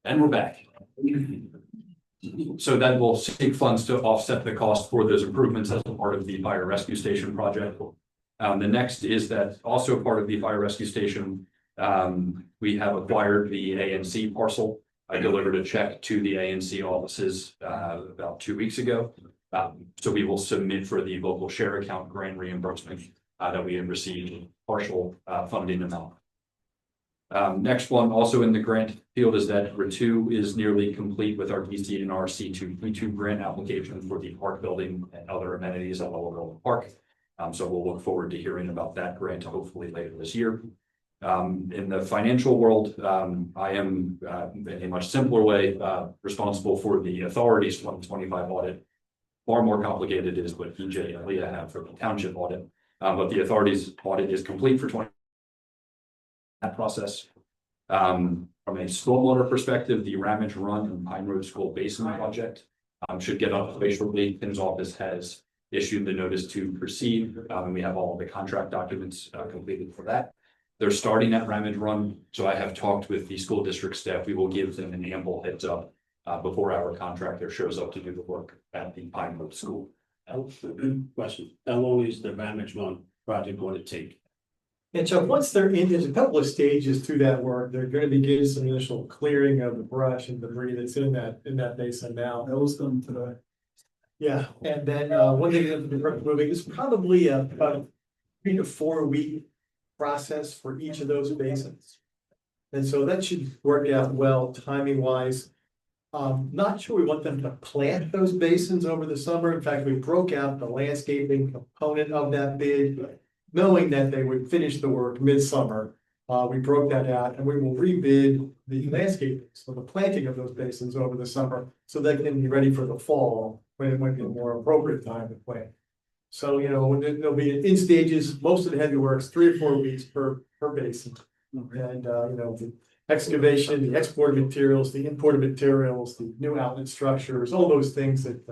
And we're back. So that will seek funds to offset the cost for those improvements as a part of the fire rescue station project. The next is that also part of the fire rescue station, we have acquired the ANC parcel. I delivered a check to the ANC offices about 2 weeks ago. So we will submit for the local share account grant reimbursement that we have received partial funding amount. Next one, also in the grant field, is that R2 is nearly complete with our DCNR C2 grant application for the park building and other amenities at Moreland Park. So we'll look forward to hearing about that grant hopefully later this year. In the financial world, I am in a much simpler way responsible for the authority's 2025 audit. Far more complicated is what EJ and Leah have for the township audit, but the authority's audit is complete for 20. That process. From a stormwater perspective, the Ramage Run and Pine Road School Basin project should get up shortly. Tim's office has issued the notice to proceed, and we have all of the contract documents completed for that. They're starting at Ramage Run, so I have talked with the school district staff. We will give them an ample heads up before our contractor shows up to do the work at the Pine Road School. Question: how long is the Ramage Run project going to take? And so once they're in, there's a couple of stages to that work. They're going to be getting some initial clearing of the brush and debris that's in that basin now. That was done today. Yeah, and then when they get into the work moving, it's probably about a 3 to 4 week process for each of those basins. And so that should work out well timing wise. Not sure we want them to plant those basins over the summer. In fact, we broke out the landscaping component of that bid, knowing that they would finish the work midsummer. We broke that out and we will rebid the landscaping, so the planting of those basins over the summer, so they can be ready for the fall, when it might be a more appropriate time to plant. So, you know, there'll be in stages, most of the heavy works, 3 or 4 weeks per basin. And, you know, the excavation, the exported materials, the imported materials, the new outlet structures, all those things that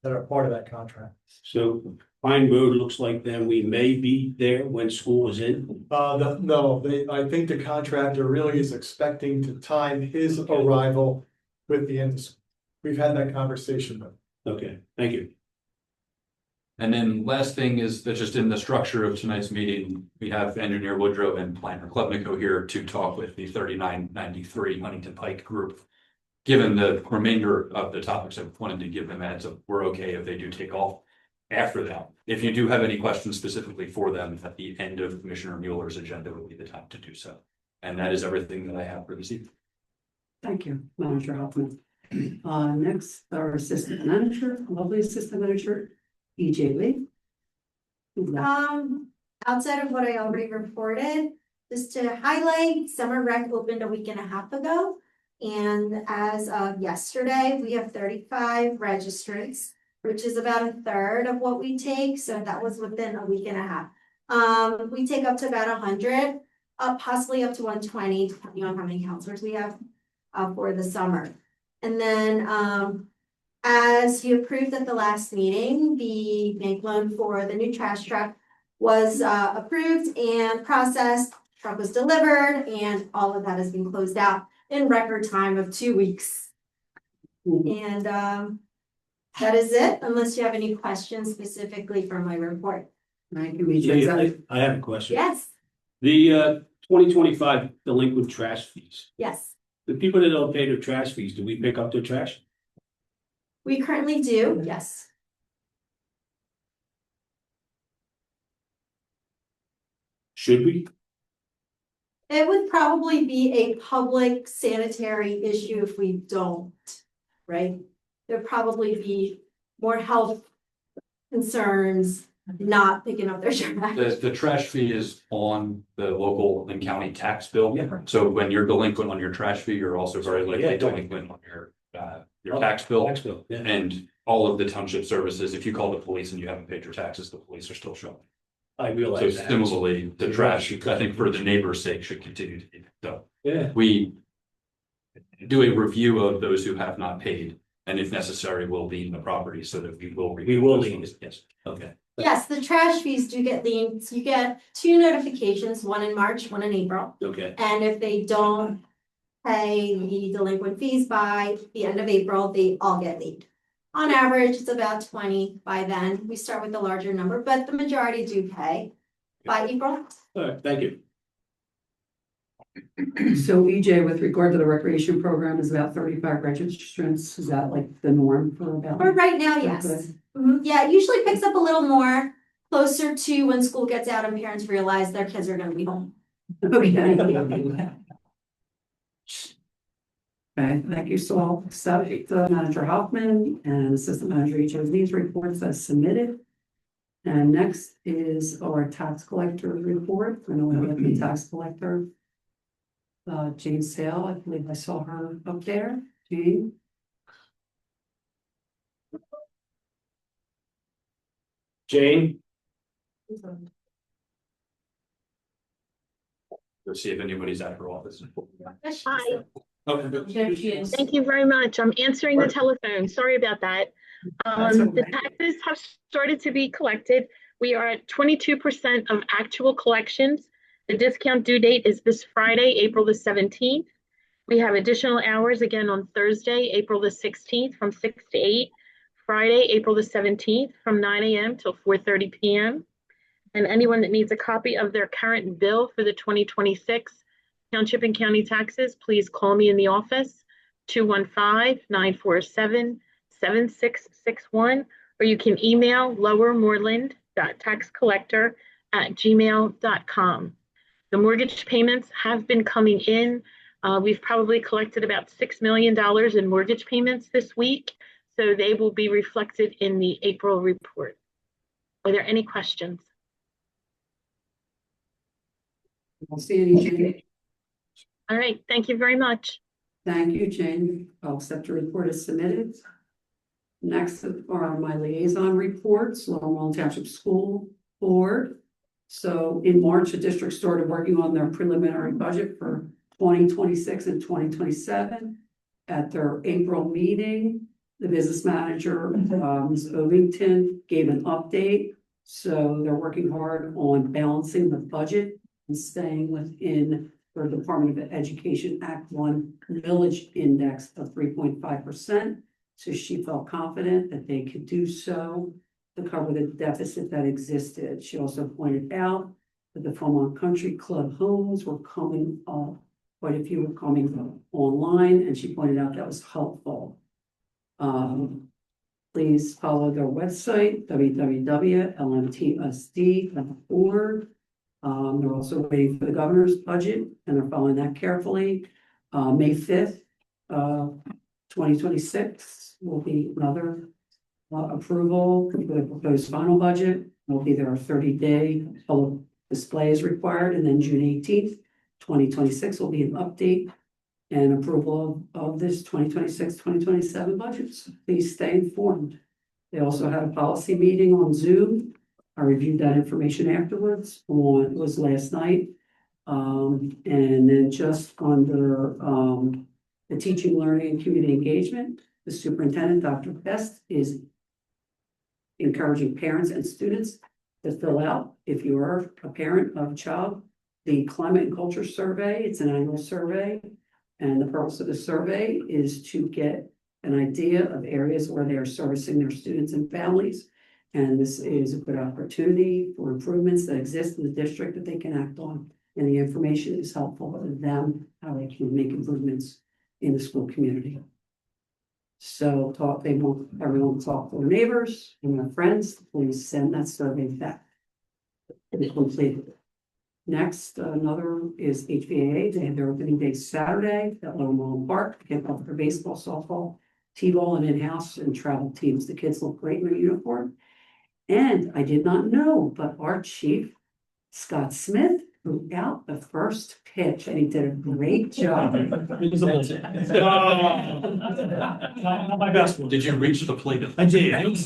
are part of that contract. So Pine Road looks like then we may be there when school is in. No, I think the contractor really is expecting to time his arrival with the end of school. We've had that conversation. Okay, thank you. And then last thing is that just in the structure of tonight's meeting, we have Engineer Woodrow and Planner Klebnico here to talk with the 3993 Huntingdon Pike group. Given the remainder of the topics, I wanted to give them a heads up. We're okay if they do take off after that. If you do have any questions specifically for them at the end of Commissioner Mueller's agenda would be the time to do so. And that is everything that I have for this evening. Thank you, Manager Hoffman. Next, our Assistant Manager, lovely Assistant Manager, EJ Lee. Outside of what I already reported, just to highlight, summer rec opened a week and a half ago. And as of yesterday, we have 35 registrants, which is about a third of what we take. So that was within a week and a half. We take up to about 100, possibly up to 120, depending on how many counselors we have for the summer. And then as you approved at the last meeting, the bank loan for the new trash truck was approved and processed. Truck was delivered and all of that has been closed out in record time of 2 weeks. And that is it, unless you have any questions specifically from my report. I have a question. Yes, The 2025 delinquent trash fees. yes, The people that don't pay their trash fees, do we pick up their trash? we currently do, yes. Should we? It would probably be a public sanitary issue if we don't, right? There'd probably be more health concerns not picking up their trash. The trash fee is on the local and county tax bill. Yeah. So when you're delinquent on your trash fee, you're also very likely Yeah. delinquent on your tax bill. Tax bill, yeah. And all of the township services, if you call the police and you haven't paid your taxes, the police are still showing. I So realize that. similarly, the trash, I think for the neighbor's sake, should continue to be done. Yeah. We do a review of those who have not paid, and if necessary, will lien the property so that we will. We will those lien funds. it. Yes. Okay. Yes, the trash fees do get liens. You get 2 notifications, one in March, one in April. Okay. And if they don't pay the delinquent fees by the end of April, they all get lead. On average, it's about 20 by then. We start with a larger number, but the majority do pay by April. All right, thank you. So EJ, with regard to the recreation program, is about 35 registrants. Is that like the norm for about? For right now, yes. Yeah, it usually picks up a little more closer to when school gets out and parents realize their kids are gonna be home. Okay. Okay, thank you. So I'll accept Manager Hoffman and Assistant Manager each of these reports as submitted. And next is our tax collector report. I know we have the tax collector. Jane Sale, I believe I saw her up there. Jane? Jane? Let's see if anybody's at her office. Hi, Okay. thank you very much. I'm answering the telephone. Sorry about that. That's The okay. taxes have started to be collected. We are at 22% of actual collections. The discount due date is this Friday, April the 17th. We have additional hours again on Thursday, April the 16th from 6 to 8. Friday, April the 17th from 9 a.m. till 4:30 p.m. And anyone that needs a copy of their current bill for the 2026 Township and County taxes, please call me in the office, 215-947-7661, or you can email lowermoreland.taxcollector@gmail.com. The mortgage payments have been coming in. We've probably collected about $6 million in mortgage payments this week, so they will be reflected in the April report. Are there any questions? I'll see you, Jane. All right, thank you very much. Thank you, Jane. I'll accept your report as submitted. Next are my liaison reports, Moreland Township School Board. So in March, the district started working on their preliminary budget for 2026 and 2027. At their April meeting, the business manager, Ms. Ovington, gave an update. So they're working hard on balancing the budget and staying within the Department of Education Act 1 millage index of 3.5%. So she felt confident that they could do so to cover the deficit that existed. She also pointed out that the Fremont Country Club homes were coming up, quite a few were coming online, and she pointed out that was helpful. Please follow their website, www.lmtsd.org. They're also waiting for the governor's budget, and they're following that carefully. May 5th, 2026 will be another approval for the proposed final budget. Will be their 30-day public display is required, and then June 18th, 2026 will be an update and approval of this 2026-2027 budgets. Please stay informed. They also had a policy meeting on Zoom. I reviewed that information afterwards it was last night. And then just under the teaching, learning, and community engagement, the superintendent, Dr. Best, is encouraging parents and students to fill out, if you are a parent of a child, the climate and culture survey. It's an annual survey. And the purpose of the survey is to get an idea of areas where they are servicing their students and families. And this is a good opportunity for improvements that exist in the district that they can act on. And the information is helpful to them, how they can make improvements in the school community. So everyone talk to their neighbors and their friends. Please send that survey back. It is completed. Next, another is HVAA. They had their opening day Saturday at Lower Moreland Park to kick off their baseball, softball, t-ball, and in-house and travel teams. The kids look great in their uniform. And I did not know, but our chief, Scott Smith, threw out the first pitch, and he did a great job. Not my best one. Did you reach the plate? I did.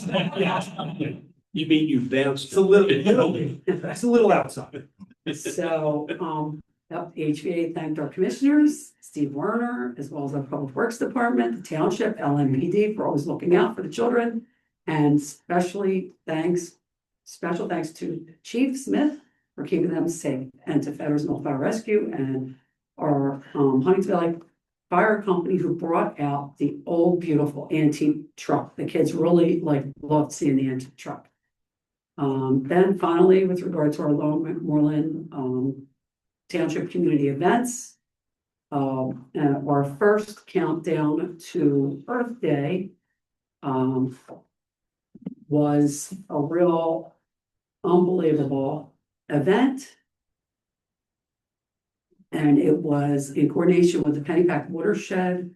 You mean you bounced? It's a little outside. So, HVA thanked our commissioners, Steve Werner, as well as our Public Works Department, the Township, LMPD for always looking out for the children. And special thanks to Chief Smith for keeping them safe, and to Fetters Fire Rescue and our Huntingdon fire company who brought out the old beautiful antique truck. The kids really loved seeing the antique truck. Then finally, with regard to our Moreland Township community events, and our first countdown to Earth Day was a real unbelievable event. And it was in coordination with the Pennypack Watershed,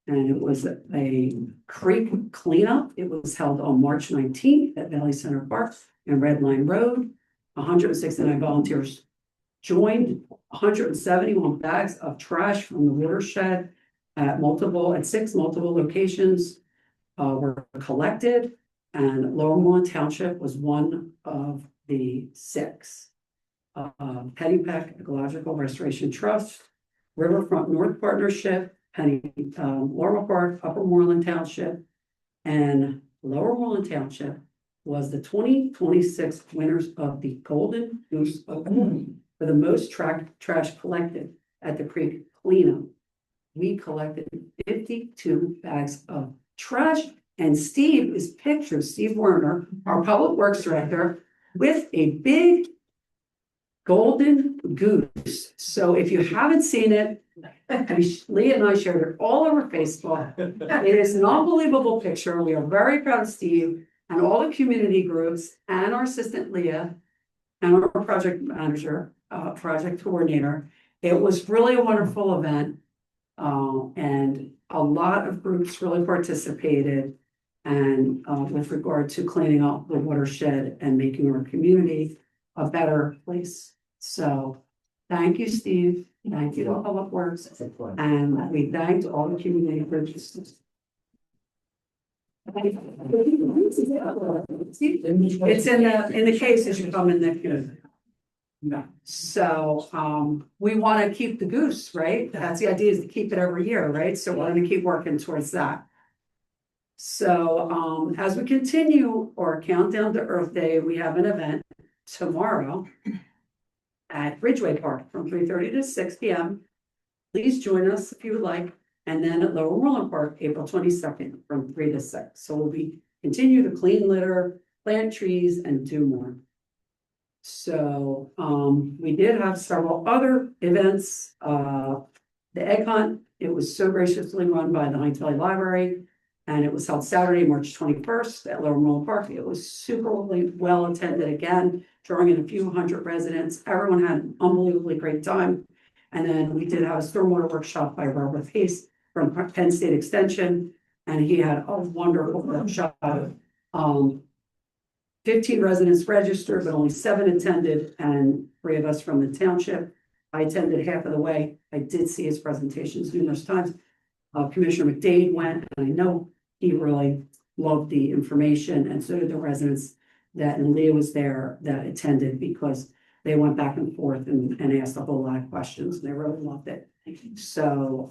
and it was a creek cleanup. It was held on March 19th at Valley Center Park and Red Line Road. 169 volunteers joined. 171 bags of trash from the watershed at six multiple locations were collected, and Lower Moreland Township was one of the 6. Pennypack Ecological Restoration Trust, Riverfront North Partnership, Laurel Park, Upper Moreland Township, and Lower Moreland Township was the 2026 winners of the Golden Goose Award for the most trash collected at the creek cleanup. We collected 52 bags of trash, and Steve is pictured, Steve Werner, our Public Works Director, with a big golden goose. So if you haven't seen it, Leah and I shared it all over Facebook. It is an unbelievable picture. We are very proud of Steve and all the community groups and our assistant Leah and our project manager, project coordinator. It was really a wonderful event. And a lot of groups really participated, and with regard to cleaning up the watershed and making our community a better place. So thank you, Steve. Thank you to Public Works. And we thanked all the community groups. It's in the case as you come in the. So we want to keep the goose, right? That's the idea, is to keep it every year, right? So we're going to keep working towards that. So as we continue our countdown to Earth Day, we have an event tomorrow at Ridgeway Park from 3:30 to 6 p.m. Please join us if you would like. And then at Lower Moreland Park, April 22nd from 3 to 6. So we'll continue to clean litter, plant trees, and do more. So we did have several other events. The egg hunt, it was so graciously run by the Huntingdon Valley Library, and it was held Saturday, March 21st at Lower Moreland Park. It was super well attended again, drawing in a few hundred residents. Everyone had an unbelievably great time. And then we did have a stormwater workshop by Robert Pace from Penn State Extension, and he had a wonderful workshop. 15 residents registered, but only 7 attended, and 3 of us from the township. I attended half of the way. I did see his presentations numerous times. Commissioner McDade went, and I know he really loved the information, and so did the residents and Leah was there that attended, because they went back and forth and asked a whole lot of questions, and they really loved it. So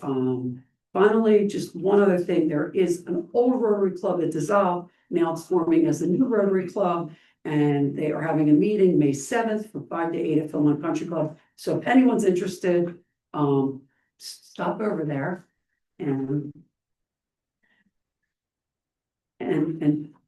finally, just one other thing, there is an old Rotary Club that dissolved. Now it's forming as a new Rotary Club, and they are having a meeting May 7th from 5 to 8 at Philmont Country Club. So if anyone's interested, stop over there and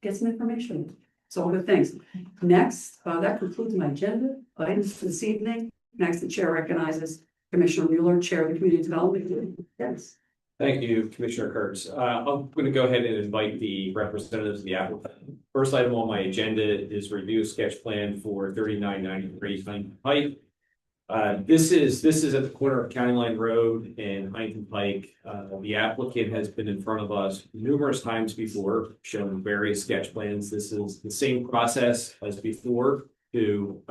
get some information. It's all good things. Next, that concludes my agenda items for this evening. Next, the chair recognizes Commissioner Mueller, Chair of the Community Development Committee. Yes. Thank you, Commissioner Kurtz. I'm going to go ahead and invite the representatives of the applicant. First item on my agenda is review sketch plan for 3993 Huntingdon Pike. This is at the corner of County Line Road and Huntingdon Pike. The applicant has been in front of us numerous times before, showing various sketch plans. This is the same process as before to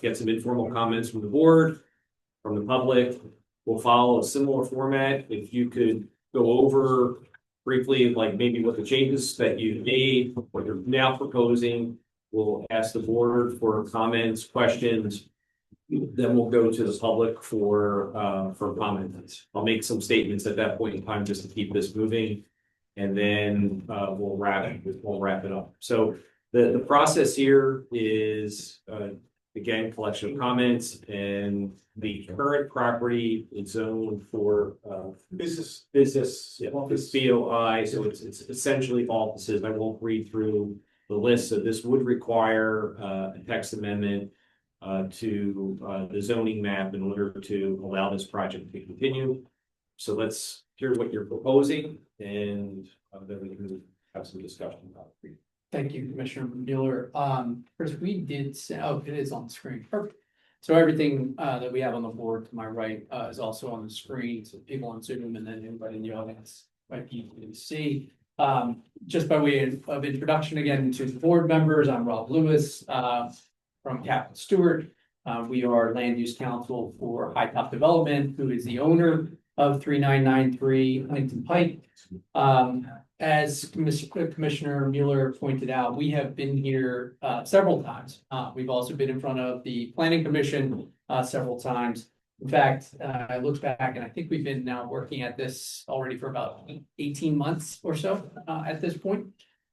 get some informal comments from the board, from the public. We'll follow a similar format. If you could go over briefly, like maybe what the changes that you made, what you're now proposing. We'll ask the board for comments, questions. Then we'll go to the public for comments. I'll make some statements at that point in time just to keep this moving, and then we'll wrap it up. So the process here is again, collection of comments, and the current property is zoned for, Business. business, office BOI, so it's essentially offices. I won't read through the list, so this would require a text amendment to the zoning map in order to allow this project to continue. So let's hear what you're proposing, and then we can have some discussion about it. Thank you, Commissioner Mueller. First, we did, it is on the screen. Perfect. So everything that we have on the board to my right is also on the screen, so people on Zoom and then anybody in the audience might be able to see. Just by way of introduction again to the board members, I'm Rob Lewis from Captain Stewart. We are land use counsel for Hightop Development, who is the owner of 3993 Huntingdon Pike. As Commissioner Mueller pointed out, we have been here several times. We've also been in front of the Planning Commission several times. In fact, I looked back and I think we've been now working at this already for about 18 months or so at this point.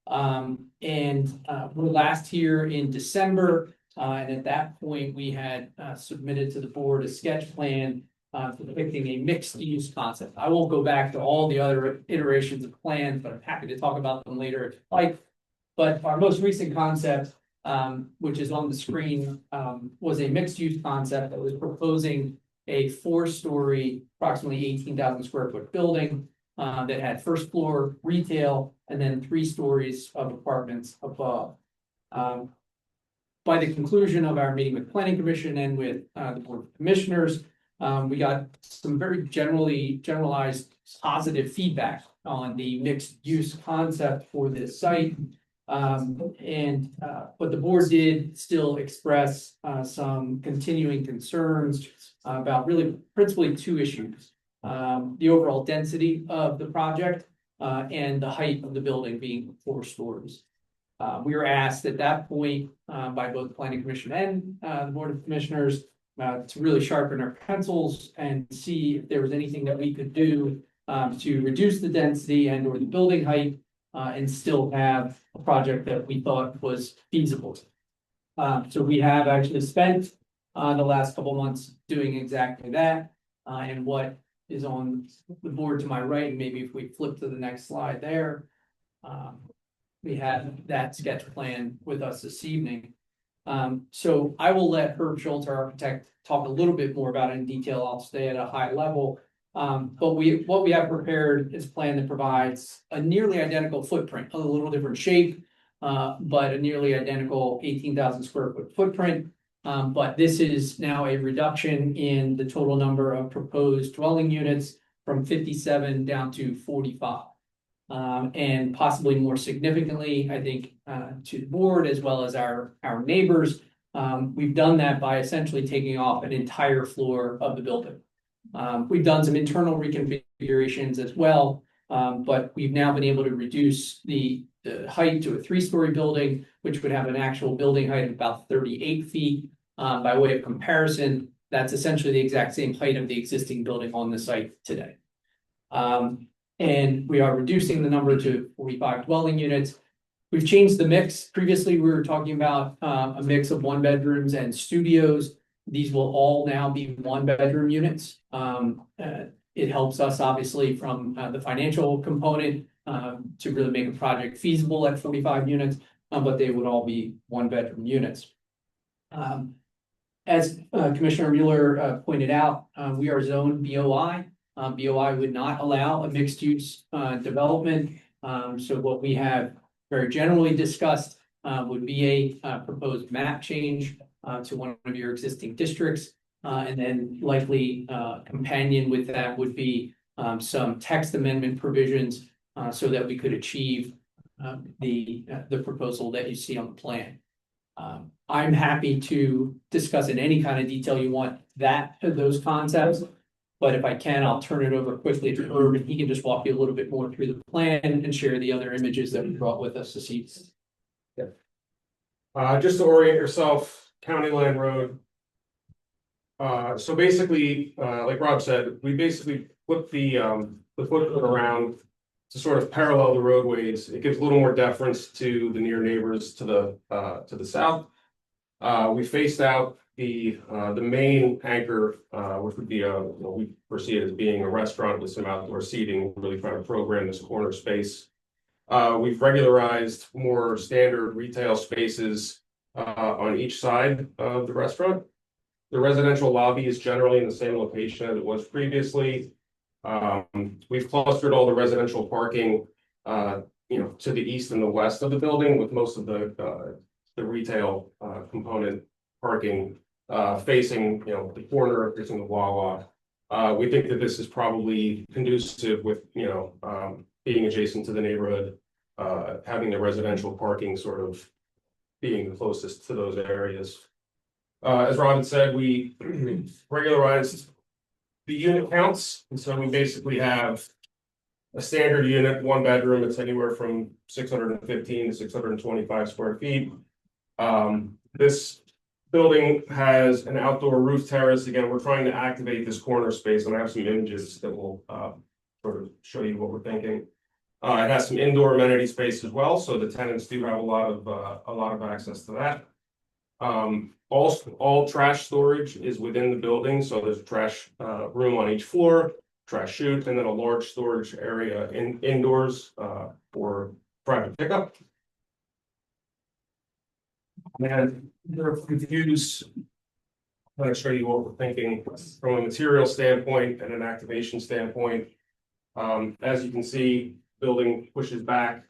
We're last here in December, and at that point we had submitted to the board a sketch plan depicting a mixed-use concept. I won't go back to all the other iterations of plans, but I'm happy to talk about them later if you like. But our most recent concept, which is on the screen, was a mixed-use concept that was proposing a 4-story, approximately 18,000 square foot building that had first floor retail and then 3 stories of apartments above. By the conclusion of our meeting with the Planning Commission and with the Board of Commissioners, we got some very generalized positive feedback on the mixed use concept for this site. But the board did still express some continuing concerns about really principally 2 issues. The overall density of the project and the height of the building being 4 stories. We were asked at that point by both the Planning Commission and the Board of Commissioners to really sharpen our pencils and see if there was anything that we could do to reduce the density and or the building height and still have a project that we thought was feasible. So we have actually spent the last couple months doing exactly that. And what is on the board to my right, and maybe if we flip to the next slide there, we have that sketch plan with us this evening. So I will let Herb Schultz, our architect, talk a little bit more about it in detail. I'll stay at a high level. But what we have prepared is a plan that provides a nearly identical footprint, a little different shape, but a nearly identical 18,000 square foot footprint. But this is now a reduction in the total number of proposed dwelling units from 57 down to 45. And possibly more significantly, I think, to the board as well as our neighbors, we've done that by essentially taking off an entire floor of the building. We've done some internal reconfigurations as well, but we've now been able to reduce the height to a 3-story building, which would have an actual building height of about 38 feet. By way of comparison, that's essentially the exact same height of the existing building on the site today. And we are reducing the number to 45 dwelling units. We've changed the mix. Previously, we were talking about a mix of 1-bedrooms and studios. These will all now be 1-bedroom units. It helps us obviously from the financial component to really make a project feasible at 45 units, but they would all be 1-bedroom units. As Commissioner Mueller pointed out, we are zoned BOI. BOI would not allow a mixed-use development. So what we have very generally discussed would be a proposed map change to one of your existing districts. And then likely companion with that would be some text amendment provisions so that we could achieve the proposal that you see on the plan. I'm happy to discuss in any kind of detail you want those concepts. But if I can, I'll turn it over quickly to Herb, and he can just walk you a little bit more through the plan and share the other images that we brought with us this evening. Just to orient yourself, County Line Road. So basically, like Rob said, we basically flip the footprint around to sort of parallel the roadways. It gives a little more deference to the near neighbors to the south. We phased out the main anchor, which would be we foresee it as being a restaurant with some outdoor seating, really trying to program this corner space. We've regularized more standard retail spaces on each side of the restaurant. The residential lobby is generally in the same location as it was previously. We've clustered all the residential parking, to the east and the west of the building, with most of the retail component parking facing, the corner, facing the Wawa. We think that this is probably conducive with, being adjacent to the neighborhood, having the residential parking sort of being the closest to those areas. As Robin said, we regularized the unit counts, and so we basically have a standard unit, 1 bedroom. It's anywhere from 615 to 625 square feet. This building has an outdoor roof terrace. Again, we're trying to activate this corner space, and I have some images that will sort of show you what we're thinking. It has some indoor amenity space as well, so the tenants do have a lot of access to that. All trash storage is within the building, so there's a trash room on each floor, trash chute, and then a large storage area indoors for private pickup. And there are a few views. I'm going to show you what we're thinking from a material standpoint and an activation standpoint. As you can see, building pushes back.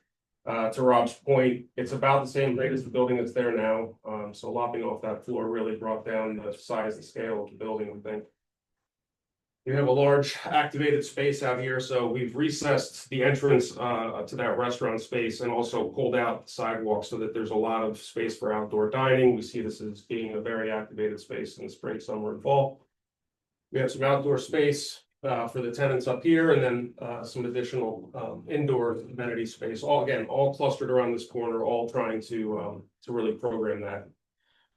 To Rob's point, it's about the same height as the building that's there now. So lopping off that floor really brought down the size and scale of the building, we think. We have a large activated space out here, so we've recessed the entrance to that restaurant space and also pulled out the sidewalk so that there's a lot of space for outdoor dining. We see this as being a very activated space in the spring, summer, and fall. We have some outdoor space for the tenants up here, and then some additional indoor amenity space. All clustered around this corner, all trying to really program that.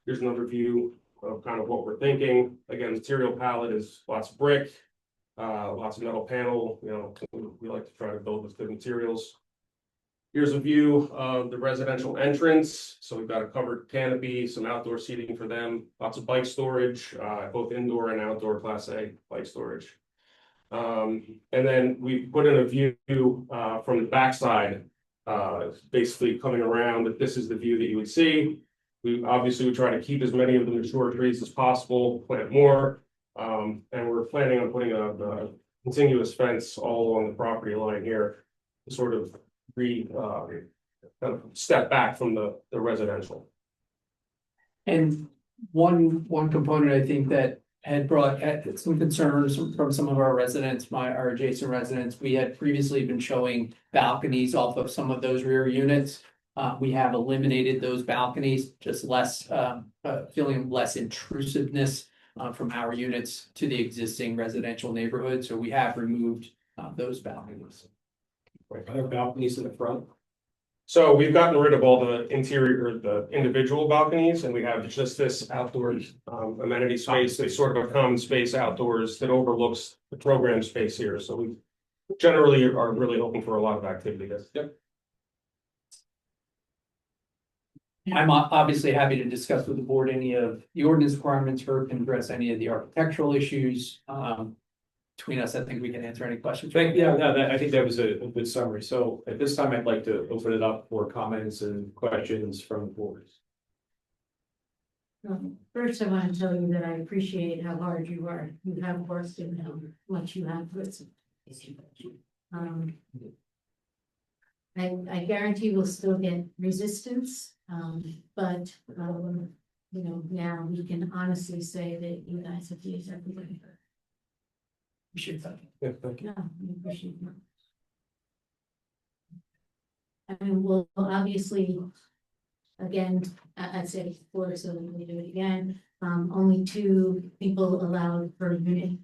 Here's another view of kind of what we're thinking. Again, material palette is lots of brick, lots of metal panel. We like to try to build with good materials. Here's a view of the residential entrance. So we've got a covered canopy, some outdoor seating for them, lots of bike storage, both indoor and outdoor Class A bike storage. And then we put in a view from the backside, basically coming around, that this is the view that you would see. We try to keep as many of the mature trees as possible, plant more, and we're planning on putting a continuous fence all along the property line here to sort of kind of step back from the residential. And one component I think that had brought some concerns from some of our residents, our adjacent residents. We had previously been showing balconies off of some of those rear units. We have eliminated those balconies, just feeling less intrusiveness from our units to the existing residential neighborhood. So we have removed those balconies. Are there balconies in the front? So we've gotten rid of all the interior, the individual balconies, and we have just this outdoor amenity space. It's sort of a common space outdoors that overlooks the program space here. So we generally are really hoping for a lot of activity there. Yep. I'm obviously happy to discuss with the board any of the ordinance requirements, or can address any of the architectural issues. Between us, I think we can answer any questions. I think that was a good summary. So at this time, I'd like to open it up for comments and questions from the board. First, I want to tell you that I appreciate how hard you are. You have worked and how much you have written. I guarantee we'll still get resistance, but now we can honestly say that you guys have used everything. Appreciate that. Yeah, thank you. Yeah, we appreciate that. I mean, we'll obviously, again, I said it before, so we do it again. Only 2 people allowed per unit.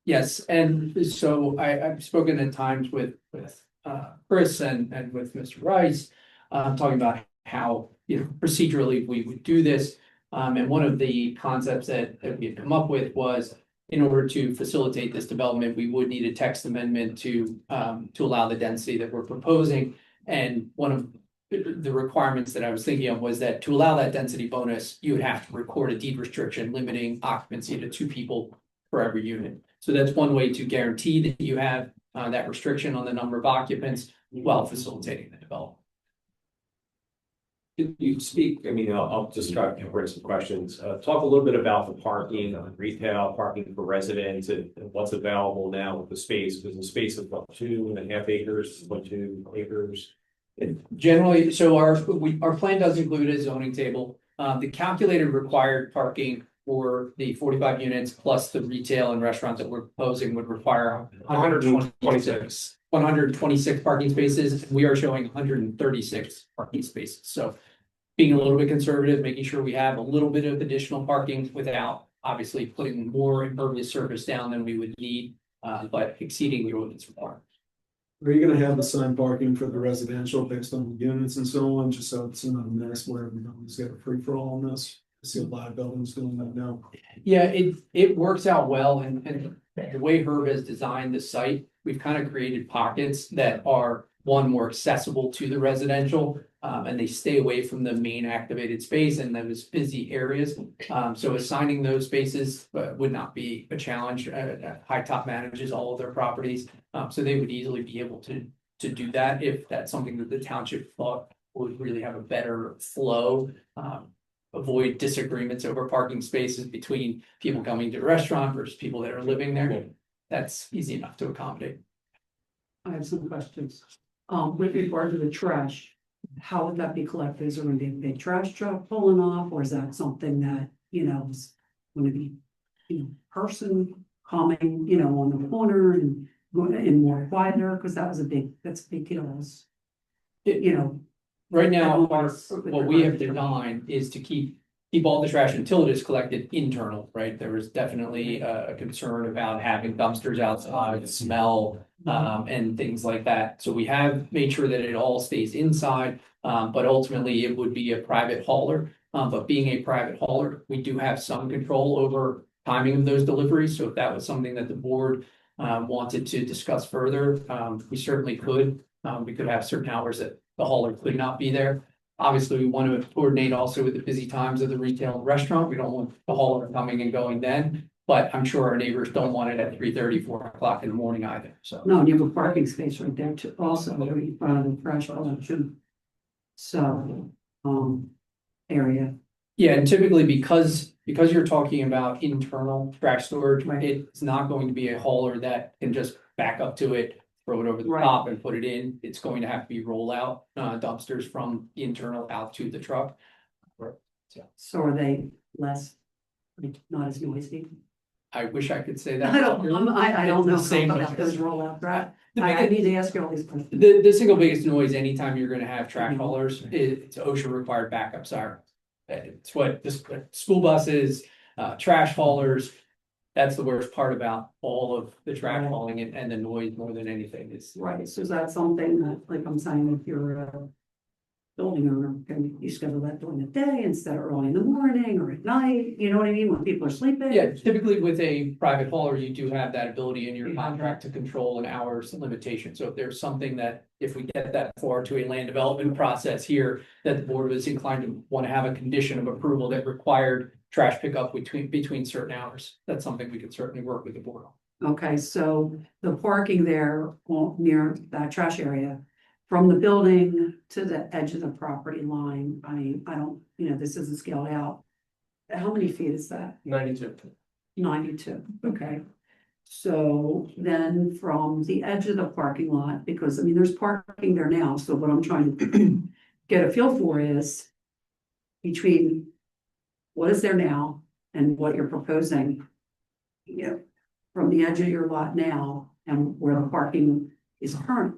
Yes, and so I've spoken at times with Chris and with Mr. Rice, talking about how procedurally we would do this. And one of the concepts that we had come up with was, in order to facilitate this development, we would need a text amendment to allow the density that we're proposing. And one of the requirements that I was thinking of was that to allow that density bonus, you would have to record a deed restriction limiting occupancy to 2 people for every unit. So that's one way to guarantee that you have that restriction on the number of occupants while facilitating the development. Could you speak, I mean, I'll just try to bring some questions. Talk a little bit about the parking, retail, parking for residents, and what's available now with the space. Because the space of about 2.5 acres, 2 acres. Generally, so our plan does include a zoning table. The calculated required parking for the 45 units plus the retail and restaurants that we're proposing would require 126 parking spaces. We are showing 136 parking spaces. So being a little bit conservative, making sure we have a little bit of additional parking without obviously putting more impervious surface down than we would need, but exceeding the ordinance requirement. Are you gonna have assigned parking for the residential based on the units and so on, just so it's not a mess where everybody's got a free for all on this? I see a lot of buildings doing that now. Yeah, it works out well, and the way Herb has designed the site, we've kind of created pockets that are more accessible to the residential, and they stay away from the main activated space and those busy areas. So assigning those spaces would not be a challenge. Hightop manages all of their properties, so they would easily be able to do that if that's something that the township thought would really have a better flow. Avoid disagreements over parking spaces between people coming to a restaurant versus people that are living there. That's easy enough to accommodate. I have some questions. With regard to the trash, how would that be collected? Is there gonna be a big trash truck pulling off, or is that something that, is gonna be, person coming, on the corner and more quieter? Because that's a big deal. Right now, what we have designed is to keep all the trash until it is collected internal, right? There was definitely a concern about having dumpsters outside, smell, and things like that. So we have made sure that it all stays inside, but ultimately it would be a private hauler. But being a private hauler, we do have some control over timing of those deliveries. So if that was something that the board wanted to discuss further, we certainly could. We could have certain hours that the hauler could not be there. Obviously, we want to coordinate also with the busy times of the retail and restaurant. We don't want the hauler coming and going then, but I'm sure our neighbors don't want it at 3:30, 4 o'clock in the morning either, so. No, and you have a parking space right there too, also, right in front of the trash collection. So, area. Yeah, and typically because you're talking about internal trash storage, Right. it's not going to be a hauler that can just back up to it, throw it over the Right. top and put it in. It's going to have to be roll out dumpsters from the internal out to the truck. So are they less, not as noisy? I wish I could say that. I don't know It's the same about those rollout, right? The I biggest- need to ask you all these questions. The single biggest noise anytime you're gonna have trash Mhm. haulers, it's OSHA required backup siren. It's what this school buses, trash haulers. That's the worst part about all of the trash Right. hauling and the noise more than anything is. Right, so is that something that, like I'm saying, if you're a building owner, can you schedule that during the day instead of early in the morning or at night? You know what I mean, when people are sleeping? Yeah, typically with a private hauler, you do have that ability in your You have contract to control an hours limitation. So if there's something that, if we get that far to a land development process here, that the board was inclined to want to have a condition of approval that required trash pickup between certain hours, that's something we could certainly work with the board on. Okay, so the parking there near that trash area, from the building to the edge of the property line, I don't, this isn't scaled out. How many feet is that? 92. 92, okay. So then from the edge of the parking lot, because there's parking there now, so what I'm trying to get a feel for is between what is there now and what you're proposing, from the edge of your lot now and where the parking is current,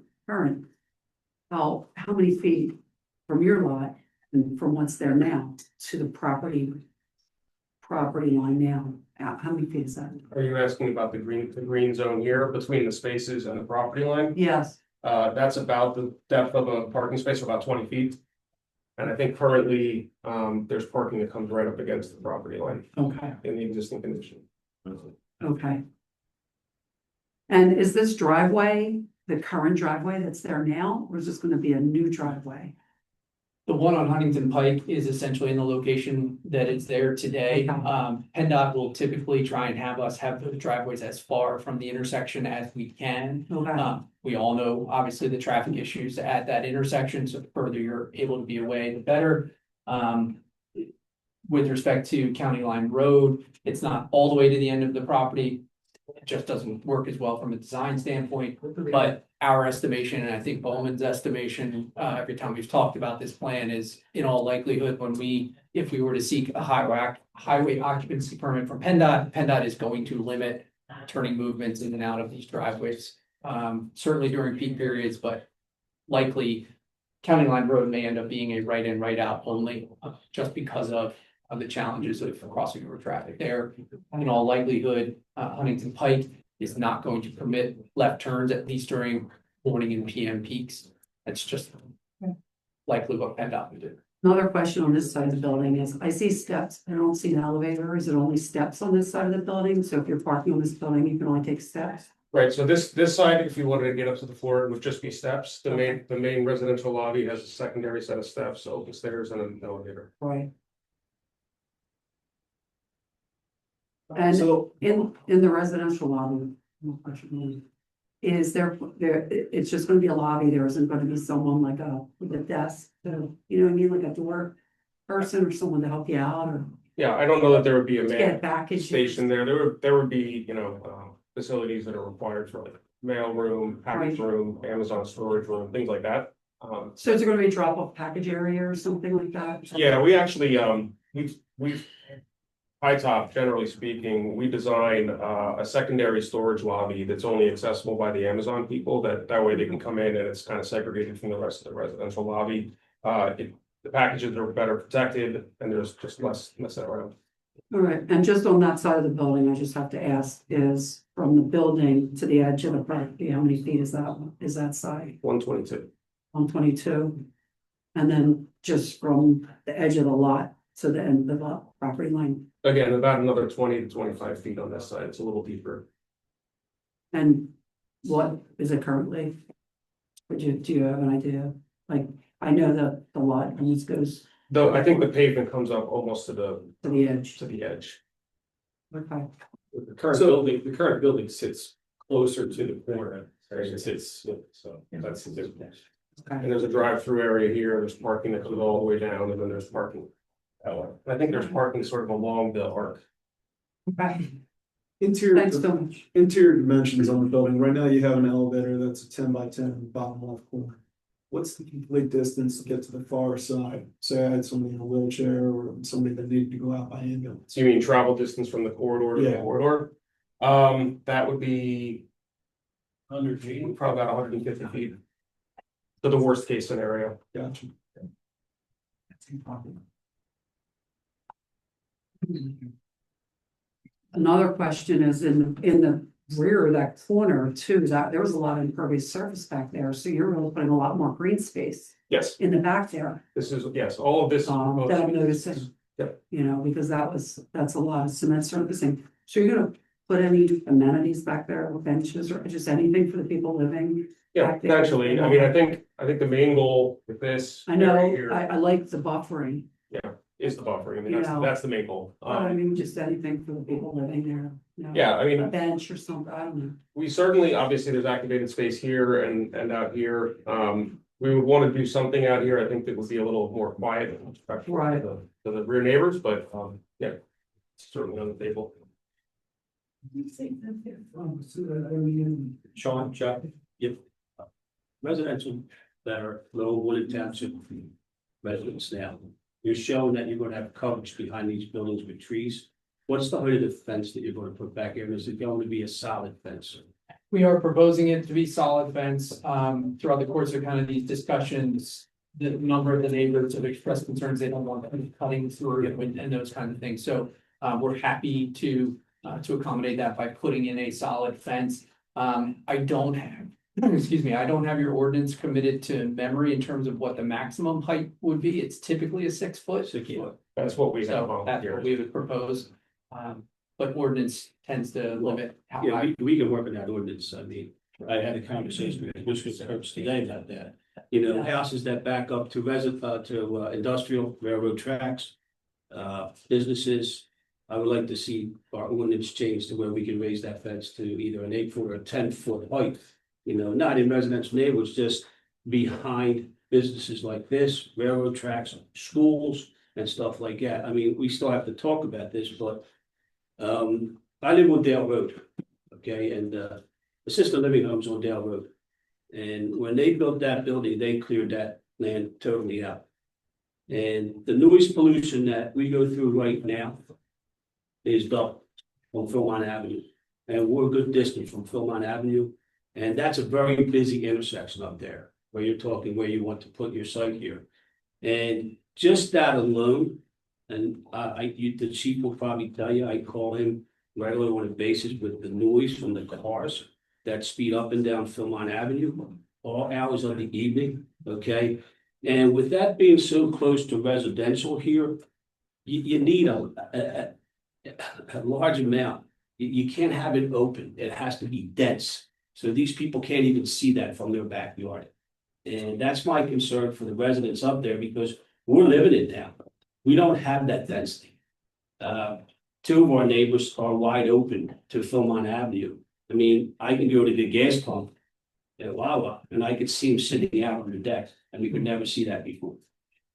how many feet from your lot and from what's there now to the property line now? How many feet is that? Are you asking about the green zone here between the spaces and the property line? Yes, That's about the depth of a parking space, about 20 feet. And I think currently, there's parking that comes right up against the property line okay, in the existing condition. okay. And is this driveway the current driveway that's there now, or is this gonna be a new driveway? The one on Huntingdon Pike is essentially in the location that it's there today. PennDOT will typically try and have us have those driveways as far from the intersection as we can. Okay. We all know, obviously, the traffic issues at that intersection, so the further you're able to be away, the better. With respect to County Line Road, it's not all the way to the end of the property. It just doesn't work as well from a design standpoint, but our estimation, and I think Bowman's estimation, every time we've talked about this plan is in all likelihood, if we were to seek a highway occupancy permit from PennDOT is going to limit turning movements in and out of these driveways. Certainly during peak periods, but likely County Line Road may end up being a right in, right out only, just because of the challenges of crossing over traffic there. In all likelihood, Huntingdon Pike is not going to permit left turns, at least during morning and PM peaks. That's just likely what PennDOT would do. Another question on this side of the building is, I see steps, I don't see an elevator. Is it only steps on this side of the building? So if you're parking on this building, you can only take steps? Right, so this side, if you wanted to get up to the floor, it would just be steps. The main residential lobby has a secondary set of steps, open stairs and an elevator. Right. And So, in the residential lobby, is there, it's just gonna be a lobby, there isn't gonna be someone like with a desk, you know what I mean, like a door person or someone to help you out or Yeah, I don't know that there would be a to man get back issues? station there. There would be, facilities that are required for like mail room, package room, Amazon storage room, things like that. So is it gonna be a drop off package area or something like that? Yeah, we actually, we've Hightop, generally speaking, we design a secondary storage lobby that's only accessible by the Amazon people. That way they can come in and it's kind of segregated from the rest of the residential lobby. The packages are better protected and there's just less around. All right, and just on that side of the building, I just have to ask, is from the building to the edge of the property, how many feet is that side? 122. 122. And then just from the edge of the lot to the end of the property line. Again, about another 20 to 25 feet on this side. It's a little deeper. And what is it currently? Do you have an idea? Like, I know that the lot almost goes Though I think the pavement comes up almost to to the edge. the edge. Okay, The current building sits closer to the corner, it sits, so that's the difference. And there's a drive-through area here. There's parking that goes all the way down and then there's parking. I think there's parking sort of along the arc. okay, interior, thanks so much. interior dimensions on the building, right now you have an elevator that's a 10 by 10 bottom left corner. What's the complete distance to get to the far side? Say I had somebody in a wheelchair or somebody that needed to go out by ambulance. So you mean travel distance from the corridor to the Yeah. corridor? That would be 100 feet. probably about 150 feet. To the worst case scenario. Gotcha. Another question is in the rear of that corner too, that there was a lot of impervious surface back there, so you're really putting a lot more green space Yes, in the back there. this is, yes, all of this. is proposed That to I'm be- noticing. Yep. You know, because that's a lot of cement surfacing. So you're gonna put any amenities back there, or benches, or just anything for the people living? Yeah, back there? potentially. I mean, I think the main goal with this. I know, area here I like the buffering, Is the buffering. I mean, You know. that's the main goal. but I mean, just anything for the people living there. You know, Yeah, I A mean, bench or something, I don't know. we certainly, obviously, there's activated space here and out here. We would want to do something out here. I think that would be a little more quiet and respectful Right. to the rear neighbors, but, yeah, it's certainly on the table. Sean, Chuck, if residential that are low Moreland Township residents now, you're showing that you're gonna have coverage behind these buildings with trees. What's the height of the fence that you're gonna put back here? Is it going to be a solid fence? We are proposing it to be solid fence. Throughout the course of kind of these discussions, the number of the neighbors have expressed concerns they don't want any cutting through it and those kinds of things. So we're happy to accommodate that by putting in a solid fence. I don't have, excuse me, I don't have your ordinance committed to memory in terms of what the maximum height would be. It's typically a 6 foot. 6 foot. That's what we have So on that's here. what we would propose. But ordinance tends to limit how Yeah, high. we can work on that ordinance. I mean, I had a conversation with Mr. Kurtz today about that. You know, Yeah. houses that back up to industrial railroad tracks, businesses. I would like to see our ordinance changed to where we can raise that fence to either an 8 foot or 10 foot height. You know, not in residential neighborhoods, just behind businesses like this, railroad tracks, schools and stuff like that. I mean, we still have to talk about this, but I live on Dale Road, okay, and assisted living homes on Dale Road. And when they built that building, they cleared that land totally out. And the noise pollution that we go through right now is double on Philmont Avenue. And we're a good distance from Philmont Avenue. And that's a very busy intersection up there, where you're talking where you want to put your site here. And just that alone, and the chief will probably tell you, I call him regularly on a basis with the noise from the cars that speed up and down Philmont Avenue, all hours of the evening, okay? And with that being so close to residential here, you need a large amount. You can't have it open. It has to be dense. So these people can't even see that from their backyard. And that's my concern for the residents up there, because we're living it now. We don't have that density. Two of our neighbors are wide open to Philmont Avenue. I mean, I can go to the gas pump at Wawa and I could see them sitting out on the deck, and we could never see that before.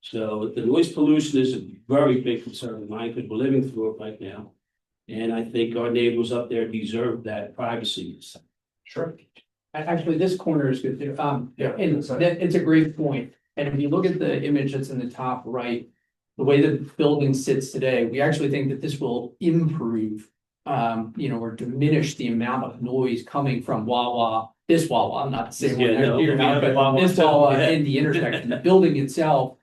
So the noise pollution is a very big concern of mine, because we're living through it right now. And I think our neighbors up there deserve that privacy. Sure. Actually, this corner is good. Yeah. And it's a great point. And if you look at the image that's in the top right, the way the building sits today, we actually think that this will improve, or diminish the amount of noise coming from Wawa, this Wawa, I'm not saying one here now, but this Wawa in the intersection. The building itself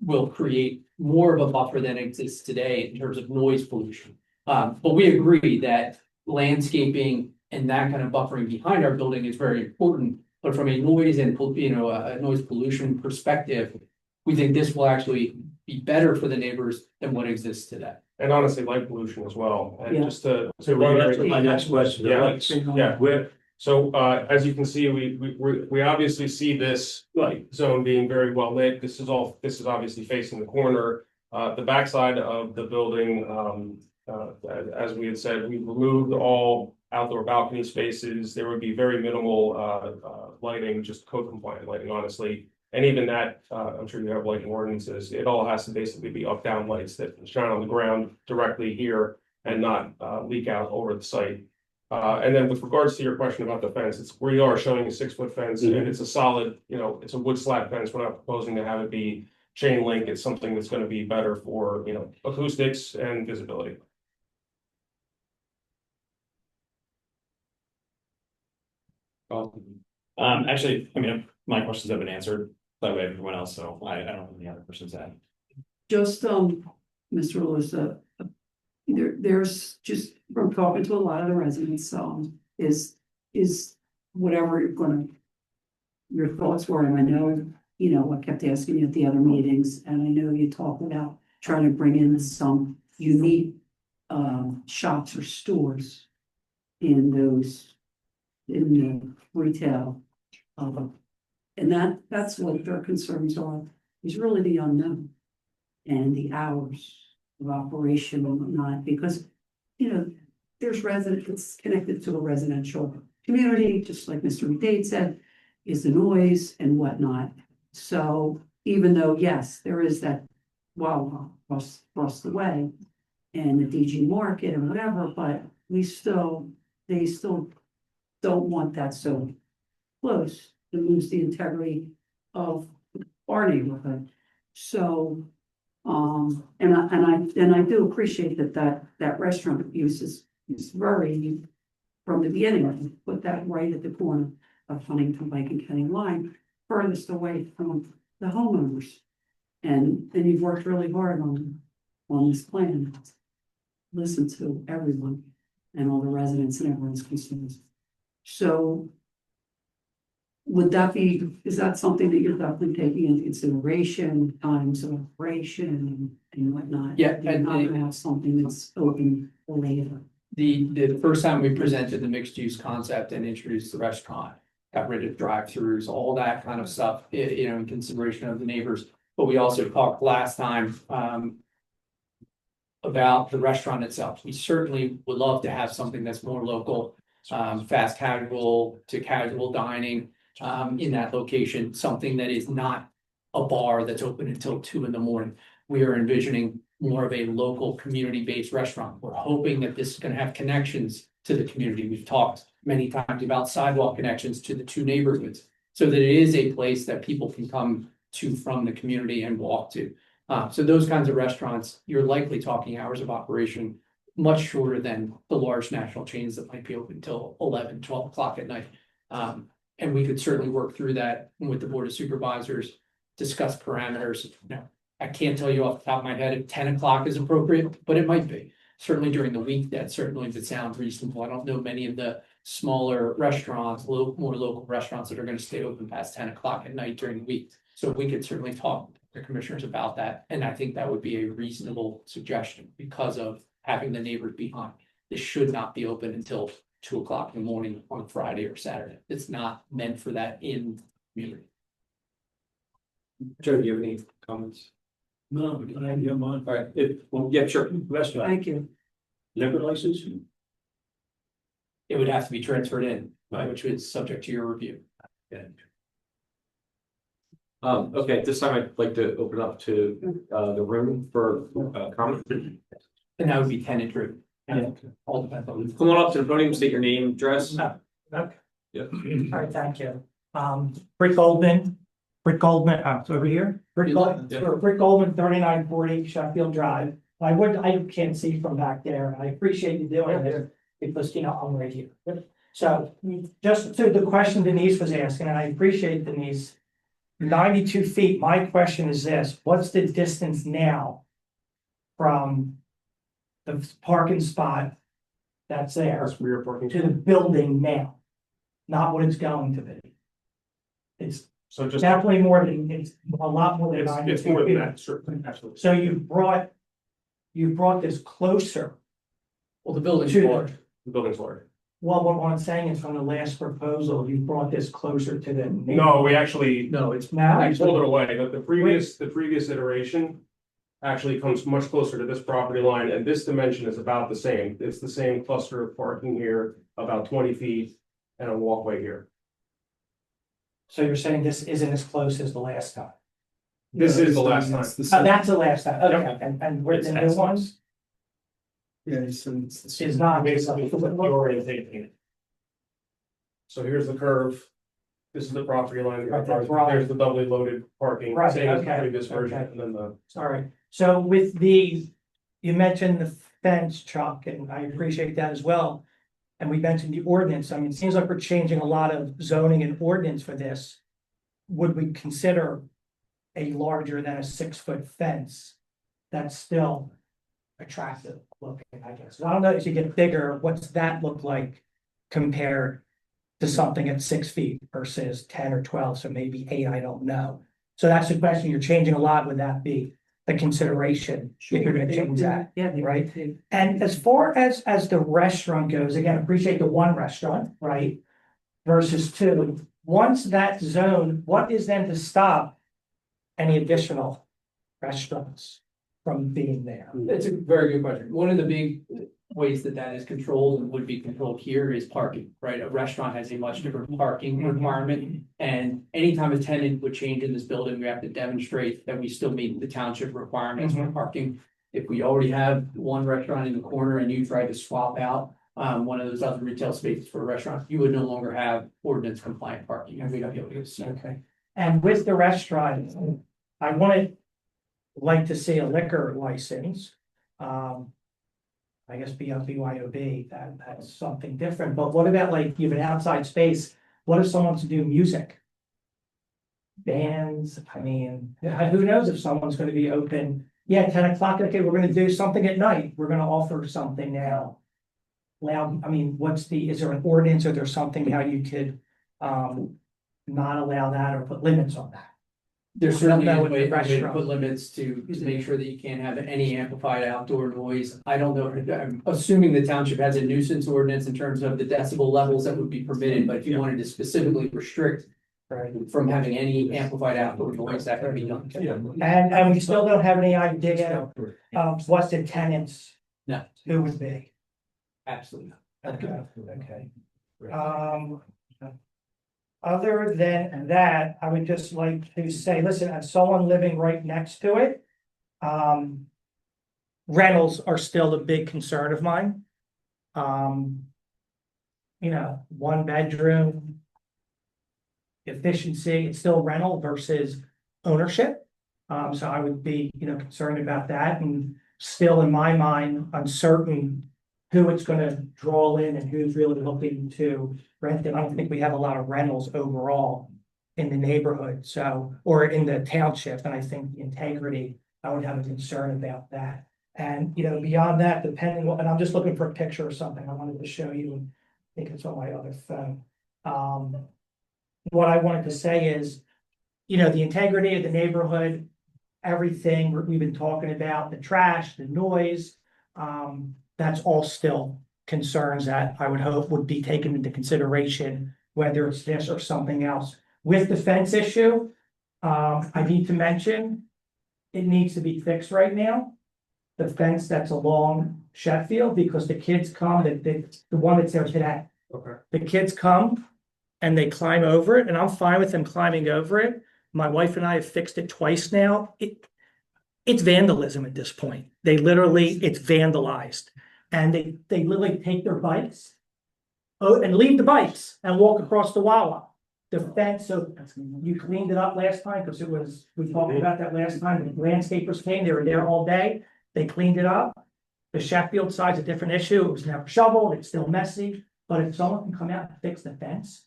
will create more of a buffer than exists today in terms of noise pollution. But we agree that landscaping and that kind of buffering behind our building is very important. But from a noise and, a noise pollution perspective, we think this will actually be better for the neighbors than what exists today. And honestly, light pollution as well. And Yeah. just to Well, that's reiterate, my next question. Yeah. yeah, Where, so as you can see, we obviously see this right, zone being very well lit. This is obviously facing the corner. The backside of the building, as we had said, we removed all outdoor balcony spaces. There would be very minimal lighting, just code compliant lighting, honestly. And even that, I'm sure you have lighting ordinances. It all has to basically be up down lights that shine on the ground directly here and not leak out over the site. And then with regards to your question about the fence, we are showing a 6-foot fence, and it's a solid, it's a wood slat fence. We're not proposing to have it be chain link. It's something that's going to be better for, acoustics and visibility. Actually, my questions have been answered by way of everyone else, so I don't have any other questions to add. Just, Mr. Lewis, there's just from talking to a lot of the residents, is whatever your thoughts were, and I know, I kept asking you at the other meetings, and I know you talked about trying to bring in some unique shops or stores in the retail. And that's what their concerns are, is really the unknown and the hours of operation and whatnot, because, there's it's connected to a residential community, just like Mr. McDade said, is the noise and whatnot. So even though, yes, there is that across the way and the DG market and whatever, but they still don't want that so close to lose the integrity of our neighborhood. So, and I do appreciate that restaurant use is very, from the beginning, put that right at the corner of Huntingdon, Pike and County line, furthest away from the homeowners. And you've worked really hard on this plan. Listen to everyone and all the residents and everyone's concerns. So is that something that you're definitely taking into consideration, times of operation and whatnot? Yeah, You're not gonna have something that's open later. The first time we presented the mixed use concept and introduced the restaurant, got rid of drive-throughs, all that kind of stuff, you know, in consideration of the neighbors. But we also talked last time, about the restaurant itself. We certainly would love to have something that's more local, fast casual to casual dining, in that location, something that is not a bar that's open until 2 a.m. We are envisioning more of a local community-based restaurant. We're hoping that this is gonna have connections to the community. We've talked many times about sidewalk connections to the 2 neighborhoods, so that it is a place that people can come to from the community and walk to. So those kinds of restaurants, you're likely talking hours of operation much shorter than the large national chains that might be open till 11, 12 o'clock at night. And we could certainly work through that with the Board of Supervisors, discuss parameters. Now, I can't tell you off the top of my head if 10 o'clock is appropriate, but it might be. Certainly during the week, that certainly would sound reasonable. I don't know many of the smaller restaurants, more local restaurants that are gonna stay open past 10 o'clock at night during the week. So we could certainly talk to the commissioners about that, and I think that would be a reasonable suggestion because of having the neighbors behind. This should not be open until 2 o'clock in the morning on Friday or Saturday. It's not meant for that in the community. Joe, do you have any comments? No, I have your mind. All right, yeah, sure. Restaurant, Thank you. liquor license, It would have to be transferred in, Right. which is subject to your review. Okay, at this time I'd like to open up to the room for comment. And that would be tenant driven. And all depends on. Come on up to the podium, state your name, address. Okay. Yep. All right, thank you. Britt Goldman, it's over here. Britt Goldman, 3940 Sheffield Drive. I can't see from back there. I appreciate you doing this because, you know, I'm right here. So just to the question Denise was asking, and I appreciate Denise, 92 feet. My question is this: what's the distance now from the parking spot that's there That's rear parking. to the building now? Not what it's going to be. It's So just, definitely more than, it's a lot more than it's 92 more than feet. that, certainly, absolutely. So you brought this closer. Well, the building's to large. The building's large. Well, what I'm saying is from the last proposal, you brought this closer to the. No, we actually, No, it's Now, we pulled it away, the previous iteration actually comes much closer to this property line, and this dimension is about the same. It's the same cluster of parking here, about 20 feet, and a walkway here. so you're saying this isn't as close as the last time? This is the last time. Oh, that's the last time, okay, and where It's the new excellent. ones Yeah, so it's. is not. Basically, orientation. So here's the curve. This is the property line. Right, that's right. There's the doubly loaded parking, Right, same as the okay, previous version, okay. and then the. All right, so with you mentioned the fence, Chuck, and I appreciate that as well. And we mentioned the ordinance. I mean, it seems like we're changing a lot of zoning and ordinance for this. Would we consider a larger than a 6-foot fence? That's still attractive looking, I guess. I don't know, as you get bigger, what's that look like compared to something at 6 feet versus 10 or 12, so maybe 8, I don't know. So that's the question. You're changing a lot. Would that be the consideration if you're gonna change that? Yeah, Right. And as far as the restaurant goes, again, appreciate the one restaurant, right? Versus 2, once that zone, what is then to stop any additional restaurants from being there? It's a very good question. One of the big ways that is controlled and would be controlled here is parking, right? A restaurant has a much different parking requirement. And anytime a tenant would change in this building, we have to demonstrate that we still meet the township requirements for parking. If we already have one restaurant in the corner and you try to swap out one of those other retail spaces for a restaurant, you would no longer have ordinance compliant parking, and we'd not be able to see. Okay. And with the restaurant, I like to see a liquor license. I guess BYOB, that's something different, but what about like you have an outside space? What if someone wants to do music? Bands, I mean, who knows if someone's gonna be open, 10 o'clock, okay, we're gonna do something at night, we're gonna offer something now. Loud, I mean, is there an ordinance or there's something how you could not allow that or put limits on that? There's I don't certainly know a with the way to restaurant. put limits to make sure that you can't have any amplified outdoor noise. I don't know, I'm assuming the township has a nuisance ordinance in terms of the decibel levels that would be permitted, but if you wanted to specifically restrict from having any amplified outdoor noise, that could be done. And we still don't have any idea of what the tenants, No, who would be. absolutely not. Okay. Other than that, I would just like to say, listen, as someone living right next to it, rentals are still a big concern of mine. You know, 1 bedroom efficiency, it's still rental versus ownership. So I would be, concerned about that, and still in my mind, uncertain who it's gonna draw in and who's really looking to rent it. I don't think we have a lot of rentals overall in the neighborhood, so, or in the township, and I think the integrity, I would have a concern about that. And, beyond that, depending on, and I'm just looking for a picture or something I wanted to show you, and I think it's on my other phone. What I wanted to say is, the integrity of the neighborhood, everything we've been talking about, the trash, the noise, that's all still concerns that I would hope would be taken into consideration, whether it's this or something else. With the fence issue, I need to mention, it needs to be fixed right now. The fence that's along Sheffield, because the kids come, the one that's there today. Okay. The kids come and they climb over it, and I'm fine with them climbing over it. My wife and I have fixed it twice now. It's vandalism at this point. It's vandalized. And they literally take their bikes and leave the bikes and walk across the Wawa. The fence, so you cleaned it up last time, because we talked about that last time. The landscapers came, they were there all day. They cleaned it up. The Sheffield side's a different issue. It was never shoveled. It's still messy. But if someone can come out and fix the fence,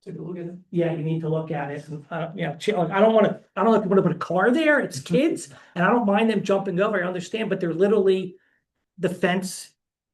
take a look at it. Yeah, you need to look at it. I don't want to put a car there. It's kids, and I don't mind them jumping over. I understand, but they're literally the fence.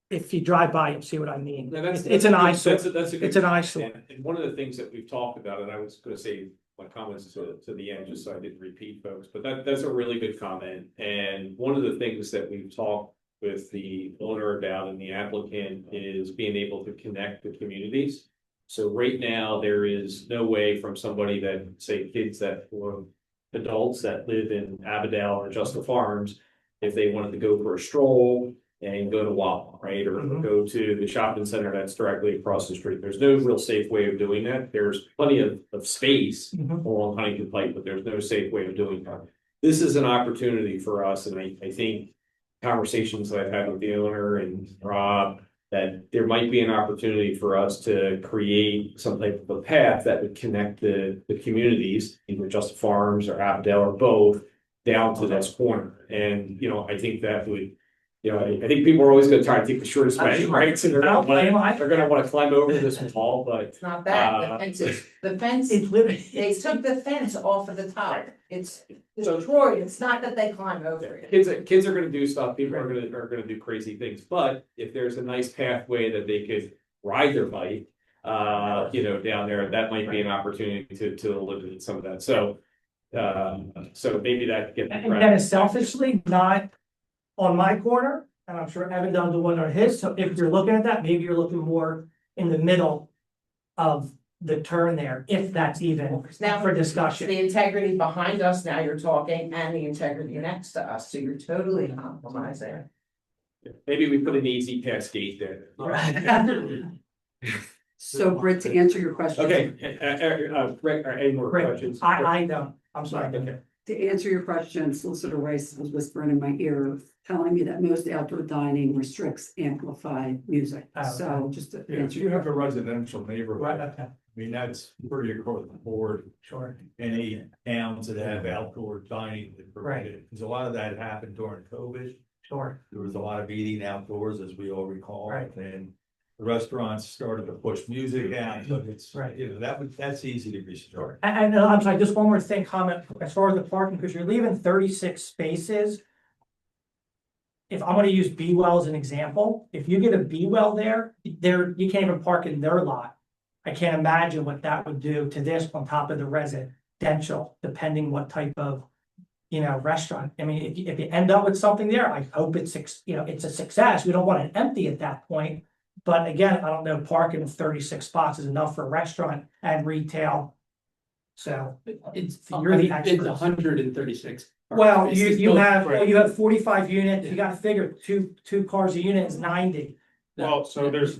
If you drive by, you'll see what I mean. No, It's an eyesore. That's a good It's an eyesore. And one of the things that we've talked about, and I was gonna say my comments to the end, just so I didn't repeat folks, but that's a really good comment. And one of the things that we've talked with the owner about and the applicant is being able to connect the communities. So right now, there is no way from somebody that, say, kids that, or adults that live in Aberdale or Justa Farms, if they wanted to go for a stroll and go to Wawa, right? Or go to the shopping center that's directly across the street. There's no real safe way of doing that. There's plenty of space along Huntingdon Pike, but there's no safe way of doing that. This is an opportunity for us, and I think conversations that I've had with the owner and Rob, that there might be an opportunity for us to create some type of a path that would connect the communities, either Justa Farms or Aberdale or both, down to this corner. And, I think that would, I think people are always gonna try to take the shortest way, right? So they're gonna wanna climb over this wall, but. It's not that, the fence, It's literally. they took the fence off of the top, it's destroyed, it's not that they climb over it. Kids are gonna do stuff, people are gonna do crazy things, but if there's a nice pathway that they could ride their bike. Down there, that might be an opportunity to eliminate some of that, so maybe that could get. And Dennis, selfishly, not on my corner, and I'm sure Evan does the one on his, so if you're looking at that, maybe you're looking more in the middle of the turn there, if that's even Now, for discussion. The integrity behind us, now you're talking, and the integrity next to us, so you're totally compromising. Maybe we put an easy pass gate there. So Britt, to answer your question. Okay, Rick, any more questions? I don't, I'm sorry. Okay. To answer your question, Solicitor Rice was whispering in my ear, telling me that most outdoor dining restricts amplified music. Oh, okay. So just to Yeah, answer you have a residential neighborhood. Right, okay, I mean, that's pretty across the board. sure. Any towns that have outdoor dining that permit it, because a lot of that happened during COVID. Sure. There was a lot of eating outdoors, as we all recall, Right. and the restaurants started to push music out, but it's, Right. that's easy to restore. And I'm sorry, just one more thing, comment, as far as the parking, because you're leaving 36 spaces. If I'm gonna use B well as an example, if you get a B well there, you can't even park in their lot. I can't imagine what that would do to this on top of the potential, depending what type of, restaurant. I mean, if you end up with something there, I hope it's a success. We don't want it empty at that point. But again, I don't know, parking of 36 spots is enough for a restaurant and retail. So It's, you're the it's expert. 136. Well, It's you both- have 45 units, you gotta figure two cars a unit is 90. Well, so there's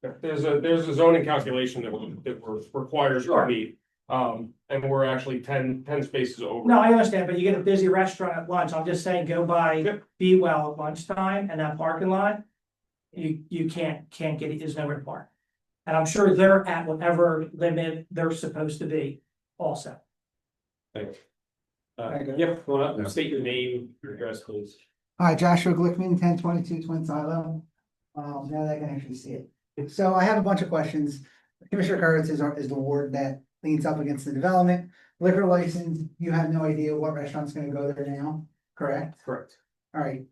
a zoning calculation that we're required to meet. And we're actually 10 spaces over. No, I understand, but you get a busy restaurant at lunch, I'm just saying, go by Be Well at lunchtime and that parking lot. You can't get it, there's nowhere to park. And I'm sure they're at whatever limit they're supposed to be also. Thanks. Yep, go on up, state your name, your address, please. Hi, Joshua Glickman, 1022 Twin Silo. Now that I can actually see it. So I have a bunch of questions. Commissioner Kurtz is the ward that leans up against the development. Liquor license, you have no idea what restaurant's gonna go there now, correct? Correct. All right,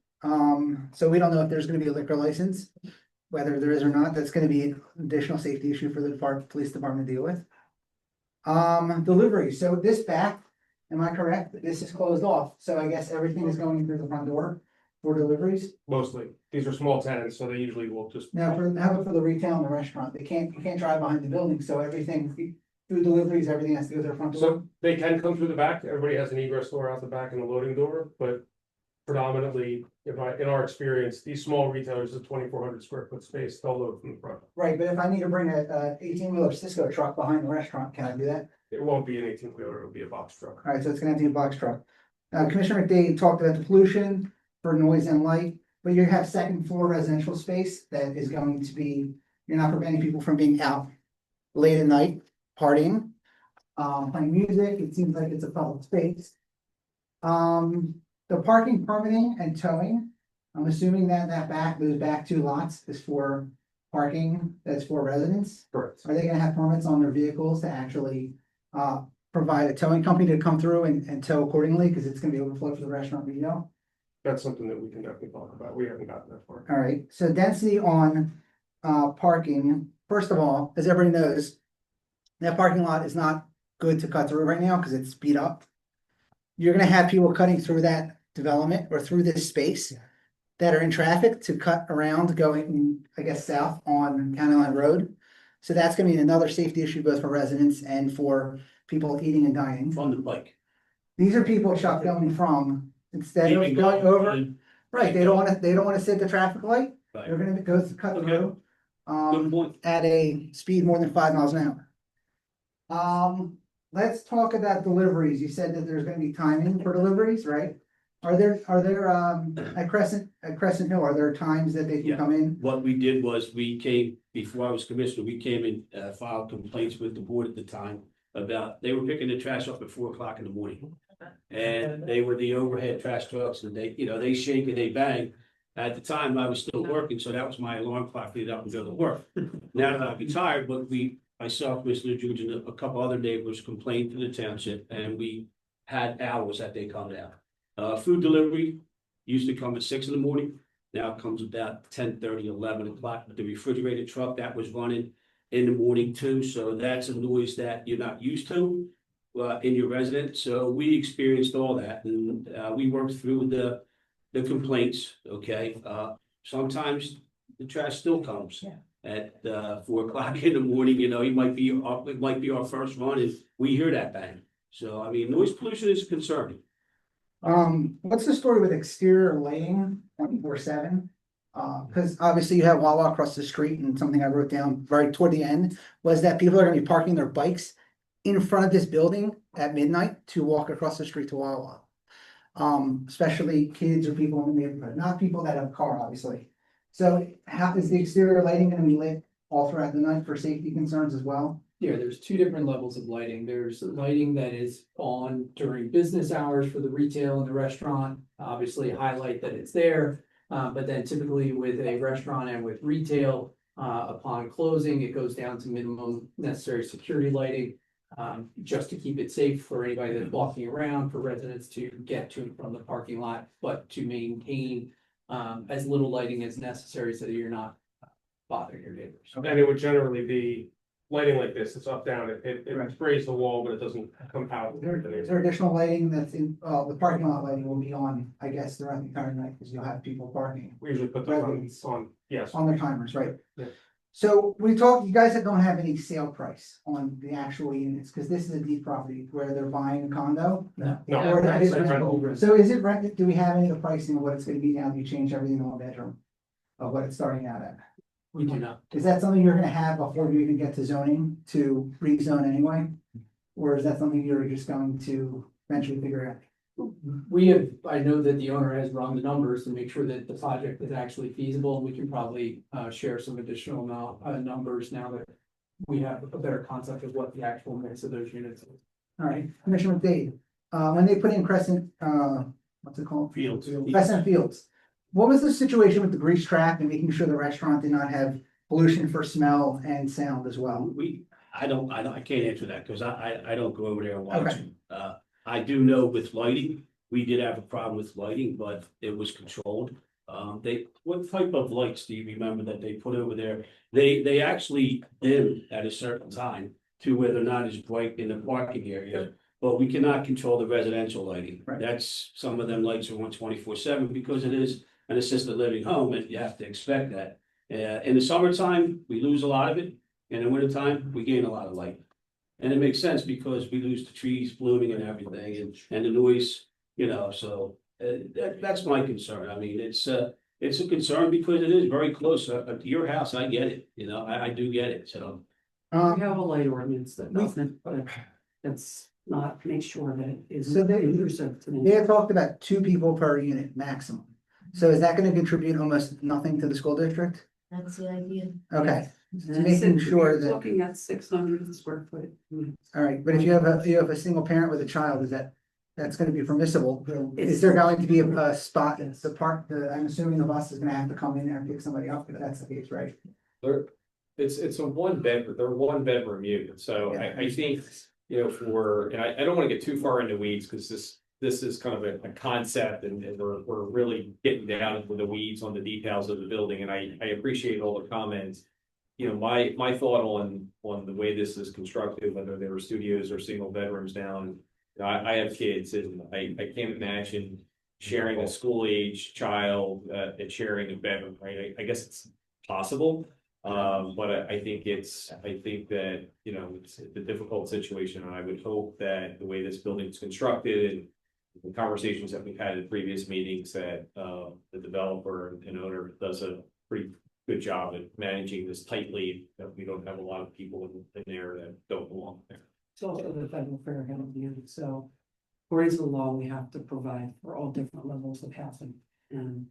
so we don't know if there's gonna be a liquor license, whether there is or not. That's gonna be an additional safety issue for the police department to deal with. Delivery, so this back, am I correct? This is closed off, so I guess everything is going through the front door for deliveries? Mostly, these are small tenants, so they usually will just. Now, how about for the retail and the restaurant? You can't drive behind the building, so everything, through deliveries, everything has to go to their front door? So they can come through the back, everybody has an egress door out the back and a loading door, but predominantly, in our experience, these small retailers, a 2,400 square foot space, they'll load from the front. Right, but if I need to bring a 18-wheeler Cisco truck behind the restaurant, can I do that? It won't be an 18-wheeler, it'll be a box truck. All right, so it's gonna have to be a box truck. Commissioner McDade talked about the pollution for noise and light, but you have second floor residential space that is going to be, you're not preventing people from being out late at night, partying, playing music. It seems like it's a public space. The parking, permitting and towing, I'm assuming that those back two lots is for parking, that's for residents. Correct. Are they gonna have permits on their vehicles to actually provide a towing company to come through and tow accordingly, because it's gonna be overflow for the restaurant retail? That's something that we can definitely talk about, we haven't gotten that far. All right, so density on parking, first of all, as everybody knows, that parking lot is not good to cut through right now because it's speed up. You're gonna have people cutting through that development or through this space that are in traffic to cut around going, I guess, south on CANALE Road. So that's gonna be another safety issue both for residents and for people eating and dining. From the Pike. These are people, Chuck, going from, instead of going over, right, they don't wanna sit at the traffic light. Right. They're gonna go cut Okay. through. Good point. At a speed more than 5 miles an hour. Let's talk about deliveries. You said that there's gonna be timing for deliveries, right? Are there, at Crescent Hill, are there times that they Yeah. can come in? What we did was we came, before I was commissioner, we came and filed complaints with the board at the time about, they were picking the trash up at 4 o'clock in the morning. And they were the overhead trash trucks and they shake and they bang. At the time, I was still working, so that was my alarm clock to get up and go to work. Now that I've retired, but myself, Mr. George, and a couple other neighbors complained to the township, and we had hours that they come down. Food delivery used to come at 6 in the morning, now it comes about 10:30, 11 o'clock. The refrigerated truck that was running in the morning too, so that's a noise that you're not used to in your residence. So we experienced all that, and we worked through the complaints, okay? Sometimes the trash still comes at 4 o'clock in the morning, it might be our first run, and we hear that bang. So, I mean, noise pollution is concerning. What's the story with exterior lighting 24/7? Because obviously you have Wawa across the street, and something I wrote down right toward the end was that people are gonna be parking their bikes in front of this building at midnight to walk across the street to Wawa. Especially kids or people in the neighborhood, not people that have a car, obviously. So how is the exterior lighting gonna be lit all throughout the night for safety concerns as well? Yeah, there's two different levels of lighting. There's lighting that is on during business hours for the retail and the restaurant, obviously highlight that it's there. But then typically with a restaurant and with retail, upon closing, it goes down to minimum necessary security lighting. Just to keep it safe for anybody that's walking around, for residents to get to and from the parking lot, but to maintain as little lighting as necessary so that you're not bothering your neighbors. And it would generally be lighting like this, it's up, down, it sprays the wall, but it doesn't come out. Is there additional lighting that's in, the parking lot lighting will be on, I guess, throughout the entire night, because you'll have people parking We usually put those on, yes. on their timers, right? Yeah. So we talked, you guys don't have any sale price on the actual units, because this is a deed property where they're buying a condo. No. Or that is It's rental. rental. So is it rented, do we have any of the pricing of what it's gonna be now, that you change everything in one bedroom? Of what it's starting out at? We do not. Is that something you're gonna have before you even get to zoning, to rezone anyway? Or is that something you're just going to eventually figure out? I know that the owner has run the numbers to make sure that the project is actually feasible, and we can probably share some additional numbers now that we have a better concept of what the actual mix of those units is. All right, Commissioner McDade, when they put in Crescent, what's it called? Fields. Crescent Fields. What was the situation with the grease trap and making sure the restaurant did not have pollution for smell and sound as well? I can't answer that, because I don't go over there and watch. Okay. I do know with lighting, we did have a problem with lighting, but it was controlled. What type of lights do you remember that they put over there? They actually dim at a certain time to where they're not as bright in the parking area. But we cannot control the residential lighting. Right. That's, some of them lights are on 24/7 because it is an assisted living home, and you have to expect that. In the summertime, we lose a lot of it. In the wintertime, we gain a lot of light. And it makes sense because we lose the trees blooming and everything, and the noise, so that's my concern. I mean, it's a concern because it is very close to your house. I get it, I do get it, so. We have a light ordinance that doesn't, but it's not, make sure that it is So they- intrusive to They the. have talked about 2 people per unit maximum. So is that gonna contribute almost nothing to the school district? That's the idea. Okay, so And making sure we're that, Looking at 600 square foot. all right, but if you have a single parent with a child, that's gonna be permissible? Is there going to be a spot, I'm assuming the bus is gonna have to come in there and pick somebody up, if that's the case, right? It's a one bedroom, they're 1 bedroom unit, so I think, and I don't wanna get too far into weeds, because this is kind of a concept, and we're really getting down into the weeds on the details of the building, and I appreciate all the comments. My thought on the way this is constructed, whether they were studios or single bedrooms now, I have kids, and I can't imagine sharing a school age child and sharing a bedroom, right? I guess it's possible. But I think that, it's a difficult situation, and I would hope that the way this building is constructed and the conversations that we've had in previous meetings, that the developer and owner does a pretty good job at managing this tightly, that we don't have a lot of people in there that don't belong there. It's also the federal fair handling, so according to the law, we have to provide for all different levels of housing. And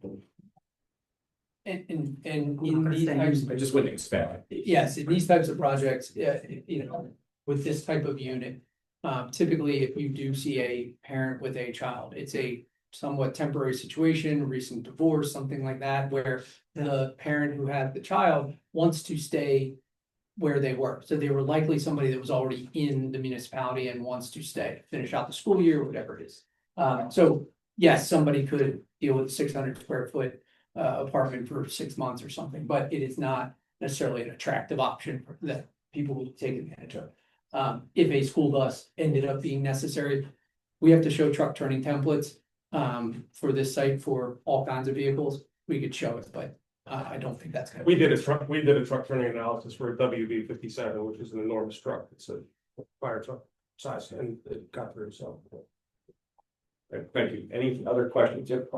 in these types, I just wouldn't expect it. yes, in these types of projects, with this type of unit, typically, if you do see a parent with a child, it's a somewhat temporary situation, recent divorce, something like that, where the parent who had the child wants to stay where they were. So they were likely somebody that was already in the municipality and wants to stay, finish out the school year, whatever it is. So yes, somebody could deal with a 600 square foot apartment for 6 months or something, but it is not necessarily an attractive option that people will take advantage of. If a school bus ended up being necessary, we have to show truck turning templates for this site for all kinds of vehicles. We could show it, but I don't think that's gonna. We did a truck turning analysis for a WV 57, which is an enormous truck. It's a fire truck size, and it got through, so. Thank you. Any other questions? Yep.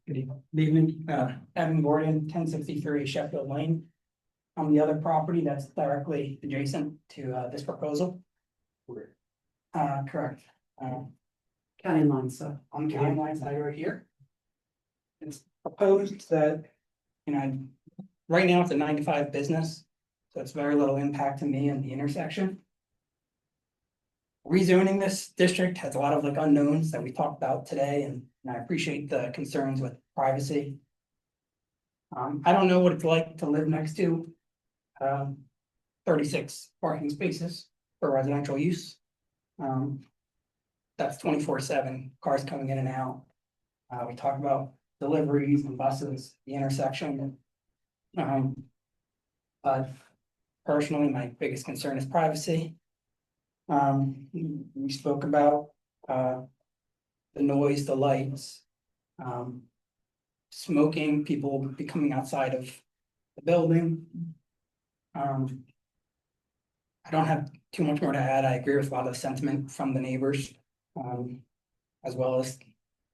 Good evening, Evan Gordon, 1063 Sheffield Lane. On the other property that's directly adjacent to this proposal. Correct. county line, so. On the county line side right here. It's proposed that, right now it's a 9 to 5 business, so it's very little impact to me in the intersection. Rezoning this district has a lot of unknowns that we talked about today, and I appreciate the concerns with privacy. I don't know what it's like to live next to 36 parking spaces for residential use. That's 24/7 cars coming in and out. We talked about deliveries and buses, the intersection. But personally, my biggest concern is privacy. We spoke about, the noise, the lights. Smoking, people will be coming outside of the building. I don't have too much more to add. I agree with a lot of the sentiment from the neighbors. As well as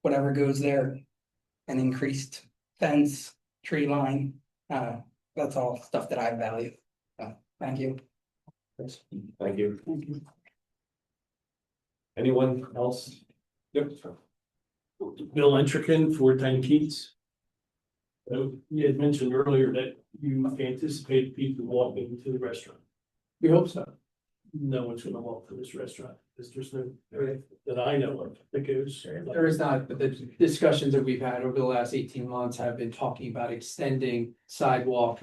whatever goes there. An increased fence, tree line, that's all stuff that I value. Thank you. Thank you. Anyone else? Yep. Bill Entrican, 410 Keats. You had mentioned earlier that you anticipate people walking to the restaurant. We hope so. No one's gonna walk to this restaurant. There's no, that I know of, that goes. There is not, but the discussions that we've had over the last 18 months have been talking about extending sidewalk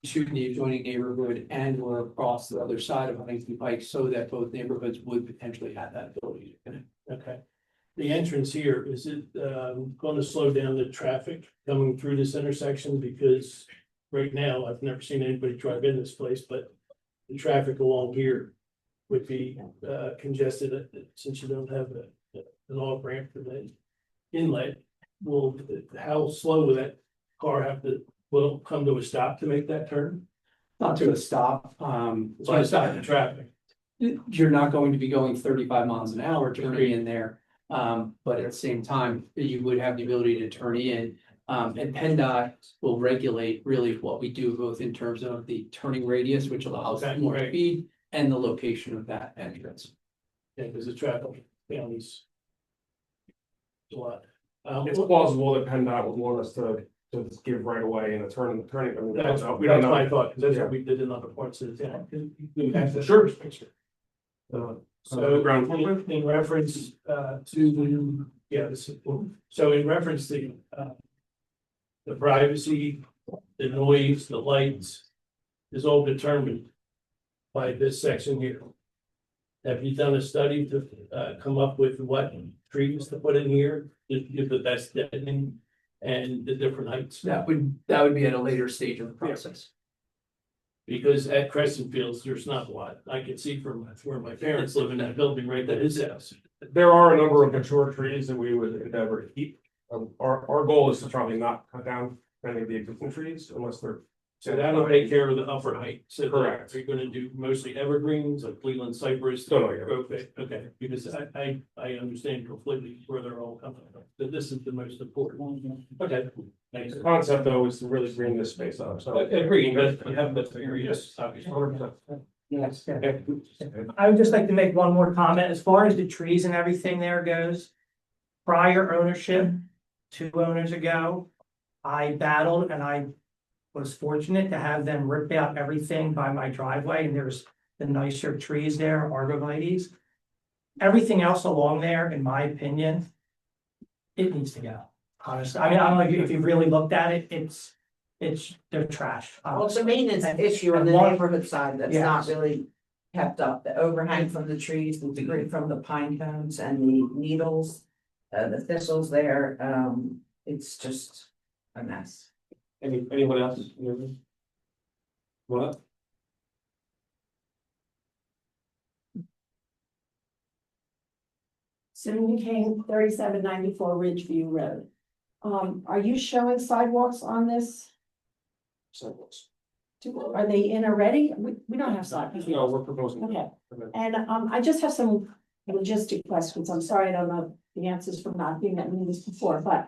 to the adjoining neighborhood and or across the other side of Huntingdon Pike so that both neighborhoods would potentially have that ability to connect. Okay. The entrance here, is it gonna slow down the traffic coming through this intersection? Because right now, I've never seen anybody drive in this place, but the traffic along here would be congested since you don't have an off ramp for the inlet. Will, how slow will that car have to, will it come to a stop to make that turn? Not to a stop, It's gonna stop the traffic. you're not going to be going 35 miles an hour turning in there. But at the same time, you would have the ability to turn in. And PennDOT will regulate really what we do, both in terms of the turning radius, which allows Okay, more right. speed, and the location of that entrance. Yeah, because the traffic families. A lot. It's plausible that PennDOT would want us to give right away in a turning, I mean, That's we don't know. my thought, because that's Yeah. what we did in other parts of the town. You have the Sure. first picture. So ground floor. in reference to the, yeah, so in reference to the privacy, the noise, the lights is all determined by this section here. Have you done a study to come up with what trees to put in here to give the best deadening and the different heights? That would be at a later stage of the process. Because at Crescent Fields, there's not a lot. I can see from where my parents live in that building right at his house. There are a number of mature trees that we would endeavor to keep. Our goal is to probably not cut down any of the existing trees unless they're. So that'll take care of the upper height. So Correct. you're gonna do mostly evergreens like Cleveland cypress. No, yeah. Okay, because I understand completely where they're all coming from. But this is the most important one. Okay. Thanks. The concept though is to really green this space up, so. Agree, but you have the areas, obviously. 100%. Yes. I would just like to make one more comment, as far as the trees and everything there goes. Prior ownership, 2 owners ago, I battled and I was fortunate to have them rip out everything by my driveway, and there's the nicer trees there, arborvitaes. Everything else along there, in my opinion, it needs to go, honestly. I mean, I don't know if you really looked at it, they're trash. Well, it's a maintenance issue on the neighborhood side that's not Yes. really kept up. The overhang from the trees, the debris from the pine cones and the needles, the thistles there, it's just a mess. Anyone else? What? Susan King, 3794 Ridgeview Road. Are you showing sidewalks on this? Sidewalks. Are they in already? We don't have sidewalks. No, we're proposing. Okay, and I just have some logistic questions. I'm sorry, I don't know the answers from not being at meetings before, but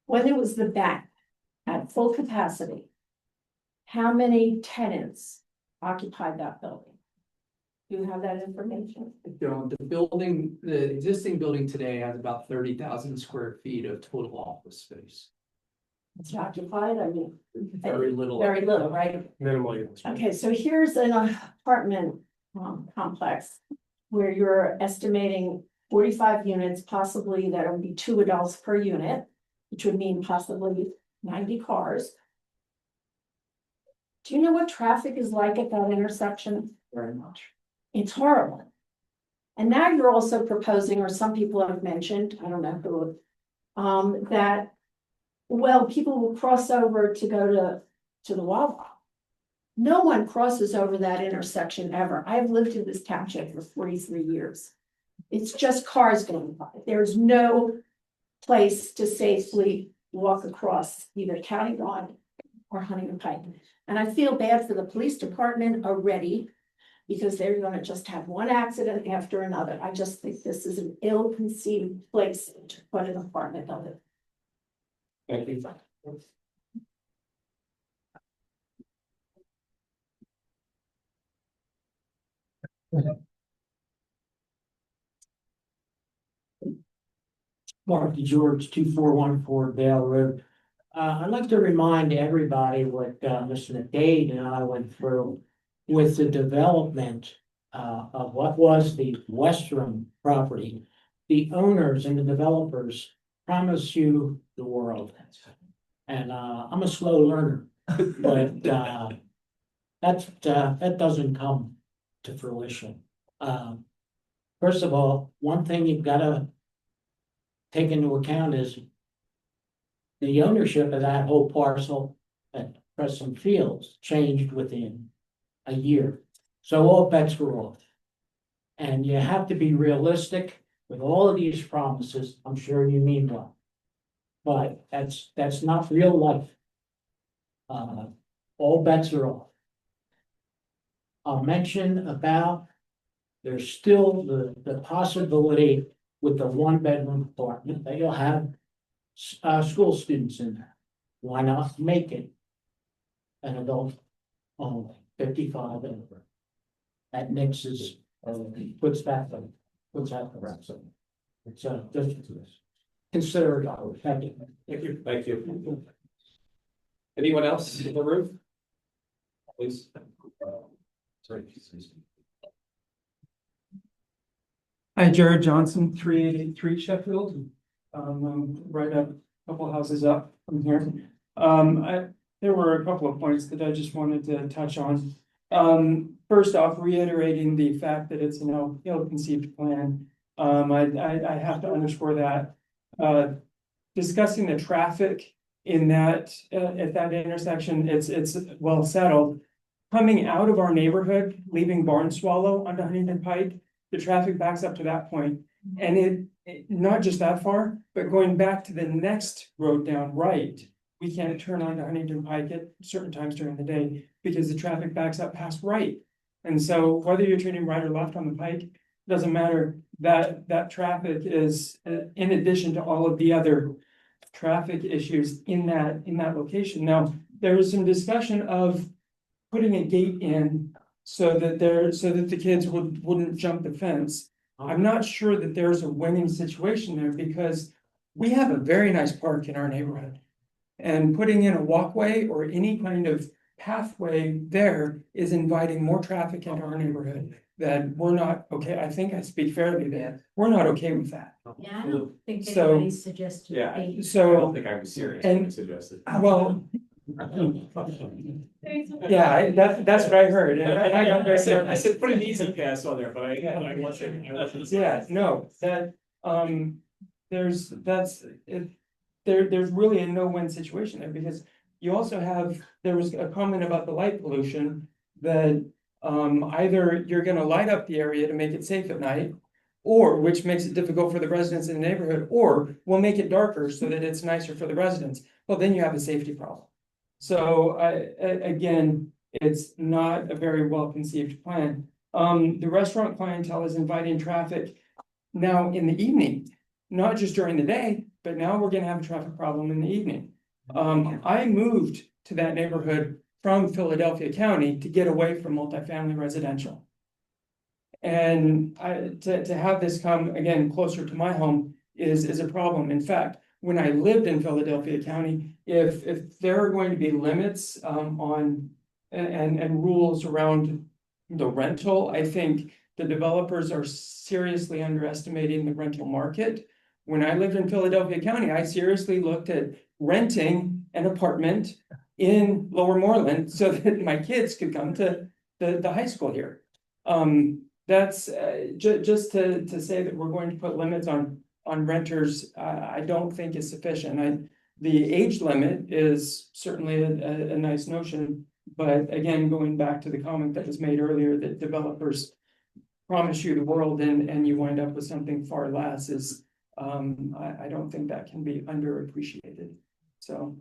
when it was the back at full capacity, how many tenants occupied that building? Do you have that information? The building, the existing building today has about 30,000 square feet of total office space. It's occupied, I mean. Very little. Very little, right? Minimally. Okay, so here's an apartment complex where you're estimating 45 units, possibly that would be 2 adults per unit, which would mean possibly 90 cars. Do you know what traffic is like at that intersection? Very much. It's horrible. And now you're also proposing, or some people have mentioned, I don't know who, that well, people will cross over to go to the Wawa. No one crosses over that intersection ever. I've lived in this township for 43 years. It's just cars going by. There's no place to safely walk across either County Line or Huntingdon Pike. And I feel bad for the police department already because they're gonna just have one accident after another. I just think this is an ill-conceived place to put an apartment on it. Thank you. Mark DeGeorge, 2414 Vale Road. I'd like to remind everybody what Mr. McDade and I went through with the development of what was the Western property. The owners and the developers promise you the world. And I'm a slow learner, but that doesn't come to fruition. First of all, one thing you've got to take into account is the ownership of that whole parcel at Preston Fields changed within a year. So all bets were off. And you have to be realistic with all of these promises. I'm sure you mean well. But that's not real life. All bets are off. I'll mention about there's still the possibility with the one-bedroom apartment that you'll have school students in there. Why not make it an adult only, 55 and over? That mixes, puts that the rest of it. It's just consider it. Thank you. Thank you. Thank you. Anyone else in the room? Please. Sorry. Hi, Jared Johnson, 3883 Sheffield. Right up a couple houses up from here. There were a couple of points that I just wanted to touch on. First off, reiterating the fact that it's an ill-conceived plan. I have to underscore that. Discussing the traffic in that at that intersection, it's well settled. Coming out of our neighborhood, leaving Barnswallow onto Huntingdon Pike, the traffic backs up to that point. And it not just that far, but going back to the next road down right, we can't turn onto Huntingdon Pike at certain times during the day because the traffic backs up past right. And so whether you're turning right or left on the Pike, doesn't matter. That traffic is in addition to all of the other traffic issues in that location. Now, there was some discussion of putting a gate in so that the kids wouldn't jump the fence. I'm not sure that there's a winning situation there because we have a very nice park in our neighborhood. And putting in a walkway or any kind of pathway there is inviting more traffic into our neighborhood that we're not okay. I think I speak fairly there. We're not okay with that. Yeah, I don't think So- anybody suggested. Yeah, a- So- I don't think I was serious when I And- suggested. Well, yeah, that's what I heard. And I said, put an easy pass on there, but I wasn't. Yeah, no, there's really a no-win situation there because you also have, there was a comment about the light pollution that either you're gonna light up the area to make it safe at night, or which makes it difficult for the residents in the neighborhood, or we'll make it darker so that it's nicer for the residents. Well, then you have a safety problem. So again, it's not a very well-conceived plan. The restaurant clientele is inviting traffic now in the evening, not just during the day, but now we're gonna have a traffic problem in the evening. I moved to that neighborhood from Philadelphia County to get away from multifamily residential. And to have this come again closer to my home is a problem. In fact, when I lived in Philadelphia County, if there are going to be limits on and rules around the rental, I think the developers are seriously underestimating the rental market. When I lived in Philadelphia County, I seriously looked at renting an apartment in Lower Moreland so that my kids could come to the high school here. That's just to say that we're going to put limits on renters, I don't think is sufficient. the age limit is certainly a nice notion. But again, going back to the comment that was made earlier, that developers promise you the world and you wind up with something far less is, I don't think that can be underappreciated. So,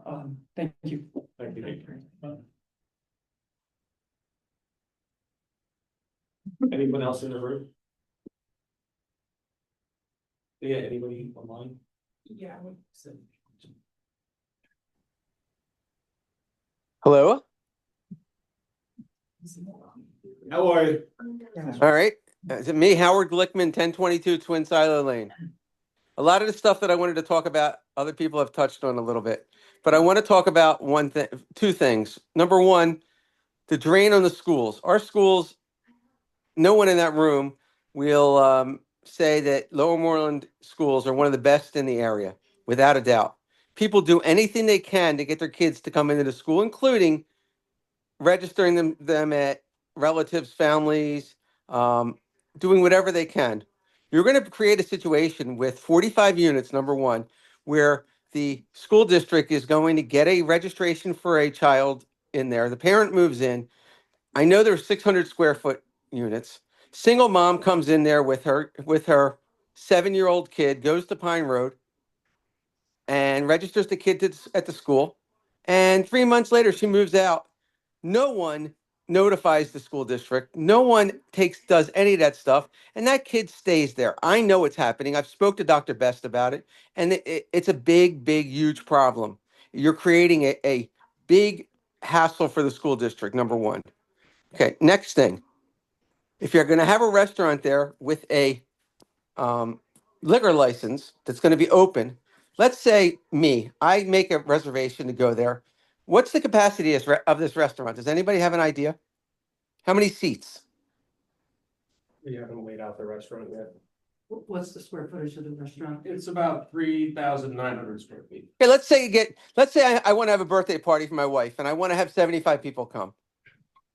thank you. Thank you. Anyone else in the room? Yeah, anybody online? Yeah. Hello? How are you? All right. Is it me, Howard Glickman, 1022 Twin Silo Lane? A lot of the stuff that I wanted to talk about, other people have touched on a little bit. But I want to talk about two things. Number one, the drain on the schools. Our schools, no one in that room will say that Lower Moreland schools are one of the best in the area, without a doubt. People do anything they can to get their kids to come into the school, including registering them at relatives, families, doing whatever they can. You're going to create a situation with 45 units, number one, where the school district is going to get a registration for a child in there. The parent moves in. I know there's 600 square foot units. Single mom comes in there with her 7-year-old kid, goes to Pine Road and registers the kid at the school. And 3 months later, she moves out. No one notifies the school district. No one does any of that stuff. And that kid stays there. I know it's happening. I've spoke to Dr. Best about it. And it's a big, huge problem. You're creating a big hassle for the school district, number one. Okay, next thing. If you're going to have a restaurant there with a liquor license that's going to be open, let's say I make a reservation to go there. What's the capacity of this restaurant? Does anybody have an idea? How many seats? We haven't laid out the restaurant yet. What's the square footage of the restaurant? It's about 3,900 square feet. Okay, let's say I want to have a birthday party for my wife and I want to have 75 people come.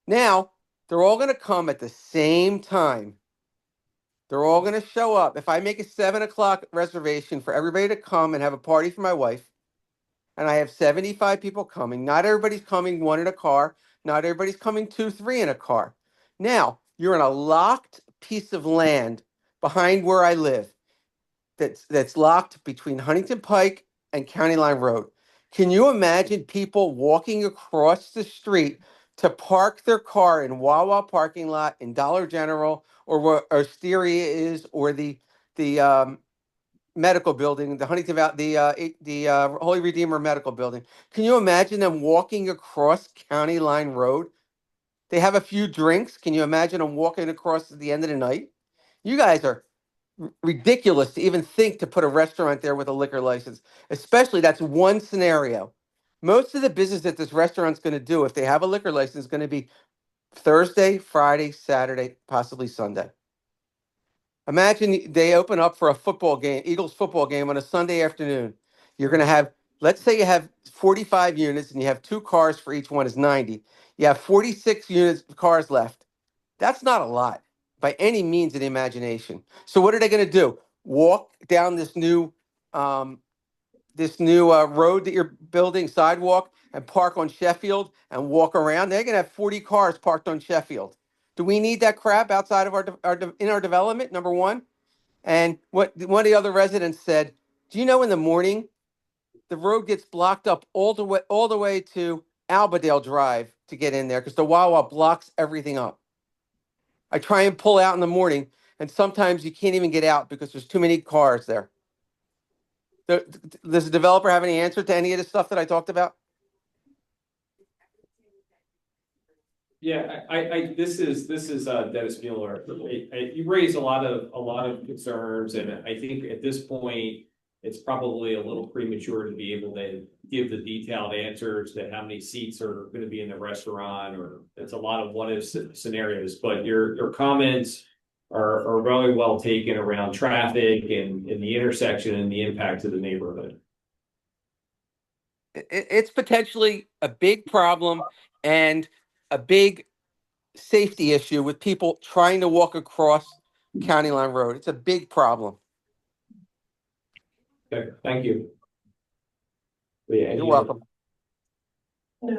Now, they're all going to come at the same time. They're all going to show up. If I make a 7 o'clock reservation for everybody to come and have a party for my wife, and I have 75 people coming, not everybody's coming one in a car, not everybody's coming 2, 3 in a car. Now, you're in a locked piece of land behind where I live that's locked between Huntingdon Pike and County Line Road. Can you imagine people walking across the street to park their car in Wawa parking lot, in Dollar General, or where Osteria is, or the medical building, the Huntington Valley, the Holy Redeemer Medical Building? Can you imagine them walking across County Line Road? They have a few drinks. Can you imagine them walking across at the end of the night? You guys are ridiculous to even think to put a restaurant there with a liquor license. Especially, that's one scenario. Most of the business that this restaurant's going to do, if they have a liquor license, is going to be Thursday, Friday, Saturday, possibly Sunday. Imagine they open up for a football game, Eagles football game on a Sunday afternoon. You're going to have, let's say you have 45 units and you have 2 cars for each one is 90. You have 46 cars left. That's not a lot by any means of the imagination. So what are they going to do? Walk down this new road that you're building, sidewalk, and park on Sheffield and walk around? They're going to have 40 cars parked on Sheffield. Do we need that crap outside of our development? Number one. And what one of the other residents said, do you know in the morning the road gets blocked up all the way to Albadale Drive to get in there because the Wawa blocks everything up. I try and pull out in the morning, and sometimes you can't even get out because there's too many cars there. Does the developer have any answer to any of the stuff that I talked about? Yeah, this is Dennis Mueller. You raised a lot of concerns, and I think at this point, it's probably a little premature to be able to give the detailed answers to how many seats are going to be in the restaurant, or it's a lot of what if scenarios. But your comments are very well taken around traffic and the intersection and the impact to the neighborhood. It's potentially a big problem and a big safety issue with people trying to walk across County Line Road. It's a big problem. Okay, thank you. Yeah, You're welcome. I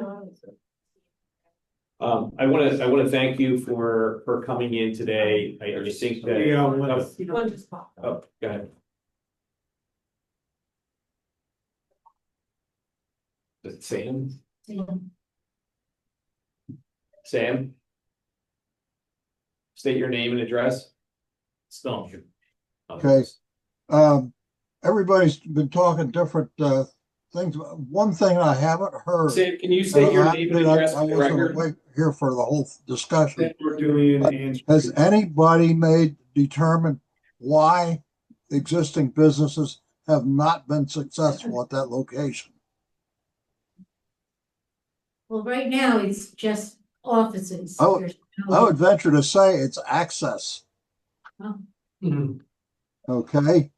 want to thank you for coming in today. I just think that. Oh, go ahead. Is it Sam? Sam? State your name and address. Stone. Okay. Everybody's been talking different things. One thing I haven't heard. Sam, can you state your name and address I for the wasn't record? awake here for the whole discussion. We're doing. Has anybody determined why existing businesses have not been successful at that location? Well, right now, it's just offices. I would, There's I would venture to say it's access. Oh. Okay.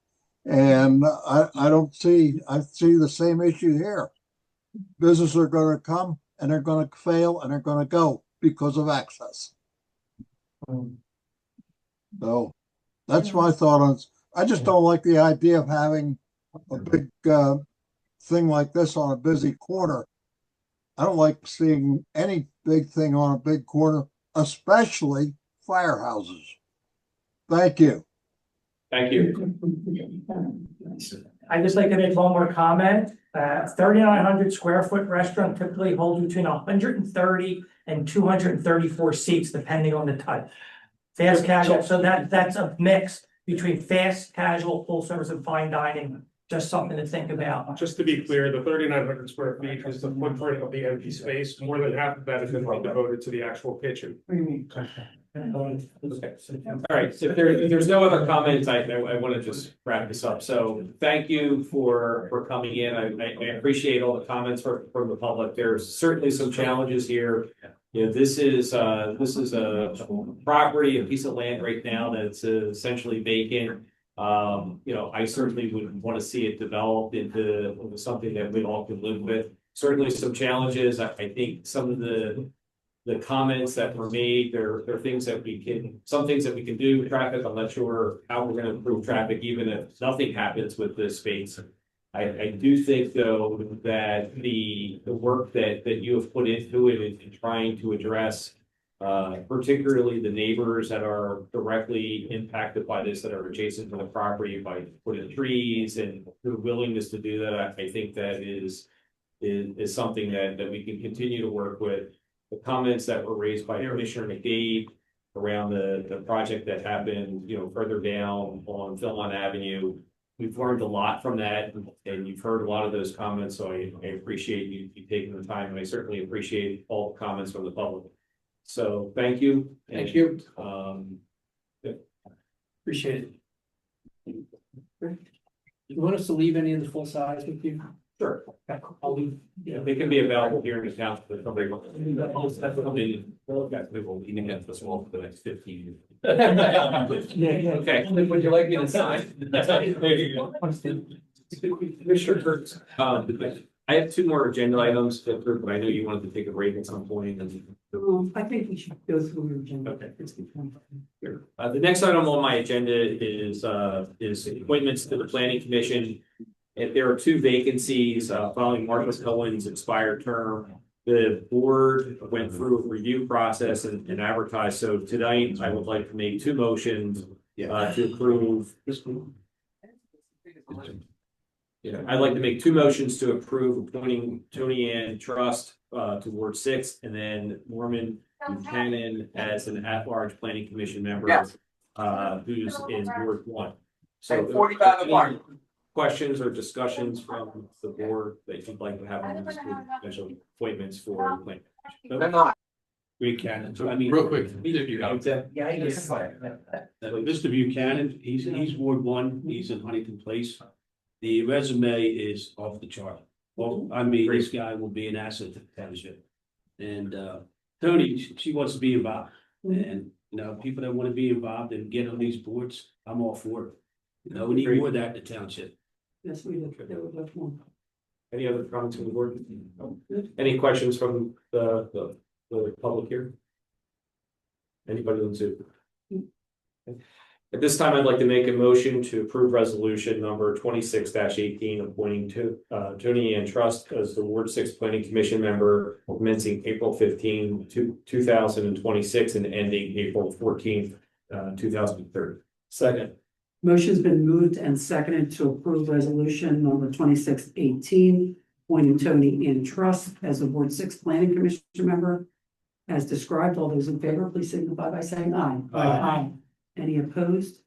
And I see the same issue here. Businesses are going to come and they're going to fail and they're going to go because of access. So that's my thought on it. I just don't like the idea of having a big thing like this on a busy corner. I don't like seeing any big thing on a big corner, especially firehouses. Thank you. Thank you. I'd just like to make one more comment. 3,900 square foot restaurant typically holds between 130 and 234 seats, depending on the type. Fast casual, so that's a mix between fast casual, full service, and fine dining. Just something to think about. Just to be clear, the 3,900 square feet is the footprint of the empty space. More than half of that has been devoted to the actual kitchen. All right, so if there's no other comments, I want to just wrap this up. So thank you for coming in. I appreciate all the comments from the public. There's certainly some challenges here. You know, this is a property, a piece of land right now that's essentially vacant. You know, I certainly would want to see it developed into something that we all can live with. Certainly some challenges. I think some of the comments that were made, there are things that some things that we can do with traffic. I'm not sure how we're going to improve traffic, even if nothing happens with this space. I do think though that the work that you have put into it in trying to address particularly the neighbors that are directly impacted by this, that are adjacent to the property, by putting trees and the willingness to do that, I think that is something that we can continue to work with. The comments that were raised by Commissioner McDade around the project that happened, you know, further down on Philmont Avenue. We've learned a lot from that, and you've heard a lot of those comments, so I appreciate you taking the time, and I certainly appreciate all the comments from the public. So thank you. Thank you. Yeah. Appreciate it. You want us to leave any of the full size with you? Sure. I'll leave. Yeah, they can be available here in the town for somebody. Leaning against this wall for the next 15 years. Okay. Would you like me to sign? Commissioner Kurtz, I have two more agenda items, but I know you wanted to take a break at some point. I think we should go through your agenda. Okay. The next item on my agenda is appointments to the planning commission. If there are two vacancies following Marcus Cohen's expired term, the board went through a review process and advertised. So tonight, I would like to make two motions to approve. Yeah, I'd like to make two motions to approve appointing Tony Ann Trust to Ward 6, and then Norman Buchanan as an at-large planning commission member, who's in Ward 1. So 45 apart. Questions or discussions from the board that you'd like to have on these potential appointments for the planning commission? Great candidate. So I mean, Real quick. Yeah, he is. Mr. Buchanan, he's Ward 1, he's in Huntingdon Place. The resume is off the chart. Well, I mean, this guy will be an asset to the township. And Tony, she wants to be involved. And, you know, people that want to be involved and get on these boards, I'm all for it. You know, we need more of that in the township. Yes, we did. There was much more. Any other comments from the board? No. Any questions from the public here? Anybody on Zoom? At this time, I'd like to make a motion to approve resolution number 26-18, appointing Tony and Trust as the Ward 6 Planning Commission member commencing April 15, 2026 and ending April 14th, 2030. Second. Motion's been moved and seconded to approve resolution number 2618, appointing Tony and Trust as the Ward 6 Planning Commission member. As described, all those in favor, please signify by saying aye. Aye. Any opposed?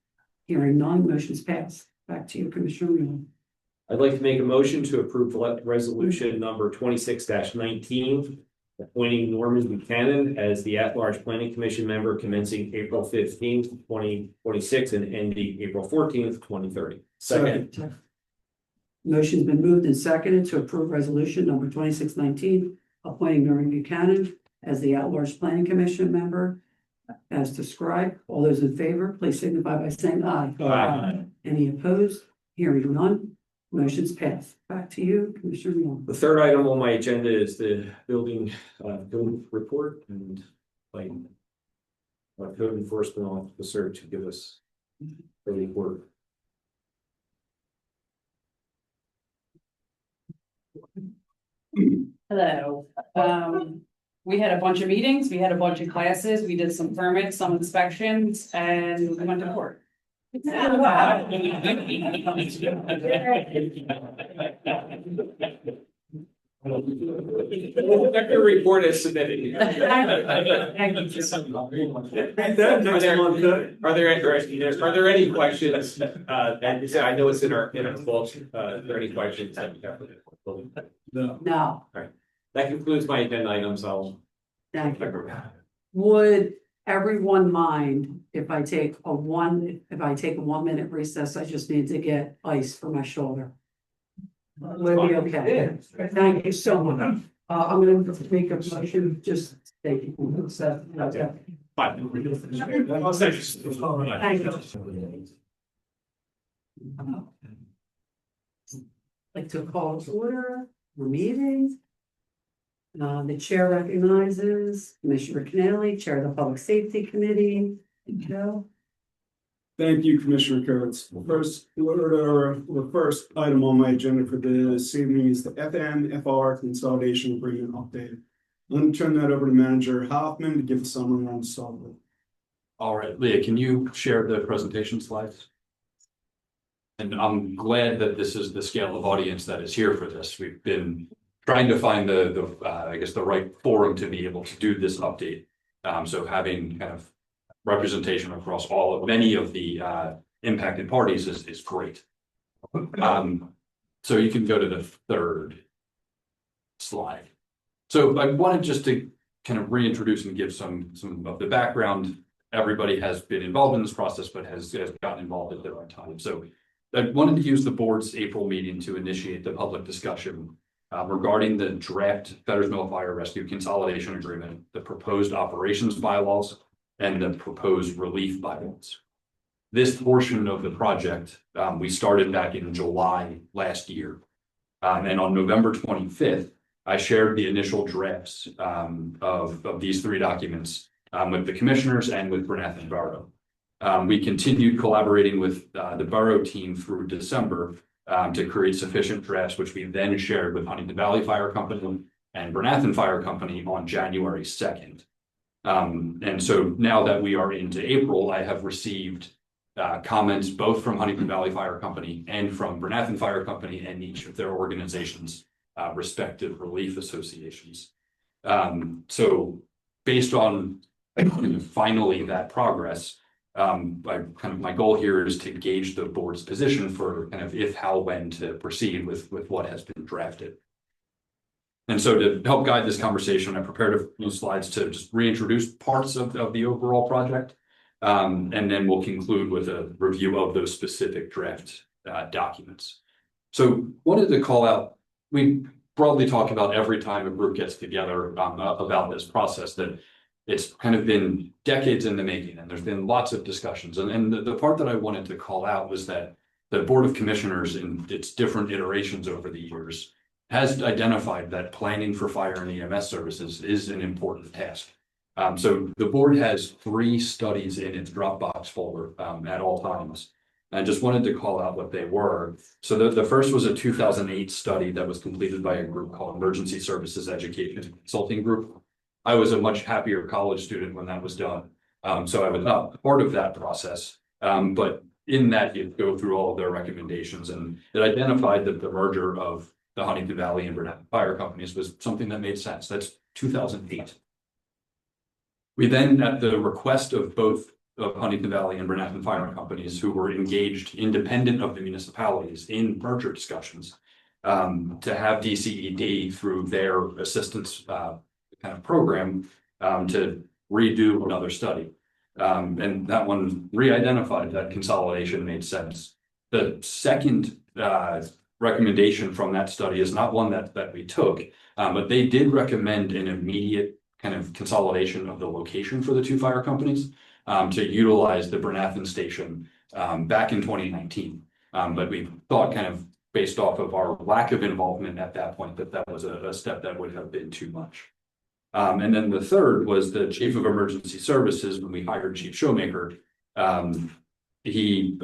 Hearing none, motion's passed. Back to you, Commissioner Moreland. I'd like to make a motion to approve resolution number 26-19, appointing Norman Buchanan as the at-large planning commission member commencing April 15th, 2026 and ending April 14th, 2030. Second. Motion's been moved and seconded to approve resolution number 2619, appointing Norman Buchanan as the at-large planning commission member. As described, all those in favor, please signify by saying aye. Aye. Any opposed? Hearing none, motion's passed. Back to you, Commissioner Moore. The third item on my agenda is the building report, and like our code enforcement officer to give us the report. Hello. We had a bunch of meetings, we had a bunch of classes, we did some permits, some inspections, and we went to court. Your report is submitted. Are there any questions? I know it's in our book. Are there any questions? No. All right. That concludes my agenda items. Thank you. Would everyone mind if I take a 1 minute recess? I just need to get ice for my shoulder. Will it be okay? Thank you so much. I'm gonna make a motion, just take it. Okay. Thank you. Like to call to order the meeting. The chair recognizes Commissioner CANALE, Chair of the Public Safety Committee. Joe. Thank you, Commissioner Kurtz. The first item on my agenda for this evening is the FMFR Consolidation Agreement update. Let me turn that over to Manager Hoffman to give a summary on the. All right, Leah, can you share the presentation slides? And I'm glad that this is the scale of audience that is here for this. We've been trying to find the right forum to be able to do this update. So having kind of representation across many of the impacted parties is great. So you can go to the third slide. So I wanted just to kind of reintroduce and give some of the background. Everybody has been involved in this process, but has gotten involved at their own time. So I wanted to use the board's April meeting to initiate the public discussion regarding the draft Fetters Mill Fire Rescue Consolidation Agreement, the proposed operations bylaws, and the proposed relief bylaws. This portion of the project, we started back in July last year. And on November 25th, I shared the initial drafts of these three documents with the commissioners and with Bernathen Borough. We continued collaborating with the borough team through December to create sufficient drafts, which we then shared with Huntingdon Valley Fire Company and Bernathen Fire Company on January 2nd. And so now that we are into April, I have received comments both from Huntingdon Valley Fire Company and from Bernathen Fire Company and each of their organizations, respective relief associations. So based on finally that progress, my goal here is to gauge the board's position for kind of if, how, when to proceed with what has been drafted. And so to help guide this conversation, I prepared a few slides to just reintroduce parts of the overall project. And then we'll conclude with a review of those specific draft documents. So wanted to call out, we broadly talk about every time a group gets together about this process that it's kind of been decades in the making, and there's been lots of discussions. And the part that I wanted to call out was that the Board of Commissioners in its different iterations over the years has identified that planning for fire and EMS services is an important task. So the board has 3 studies in its Dropbox folder at all times. I just wanted to call out what they were. So the first was a 2008 study that was completed by a group called Emergency Services Education and Consulting Group. I was a much happier college student when that was done. So I was not part of that process. But in that, you go through all of their recommendations, and it identified that the merger of the Huntingdon Valley and Burnett Fire Companies was something that made sense. That's 2008. We then, at the request of both of Huntingdon Valley and Burnett Fire Companies, who were engaged independent of the municipalities in merger discussions, to have DCED through their assistance kind of program to redo another study. And that one re-identified that consolidation made sense. The second recommendation from that study is not one that we took, but they did recommend an immediate kind of consolidation of the location for the 2 fire companies to utilize the Bernathen station back in 2019. But we thought, kind of based off of our lack of involvement at that point, that was a step that would have been too much. And then the third was the Chief of Emergency Services. When we hired Chief Showmaker, he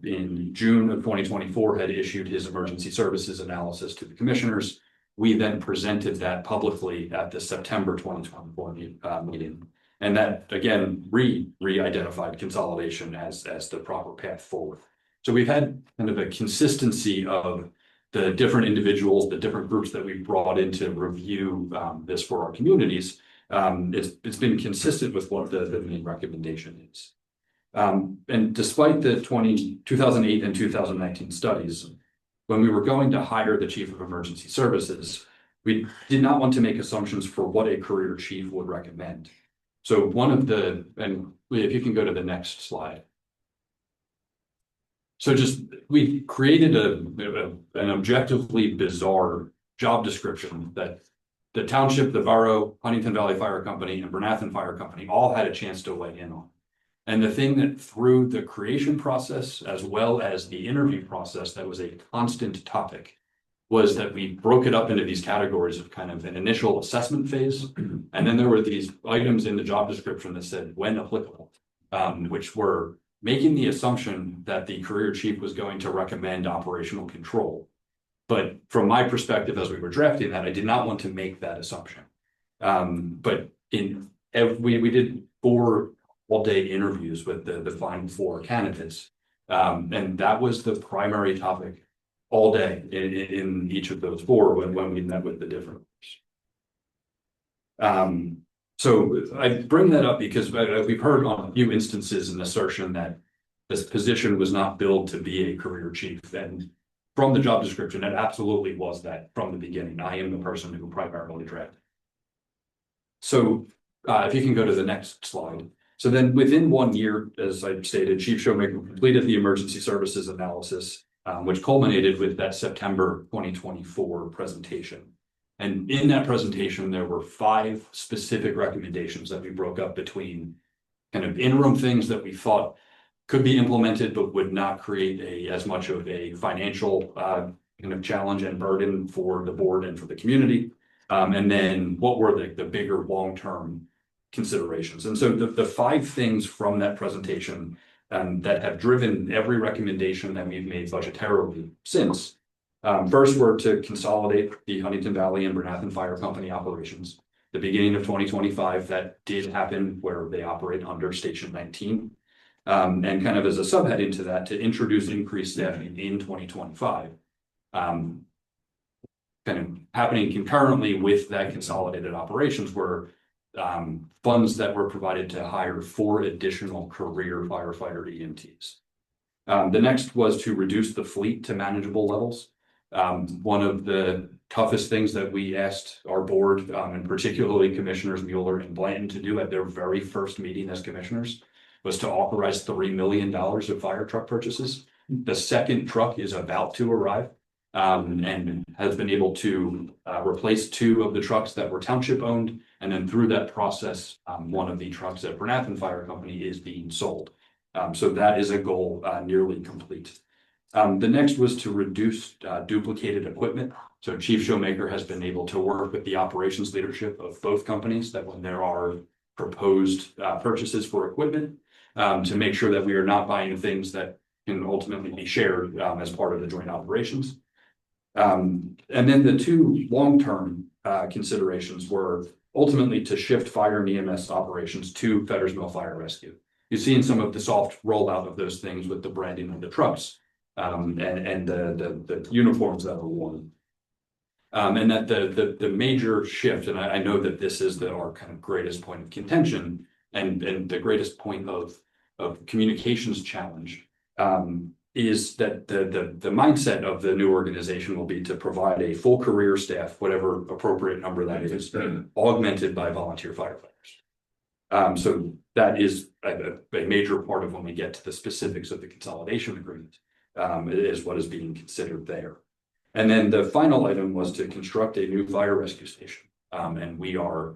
in June of 2024 had issued his emergency services analysis to the commissioners. We then presented that publicly at the September 2024 meeting. And that, again, re-identified consolidation as the proper path forward. So we've had kind of a consistency of the different individuals, the different groups that we brought in to review this for our communities. It's been consistent with what the main recommendation is. And despite the 2008 and 2019 studies, when we were going to hire the Chief of Emergency Services, we did not want to make assumptions for what a career chief would recommend. So one of the, and if you can go to the next slide. So we created an objectively bizarre job description that the township, the borough, Huntingdon Valley Fire Company, and Bernathen Fire Company all had a chance to weigh in on. And the thing that through the creation process, as well as the interview process, that was a constant topic, was that we broke it up into these categories of kind of an initial assessment phase. And then there were these items in the job description that said, when applicable, which were making the assumption that the career chief was going to recommend operational control. But from my perspective, as we were drafting that, I did not want to make that assumption. But we did 4 all-day interviews with the final 4 candidates. And that was the primary topic all day in each of those 4 when we met with the different groups. So I bring that up because we've heard on a few instances an assertion that this position was not billed to be a career chief. And from the job description, it absolutely was that from the beginning. I am the person who primarily drafted. So if you can go to the next slide. So then within 1 year, as I stated, Chief Showmaker completed the emergency services analysis, which culminated with that September 2024 presentation. And in that presentation, there were 5 specific recommendations that we broke up between kind of interim things that we thought could be implemented, but would not create as much of a financial kind of challenge and burden for the board and for the community. And then what were the bigger long-term considerations. And so the 5 things from that presentation that have driven every recommendation that we've made budgetarily since. First, were to consolidate the Huntingdon Valley and Bernathen Fire Company operations. The beginning of 2025, that did happen where they operate under Station 19. And kind of as a subheading to that, to introduce increased staffing in 2025. Kind of happening concurrently with that consolidated operations were funds that were provided to hire 4 additional career firefighter EMTs. The next was to reduce the fleet to manageable levels. One of the toughest things that we asked our board, and particularly Commissioners Mueller and Blanton, to do at their very first meeting as commissioners was to authorize $3 million of fire truck purchases. The second truck is about to arrive and has been able to replace 2 of the trucks that were township owned. And then through that process, one of the trucks at Bernathen Fire Company is being sold. So that is a goal nearly complete. The next was to reduce duplicated equipment. So Chief Showmaker has been able to work with the operations leadership of both companies that when there are proposed purchases for equipment to make sure that we are not buying things that can ultimately be shared as part of the joint operations. And then the two long-term considerations were ultimately to shift fire and EMS operations to Fetters Mill Fire Rescue. You've seen some of the soft rollout of those things with the branding of the trucks and the uniforms that are worn. And that the major shift, and I know that this is our kind of greatest point of contention and the greatest point of communications challenge, is that the mindset of the new organization will be to provide a full career staff, whatever appropriate number that is, augmented by volunteer firefighters. So that is a major part of when we get to the specifics of the consolidation agreement, is what is being considered there. And then the final item was to construct a new fire rescue station. And we are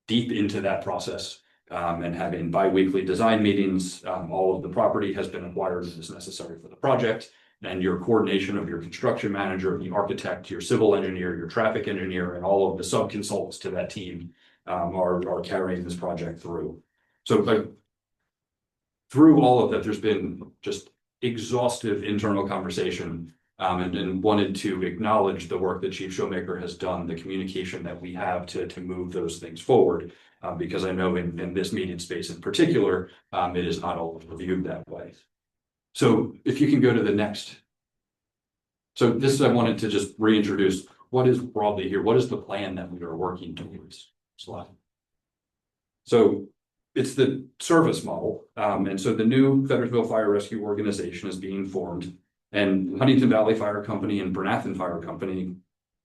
deep into that process and having bi-weekly design meetings. All of the property has been acquired as necessary for the project. And your coordination of your construction manager, the architect, your civil engineer, your traffic engineer, and all of the sub-consultants to that team are carrying this project through. So through all of that, there's been just exhaustive internal conversation and wanted to acknowledge the work that Chief Showmaker has done, the communication that we have to move those things forward, because I know in this meeting space in particular, it is not always reviewed that way. So if you can go to the next. So this I wanted to just reintroduce what is broadly here. What is the plan that we are working towards? Slide. So it's the service model. And so the new Fettersville Fire Rescue Organization is being formed. And Huntingdon Valley Fire Company and Bernathen Fire Company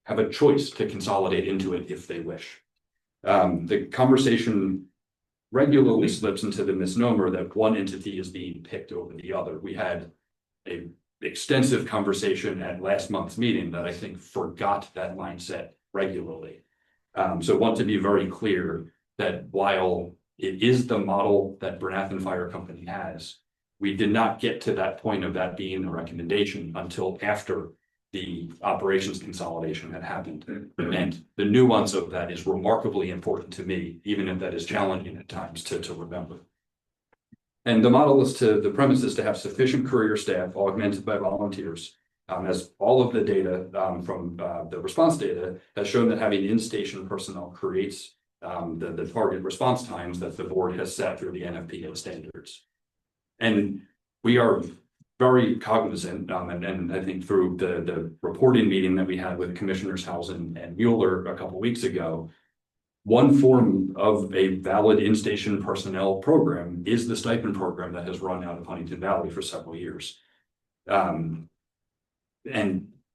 have a choice to consolidate into it if they wish. The conversation regularly slips into the misnomer that one entity is being picked over the other. We had an extensive conversation at last month's meeting that I think forgot that mindset regularly. So want to be very clear that while it is the model that Bernathen Fire Company has, we did not get to that point of that being a recommendation until after the operations consolidation had happened. And the nuance of that is remarkably important to me, even if that is challenging at times to remember. And the model is the premise is to have sufficient career staff augmented by volunteers, as all of the data from the response data has shown that having in-station personnel creates the target response times that the board has set through the NFPA standards. And we are very cognizant, and I think through the reporting meeting that we had with Commissioners Housen and Mueller a couple of weeks ago, one form of a valid in-station personnel program is the stipend program that has run out of Huntingdon Valley for several years. And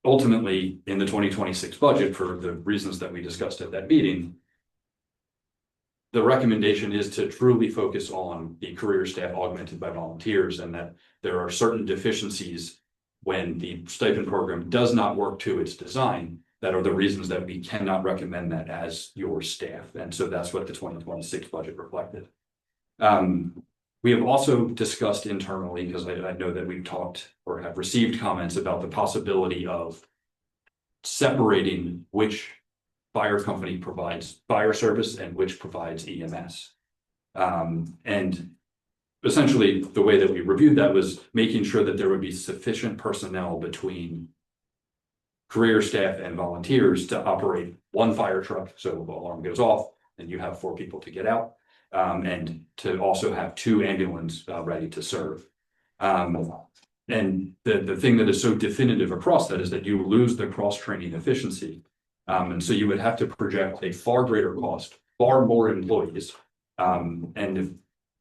ultimately, in the 2026 budget, for the reasons that we discussed at that meeting, the recommendation is to truly focus on the career staff augmented by volunteers, and that there are certain deficiencies when the stipend program does not work to its design that are the reasons that we cannot recommend that as your staff. And so that's what the 2026 budget reflected. We have also discussed internally, because I know that we've talked or have received comments about the possibility of separating which fire company provides fire service and which provides EMS. And essentially the way that we reviewed that was making sure that there would be sufficient personnel between career staff and volunteers to operate one fire truck. So the alarm goes off and you have 4 people to get out, and to also have 2 ambulances ready to serve. And the thing that is so definitive across that is that you lose the cross-training efficiency. And so you would have to project a far greater cost, far more employees. And if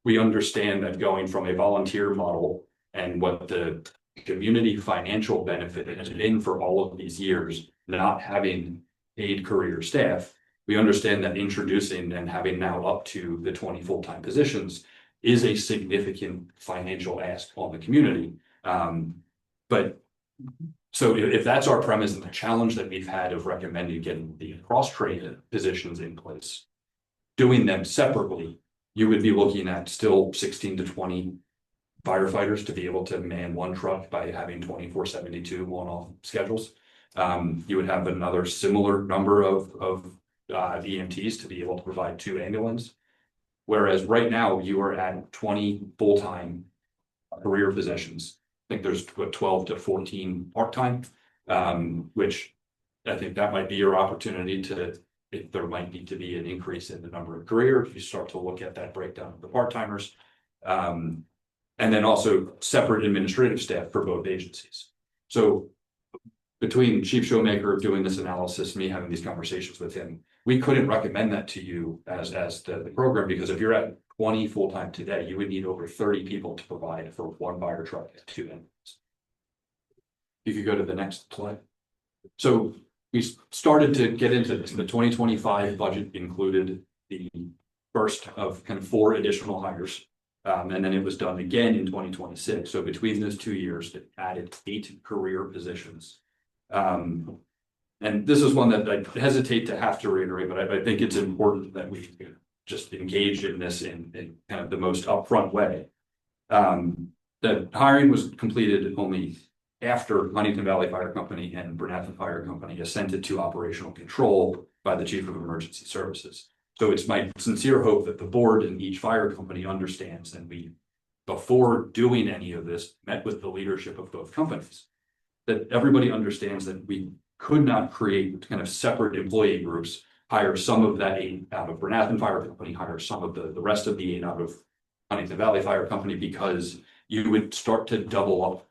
we understand that going from a volunteer model and what the community financial benefit has been for all of these years, not having paid career staff, we understand that introducing and having now up to the 20 full-time positions is a significant financial ask on the community. But so if that's our premise and the challenge that we've had of recommending getting the cross-trained positions in place, doing them separately, you would be looking at still 16 to 20 firefighters to be able to man one truck by having 24/72 one-off schedules. You would have another similar number of EMTs to be able to provide 2 ambulances. Whereas right now you are at 20 full-time career positions. I think there's 12 to 14 part-time, which I think that might be your opportunity to, if there might need to be an increase in the number of career, if you start to look at that breakdown of the part-timers. And then also separate administrative staff for both agencies. So between Chief Showmaker doing this analysis, me having these conversations with him, we couldn't recommend that to you as the program, because if you're at 20 full-time today, you would need over 30 people to provide for one fire truck and 2 ambulance. You could go to the next slide. So we started to get into this. The 2025 budget included the first of kind of 4 additional hires. And then it was done again in 2026. So between those 2 years, it added 8 career positions. And this is one that I hesitate to have to reiterate, but I think it's important that we just engage in this in kind of the most upfront way. The hiring was completed only after Huntingdon Valley Fire Company and Bernathen Fire Company assented to operational control by the Chief of Emergency Services. So it's my sincere hope that the board and each fire company understands, and we, before doing any of this, met with the leadership of both companies, that everybody understands that we could not create kind of separate employee groups, hire some of that 8 out of Bernathen Fire Company, hire some of the rest of the 8 out of Huntingdon Valley Fire Company, because you would start to double up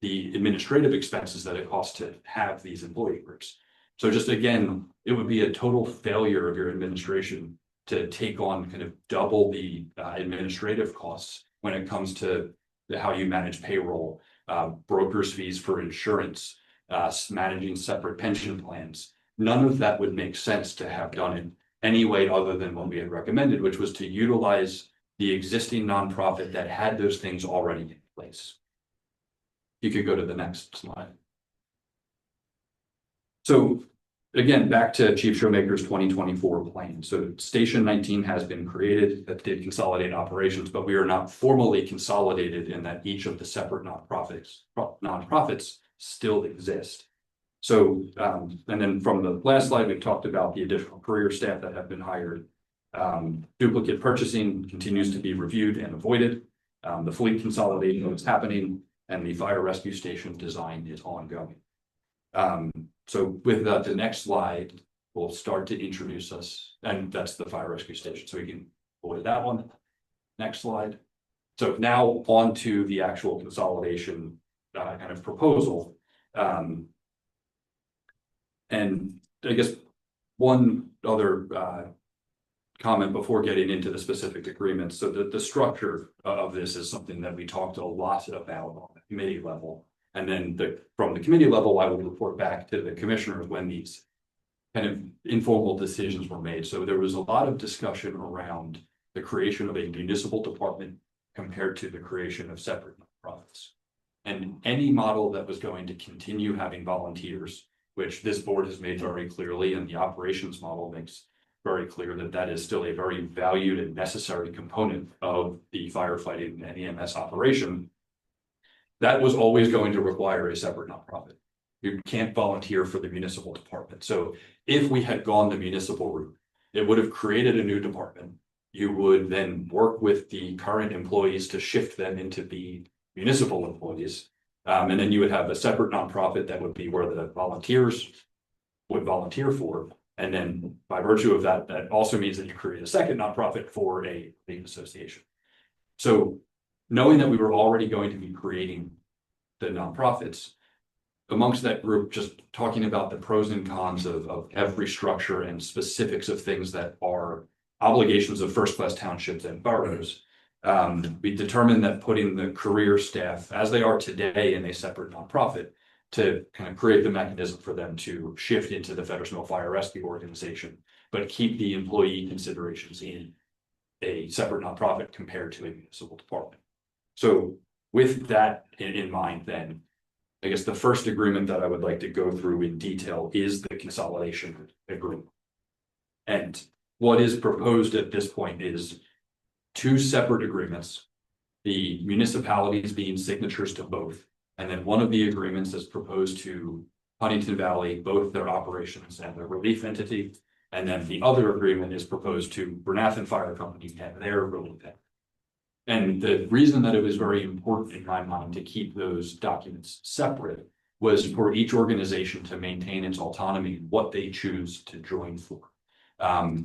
the administrative expenses that it costs to have these employee groups. So just again, it would be a total failure of your administration to take on kind of double the administrative costs when it comes to how you manage payroll, brokers' fees for insurance, managing separate pension plans. None of that would make sense to have done in any way other than what we had recommended, which was to utilize the existing nonprofit that had those things already in place. You could go to the next slide. So again, back to Chief Showmaker's 2024 plan. So Station 19 has been created that did consolidate operations, but we are not formally consolidated in that each of the separate nonprofits still exist. So, and then from the last slide, we've talked about the additional career staff that have been hired. Duplicate purchasing continues to be reviewed and avoided. The fleet consolidation is happening, and the fire rescue station design is ongoing. So with that, the next slide will start to introduce us, and that's the fire rescue station. So we can go to that one. Next slide. So now on to the actual consolidation kind of proposal. And I guess one other comment before getting into the specific agreements. So the structure of this is something that we talked a lot about on the committee level. And then from the committee level, I will report back to the commissioners when these kind of informal decisions were made. So there was a lot of discussion around the creation of a municipal department compared to the creation of separate nonprofits. And any model that was going to continue having volunteers, which this board has made very clearly, and the operations model makes very clear that that is still a very valued and necessary component of the firefighting and EMS operation, that was always going to require a separate nonprofit. You can't volunteer for the municipal department. So if we had gone the municipal route, it would have created a new department. You would then work with the current employees to shift them into the municipal employees. And then you would have a separate nonprofit that would be where the volunteers would volunteer for. And then by virtue of that, that also means that you create a second nonprofit for a league association. So knowing that we were already going to be creating the nonprofits, amongst that group, just talking about the pros and cons of every structure and specifics of things that are obligations of first-class townships and boroughs, we determined that putting the career staff as they are today in a separate nonprofit to kind of create the mechanism for them to shift into the Fetters Fire Rescue Organization, but keep the employee considerations in a separate nonprofit compared to a municipal department. So with that in mind, then, I guess the first agreement that I would like to go through in detail is the consolidation agreement. And what is proposed at this point is 2 separate agreements, the municipalities being signatures to both. And then one of the agreements is proposed to Huntingdon Valley, both their operations and their relief entity, And then the other agreement is proposed to Bernathen Fire Company and their relief effort. And the reason that it was very important in my mind to keep those documents separate was for each organization to maintain its autonomy in what they choose to join for.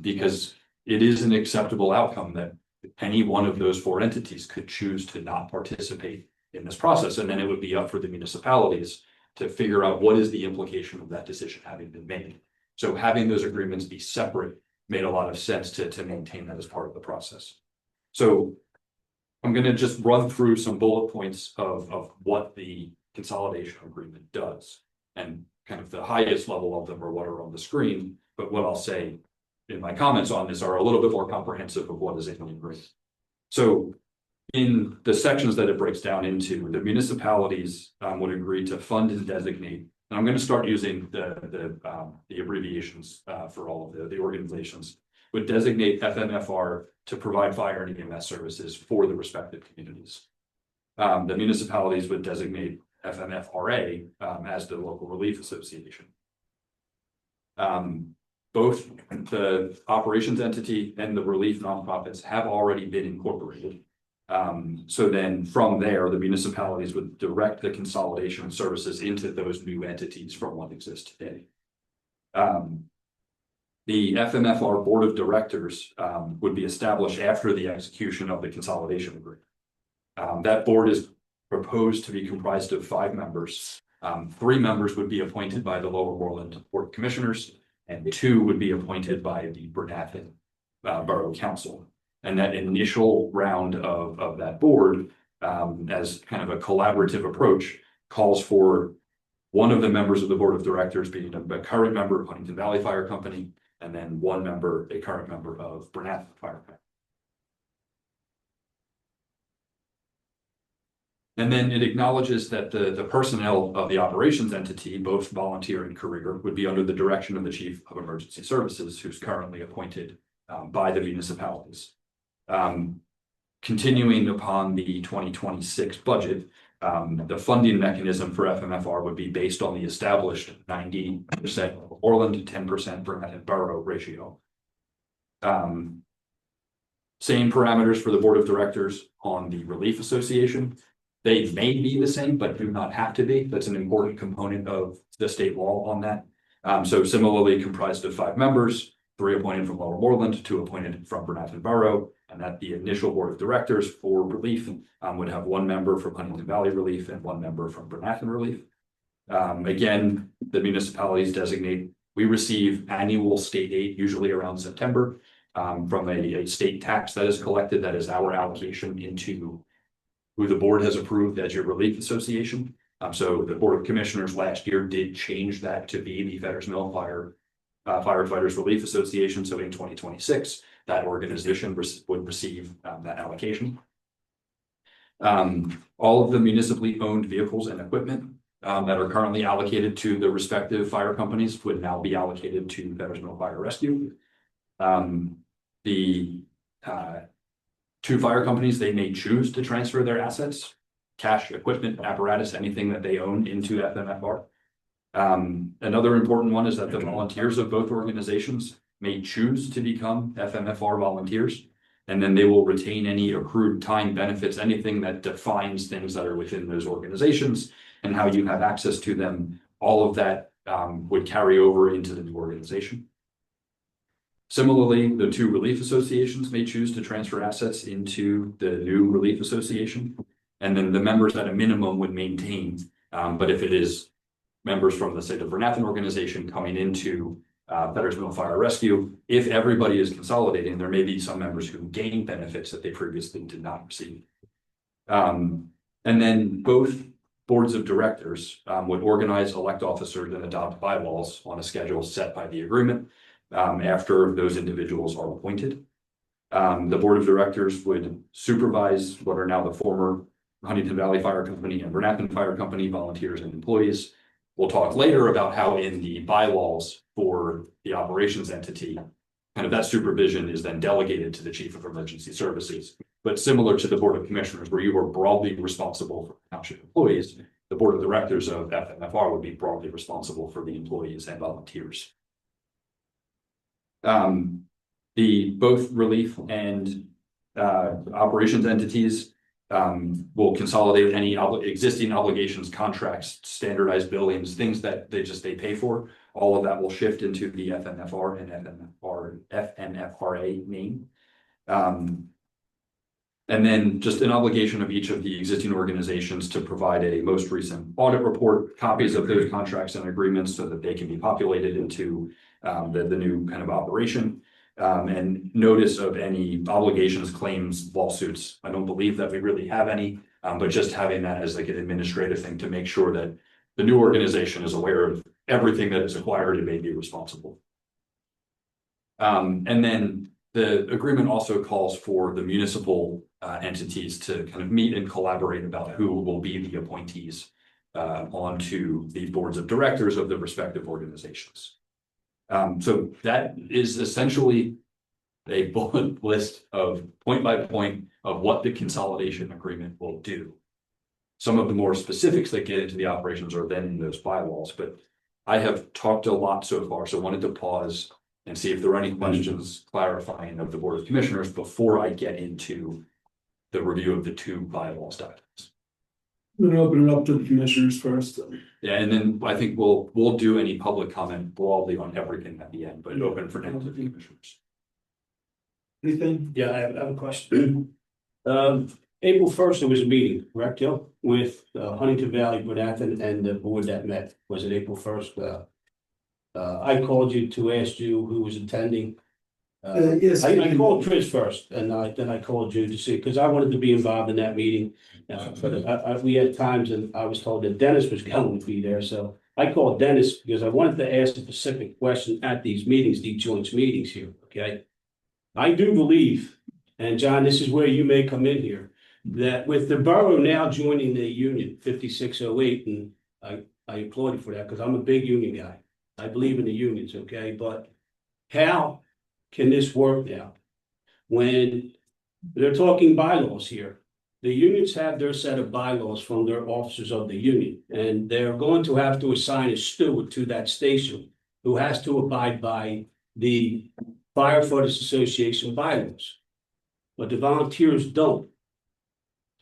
Because it is an acceptable outcome that any one of those four entities could choose to not participate in this process. And then it would be up for the municipalities to figure out what is the implication of that decision having been made. So having those agreements be separate made a lot of sense to maintain that as part of the process. So I'm going to just run through some bullet points of what the consolidation agreement does. And kind of the highest level of them are what are on the screen. But what I'll say in my comments on this are a little bit more comprehensive of what is in the agreement. So in the sections that it breaks down into, the municipalities would agree to fund and designate. And I'm going to start using the abbreviations for all of the organizations. Would designate FMFR to provide fire and EMS services for the respective communities. The municipalities would designate FMFRA as the local relief association. Both the operations entity and the relief nonprofits have already been incorporated. So then from there, the municipalities would direct the consolidation of services into those new entities from what exists today. The FMFR Board of Directors would be established after the execution of the consolidation agreement. That board is proposed to be comprised of 5 members. 3 members would be appointed by the Lower Moreland Board of Commissioners, and 2 would be appointed by the Bernathen Borough Council. And that initial round of that board, as kind of a collaborative approach, calls for one of the members of the Board of Directors being a current member of Huntingdon Valley Fire Company, and then one member, a current member of Bernathen Fire Company. And then it acknowledges that the personnel of the operations entity, both volunteer and career, would be under the direction of the Chief of Emergency Services, who's currently appointed by the municipalities. Continuing upon the 2026 budget, the funding mechanism for FMFR would be based on the established 90% Moreland, 10% Bernathen Borough ratio. Same parameters for the Board of Directors on the Relief Association. They may be the same, but do not have to be. That's an important component of the state law on that. So similarly comprised of 5 members, 3 appointed from Lower Moreland, 2 appointed from Bernathen Borough, and that the initial Board of Directors for Relief would have 1 member from Huntingdon Valley Relief and 1 member from Bernathen Relief. Again, the municipalities designate, we receive annual state aid, usually around September, from a state tax that is collected. That is our allocation into who the board has approved as your relief association. So the Board of Commissioners last year did change that to be the Fetters Mill Firefighters Relief Association. So in 2026, that organization would receive that allocation. All of the municipally owned vehicles and equipment that are currently allocated to the respective fire companies would now be allocated to Fetters Mill Fire Rescue. The 2 fire companies, they may choose to transfer their assets, cash, equipment, apparatus, anything that they own into FMFR. Another important one is that the volunteers of both organizations may choose to become FMFR volunteers, and then they will retain any accrued time benefits, anything that defines things that are within those organizations and how you have access to them. All of that would carry over into the new organization. Similarly, the 2 relief associations may choose to transfer assets into the new relief association, and then the members at a minimum would maintain. But if it is members from the state of Bernathen organization coming into Fetters Mill Fire Rescue, if everybody is consolidating, there may be some members who gain benefits that they previously did not receive. And then both boards of directors would organize, elect officers, and adopt bylaws on a schedule set by the agreement after those individuals are appointed. The Board of Directors would supervise what are now the former Huntingdon Valley Fire Company and Bernathen Fire Company volunteers and employees. We'll talk later about how in the bylaws for the operations entity, kind of that supervision is then delegated to the Chief of Emergency Services. But similar to the Board of Commissioners, where you are broadly responsible for township employees, the Board of Directors of FMFR would be broadly responsible for the employees and volunteers. The both relief and operations entities will consolidate any existing obligations, contracts, standardized billings, things that they pay for. All of that will shift into the FNFR and FNFRA name. And then just an obligation of each of the existing organizations to provide a most recent audit report, copies of those contracts and agreements so that they can be populated into the new kind of operation. And notice of any obligations, claims, lawsuits. I don't believe that we really have any, but just having that as like an administrative thing to make sure that the new organization is aware of everything that is acquired and may be responsible. And then the agreement also calls for the municipal entities to kind of meet and collaborate about who will be the appointees onto the boards of directors of the respective organizations. So that is essentially a bullet list of point by point of what the consolidation agreement will do. Some of the more specifics that get into the operations are then in those bylaws, but I have talked a lot so far, so wanted to pause and see if there are any questions clarifying of the Board of Commissioners before I get into the review of the two bylaws documents. I'm gonna open it up to the commissioners first. Yeah, and then I think we'll do any public comment broadly on everything at the end, but open for now to the commissioners. Anything? Yeah, I have a question. April 1st, there was a meeting, correct, Joe? With Huntingdon Valley, Bernathen, and the board that met. Was it April 1st? I called you to ask you who was attending. Yes. I called Chris first, and then I called you to see, because I wanted to be involved in that meeting. But we had times, and I was told that Dennis was going to be there, so I called Dennis because I wanted to ask a specific question at these meetings, these joint meetings here, okay? I do believe, and John, this is where you may come in here, that with the borough now joining the union 5608, and I applaud you for that because I'm a big union guy. I believe in the unions, okay? But how can this work now? When they're talking bylaws here, the unions have their set of bylaws from their officers of the union, and they're going to have to assign a steward to that station who has to abide by the Firefighters Association bylaws. But the volunteers don't.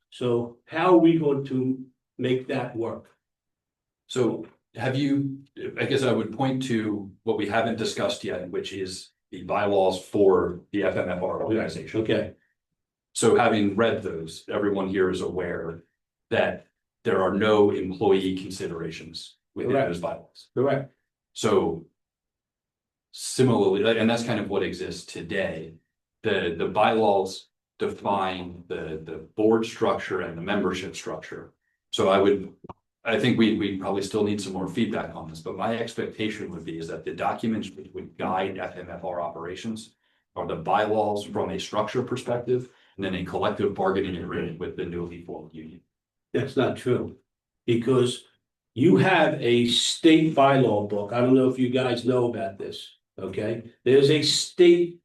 So how are we going to make that work? So have you, I guess I would point to what we haven't discussed yet, which is the bylaws for the FMFR organization. Okay. So having read those, everyone here is aware that there are no employee considerations within those bylaws. Correct. So similarly, and that's kind of what exists today. The bylaws define the board structure and the membership structure. So I think we probably still need some more feedback on this, but my expectation would be is that the documents which would guide FMFR operations are the bylaws from a structure perspective, and then a collective bargaining agreement with the newly formed union. That's not true, because you have a state bylaw book. I don't know if you guys know about this, okay? There's a state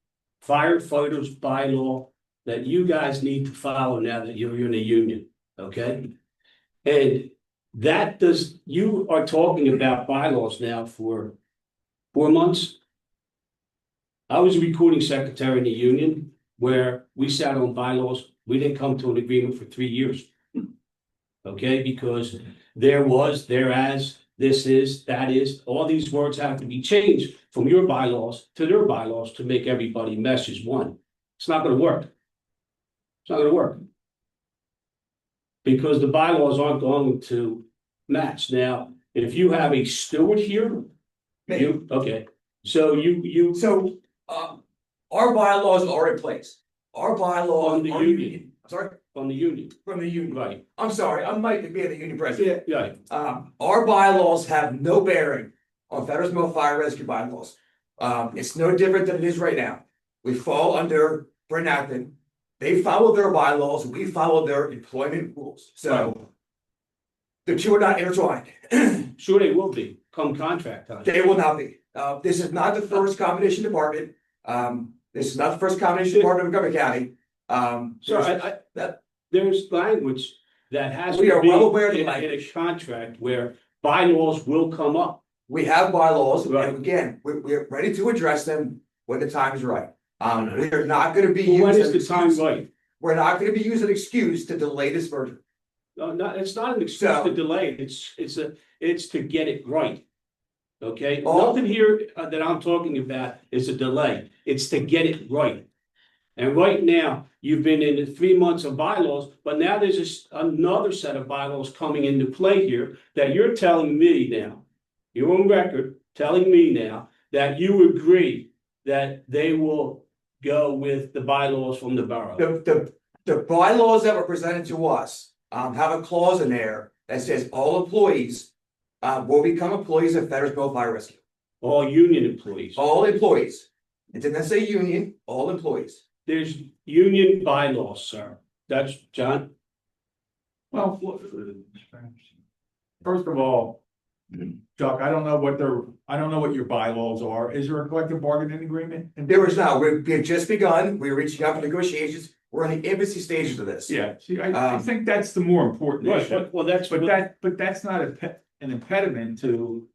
firefighters bylaw that you guys need to follow now that you're in a union, okay? And you are talking about bylaws now for 4 months. I was a recording secretary in the union where we sat on bylaws. We didn't come to an agreement for 3 years. Okay, because there was, there as, this is, that is, all these words have to be changed from your bylaws to their bylaws to make everybody mesh as one. It's not gonna work. It's not gonna work. Because the bylaws aren't going to match. Now, if you have a steward here, our bylaws are in place. Our bylaws On the are union. Sorry? On the union. From the union. Right. I'm sorry, I'm Mike to be the union president. Yeah. Our bylaws have no bearing on Fetters Mill Fire Rescue bylaws. It's no different than it is right now. We fall under Bernathen. They follow their bylaws, we follow their employment rules. So the two are not intertwined. Sure they will be, come contract time. They will not be. This is not the first combination department. This is not the first combination department of Montgomery County. There's language that has We to are be well aware of the in a language. contract where bylaws will come up. We have bylaws, Right. and again, we're ready to address them. when the time is right. We are not gonna be Well, when using. is the time right? We're not gonna be using an excuse to delay this merger. No, it's not an excuse to delay, it's to get it right. Okay, nothing here that I'm talking about is a delay, it's to get it right. And right now, you've been in the 3 months of bylaws, but now there's another set of bylaws coming into play here that you're telling me now. You're on record telling me now that you agree that they will go with the bylaws from the borough. The bylaws that were presented to us, have a clause in there that says all employees, will become employees of Fetters Fire Rescue. All union employees. All employees. It didn't say union, all employees. There's union bylaws, sir. That's John. Well, first of all, Chuck, I don't know what your bylaws are. Is there a collective bargaining agreement? There is now, we've just begun, we're reaching out for negotiations, we're in the infancy stages of this. Yeah, see, I think that's the more important Right, issue. well, that's. But that's not an impediment to,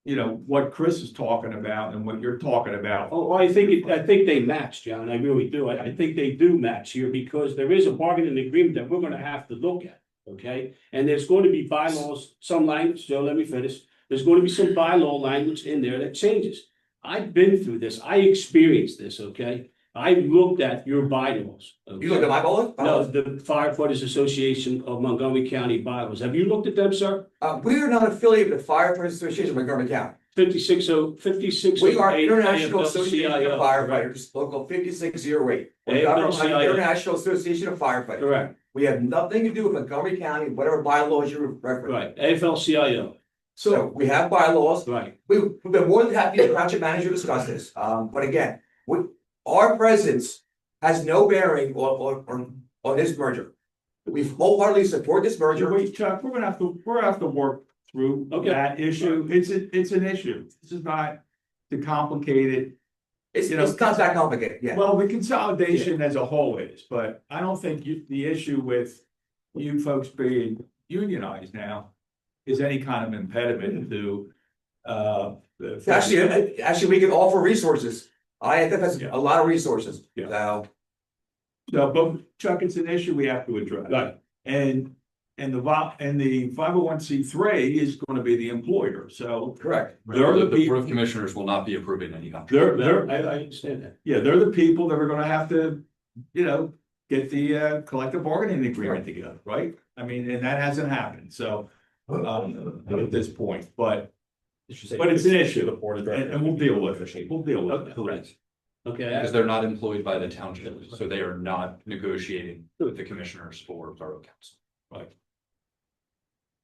you know, what Chris is talking about and what you're talking about. Oh, I think they match, John, I really do. I think they do match here because there is a bargaining agreement that we're gonna have to look at, okay? And there's going to be bylaws, some language, Joe, let me finish. There's going to be some bylaw language in there that changes. I've been through this, I experienced this, okay? I looked at your bylaws. Okay? You looked at my bylaws? No, the Firefighters Association of Montgomery County bylaws. Have you looked at them, sir? We are not affiliated with the Firefighters Association of Montgomery County. 56. We are International Association of Firefighters, local 5608. We're governed by the International Association of Firefighters. Correct. We have nothing to do with Montgomery County, whatever bylaws you reference. Right, AFL-CIO. So we have bylaws. Right. We've been more than happy to township manager discuss this. But again, our presence has no bearing on this merger. We wholeheartedly support this merger. Wait, Chuck, we're gonna have to work through that issue. It's an issue. This is not too complicated. It's not that complicated, yeah. Well, the consolidation as a whole is, but I don't think the issue with you folks being unionized now is any kind of impediment to Actually, we can offer resources. I think that's a lot of resources. So, but Chuck, it's an issue we have to address. Right. And the 501c3 is going to be the employer, so. Correct. They're The Board of Commissioners will not be approving any contract. I understand that. Yeah, they're the people that are gonna have to, you know, get the collective bargaining agreement together, right? I mean, and that hasn't happened, so at this point, but it's an issue, and we'll deal with it. We'll deal with it. Correct. Okay. Because they're not employed by the township, so they are not negotiating with the commissioners for borough council. Right.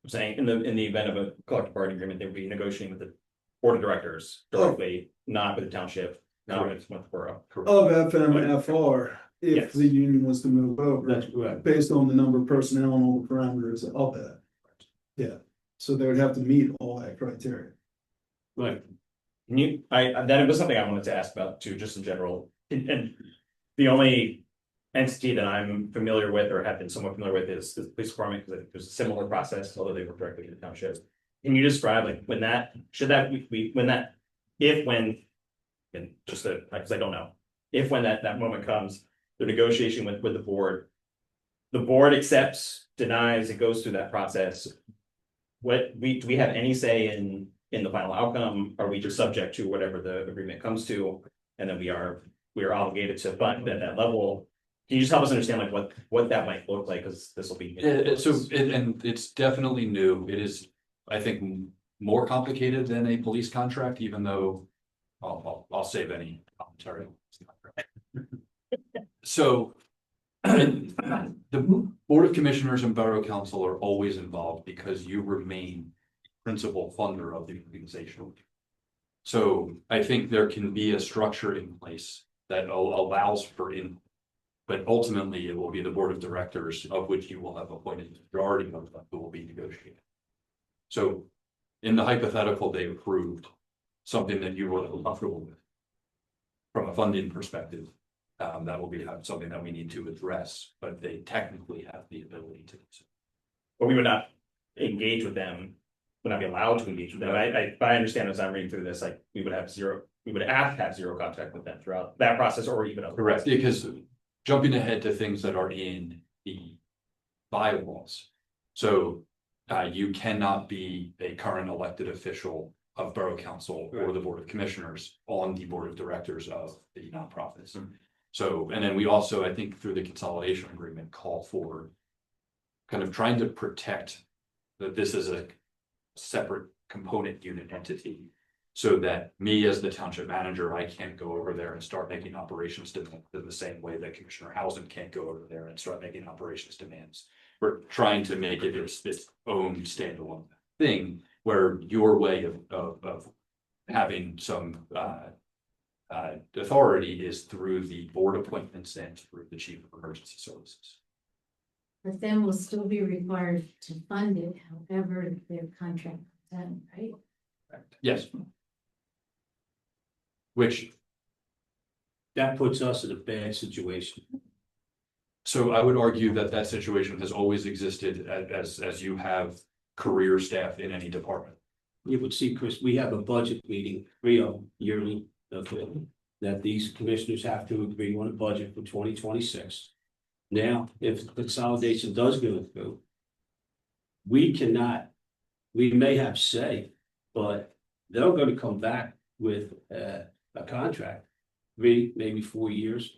I'm saying in the event of a collective bargaining agreement, they would be negotiating with the board of directors directly, not with the township, not with the borough. Of FMFR, if Yes. the union was to move over. That's correct. Based on the number of personnel and all the parameters of that. Yeah, so they would have to meet all that criteria. Right. That was something I wanted to ask about too, just in general, and the only entity that I'm familiar with or have been somewhat familiar with is the police department, because I think there's a similar process, although they work directly with the township. Can you describe like when because I don't know, if when that moment comes, the negotiation with the board accepts, denies, it goes through that process. Do we have any say in the final outcome? Are we just subject to whatever the agreement comes to, and then we are obligated to fund at that level? Can you just help us understand like what that might look like? Because this will be. And it's definitely new. It is, I think, more complicated than a police contract, even though I'll save any commentary. So the Board of Commissioners and Borough Council are always involved because you remain principal funder of the organization. So I think there can be a structure in place that allows for input. But ultimately, it will be the board of directors, of which you will have appointed the majority of them who will be negotiating. So in the hypothetical, they approved something that you were comfortable with. From a funding perspective, that will be something that we need to address, but they technically have the ability to do so. But we would not engage with them, would not be allowed to engage with them. I understand as I'm reading through this, like we would have zero we would have to have zero contact with them throughout that process or even other. Correct, because jumping ahead to things that are in the bylaws. So you cannot be a current elected official of Borough Council or the Board of Commissioners on the Board of Directors of the nonprofits. So, and then we also, I think through the consolidation agreement, call for kind of trying to protect that this is a separate component unit entity. So that me as the township manager, I can't go over there and start making operations demands in the same way that Commissioner Housing can't go over there and start making operations demands. We're trying to make it its own standalone thing where your way of having some authority is through the board appointments and through the chief of emergency services. But then we'll still be required to fund it, however their contract comes in, right? Yes. Which. That puts us in a bad situation. So I would argue that that situation has always existed as you have career staff in any department. You would see, Chris, we have a budget meeting, yearly, okay, that these commissioners have to agree on a budget for 2026. Now, if consolidation does go through, we may have say, but they're going to come back with a contract, 3, maybe 4 years.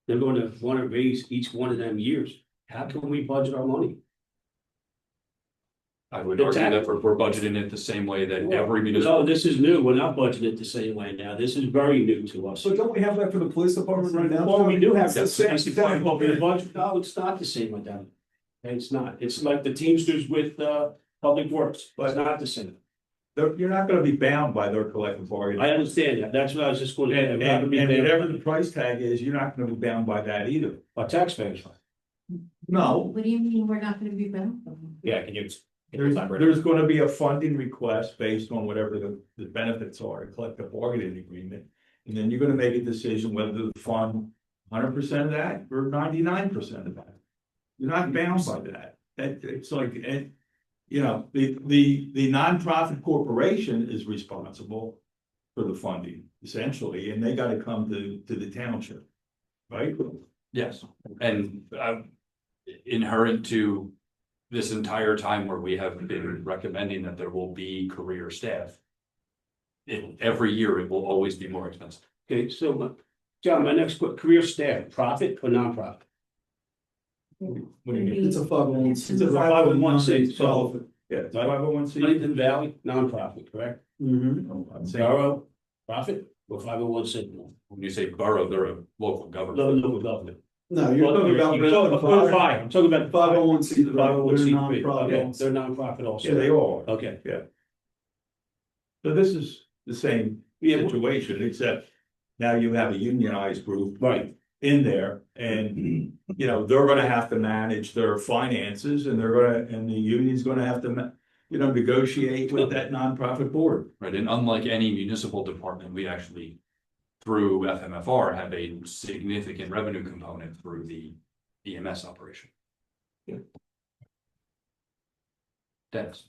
They're going to want to raise each one of them years. How can we budget our money? I would argue that we're budgeting it the same way that every municipal. No, this is new. We're not budgeting it the same way now. This is very new to us. So don't we have that for the police department right now? Well, we do have It's the same thing. budget. No, it's not the same with them. It's not. It's like the Teamsters with Public Works, but it's not the same. You're not gonna be bound by their collective bargaining. I understand that. That's what I was just going to. And whatever the price tag is, you're not gonna be bound by that either. Our taxpayers. No, What do you mean we're not gonna be bound? Yeah, can you? there's gonna be a funding request based on whatever the benefits are, a collective bargaining agreement. And then you're gonna make a decision whether to fund 100% of that or 99% of that. You're not bound by that. It's like, you know, the nonprofit corporation is responsible for the funding essentially, and they gotta come to the township, right? Yes, and inherent to this entire time where we have been recommending that there will be career staff. Every year it will always be more expensive. Okay, so John, my next question, career staff, profit or nonprofit? What do you mean? It's a 501. It's a 501c. So Yeah, 501c. Huntingdon Valley, nonprofit, correct? I'm saying- Borough, profit or 501c? When you say borough, they're a local government. Local government. No, you're talking about. I'm talking about 501c. the 501c3. They're Okay, they're nonprofit also. Yeah, they are. Okay. Yeah. So this is the same situation, except now you have a unionized group. Right. In there, and you know, they're gonna have to manage their finances, and and the union's gonna have to, you know, negotiate with that nonprofit board. Right, and unlike any municipal department, we actually, through FMFR, have a significant revenue component through the EMS operation. Yeah. Dennis.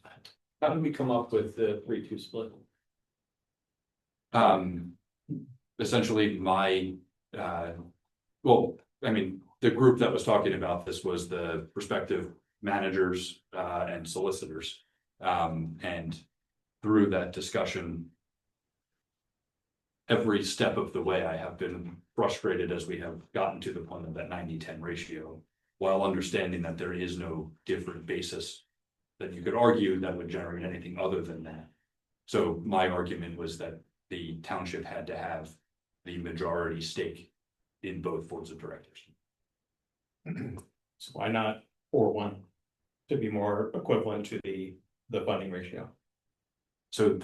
How did we come up with the 3-2 split? Essentially well, I mean, the group that was talking about this was the prospective managers and solicitors. And through that discussion, every step of the way, I have been frustrated as we have gotten to the point of that 90-10 ratio, while understanding that there is no different basis that you could argue that would generate anything other than that. So my argument was that the township had to have the majority stake in both boards of directors. So why not 4-1 to be more equivalent to the funding ratio? So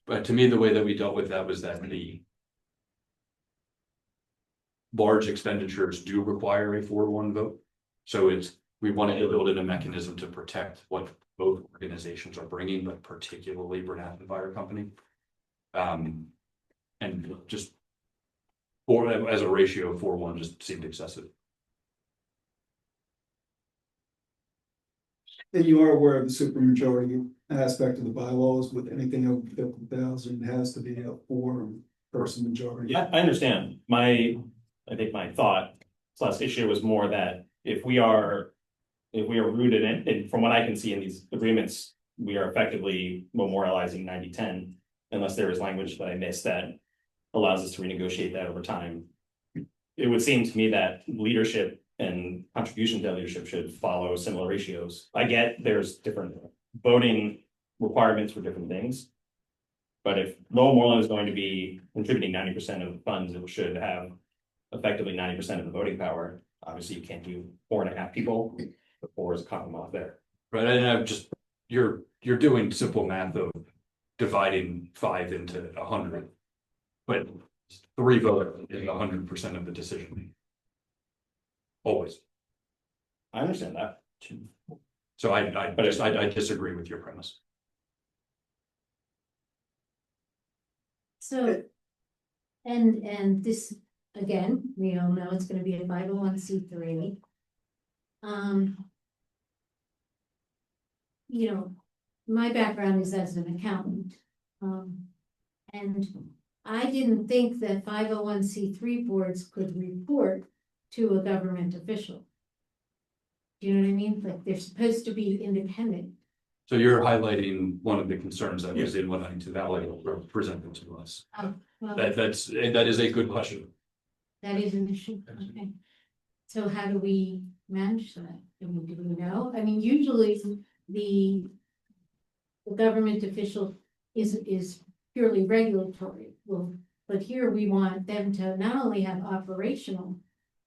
but to me, the way that we dealt with that was that the large expenditures do require a 4-1 vote. So we wanted to build in a mechanism to protect what both organizations are bringing, but particularly Bernathen Fire Company. And just as a ratio of 4-1 just seemed excessive. And you are aware of the supermajority aspect of the bylaws with anything over 50,000 has to be a quorum. person majority. Yeah, I understand. I think my thought plus issue was more that if we are rooted in, and from what I can see in these agreements, we are effectively memorializing 90-10, unless there is language that I missed that allows us to renegotiate that over time. It would seem to me that leadership and contribution to leadership should follow similar ratios. I get there's different voting requirements for different things. But if Lowell Moreland is going to be contributing 90% of the funds, it should have effectively 90% of the voting power. Obviously, you can't do 4.5 people, but 4 is a compromise there. Right, and I'm just, you're doing simple math of dividing 5 into 100. But 3 votes is 100% of the decision making. Always. I understand that. So I disagree with your premise. So, and this, again, we all know it's gonna be a 501c3. You know, my background is as an accountant. And I didn't think that 501c3 boards could report to a government official. Do you know what I mean? Like, they're supposed to be independent. So you're highlighting one of the concerns that was in what Huntingdon Valley presented to us. Oh, well, That is a good question. that is an issue, okay. So how do we manage that? Do we know? I mean, usually the government official is purely regulatory. Well, but here we want them to not only have operational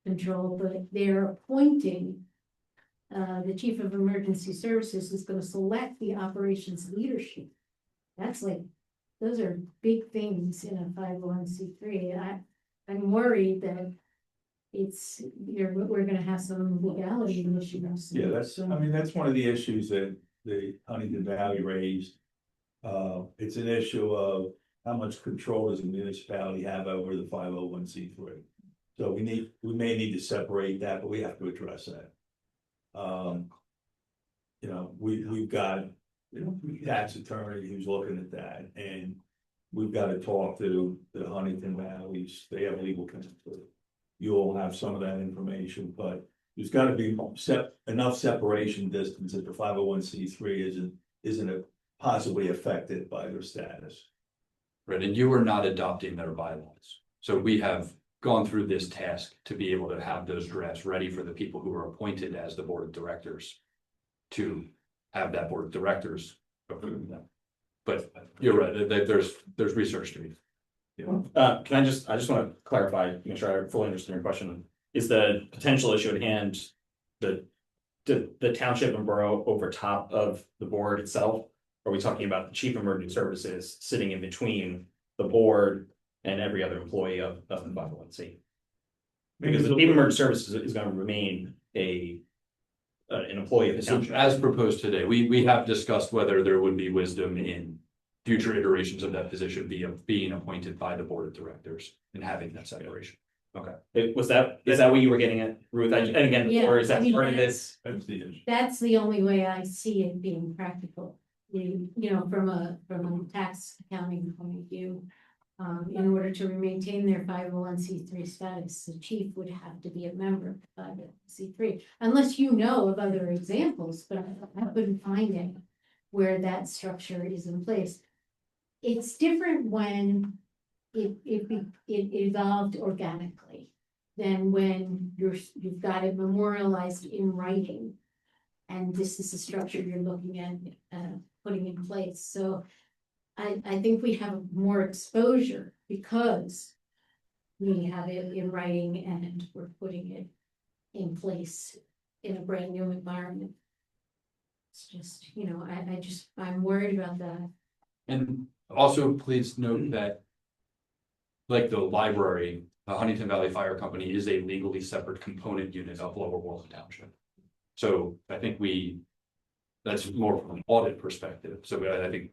control, but they're appointing the chief of emergency services is going to select the operations leadership. That's like, those are big things in a 501c3. I'm worried that we're gonna have some legality issues. Yeah, that's one of the issues that the Huntingdon Valley raised. It's an issue of how much control does the municipality have over the 501c3. So we may need to separate that, but we have to address that. You know, we've got, tax attorney who's looking at that, and we've got to talk to the Huntingdon Valleys. They have legal counsel. You all have some of that information, but there's got to be enough separation distance that the 501c3 isn't possibly affected by their status. Right, and you are not adopting their bylaws. So we have gone through this task to be able to have those drafts ready for the people who are appointed as the board of directors to have that board of directors approve them. But you're right, there's research to be. Can I just want to clarify, make sure I fully understand your question. Is the potential issue at hand the township and borough over top of the board itself? Are we talking about the chief of emergency services sitting in between the board and every other employee of the 501c? Because the chief of emergency services is going to remain an employee of the township. As proposed today, we have discussed whether there would be wisdom in future iterations of that position being appointed by the board of directors and having that separation. Okay. Is that what you were getting at, Ruth? And again, Yeah, or is that I mean, part of this? That's the only way I see it being practical. You know, from a tax accounting point of view, in order to maintain their 501c3 status, the chief would have to be a member of 501c3, unless you know of other examples, but I couldn't find any where that structure is in place. It's different when it evolved organically than when you've got it memorialized in writing, and this is the structure you're looking at putting in place. So I think we have more exposure because we have it in writing and we're putting it in place in a brand new environment. It's just, I'm worried about that. And also please note that like the library, the Huntingdon Valley Fire Company is a legally separate component unit of Lower Moreland Township. So I think that's more from an audit perspective. So I think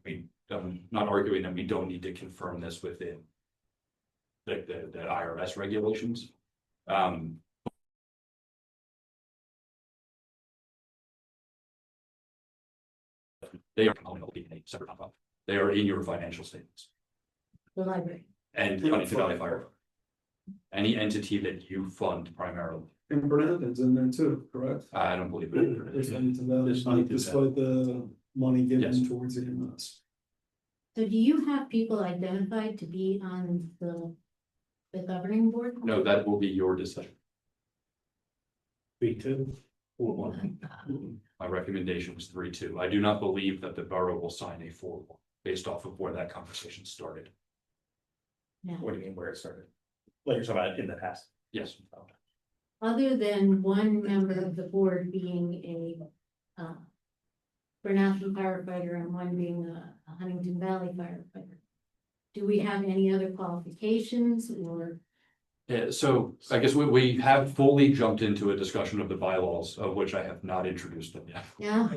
I'm not arguing that we don't need to confirm this within the IRS regulations. They are a separate nonprofit. They are in your financial statements. The library. And Huntingdon Valley Fire. Any entity that you fund primarily. And Bernathen's in there too, correct? I don't believe it. There's Huntingdon Valley, There's Huntingdon despite the money given Yes. towards EMS. So do you have people identified to be on the governing board? No, that will be your decision. 3-2 or 1. My recommendation was 3-2. I do not believe that the borough will sign a 4-1 based off of where that conversation started. What do you mean where it started? Like you're talking about in the past? Yes. Other than one member of the board being a Bernathen firefighter and one being a Huntingdon Valley firefighter, do we have any other qualifications or? Yeah, so I guess we have fully jumped into a discussion of the bylaws, of which I have not introduced them yet. Yeah.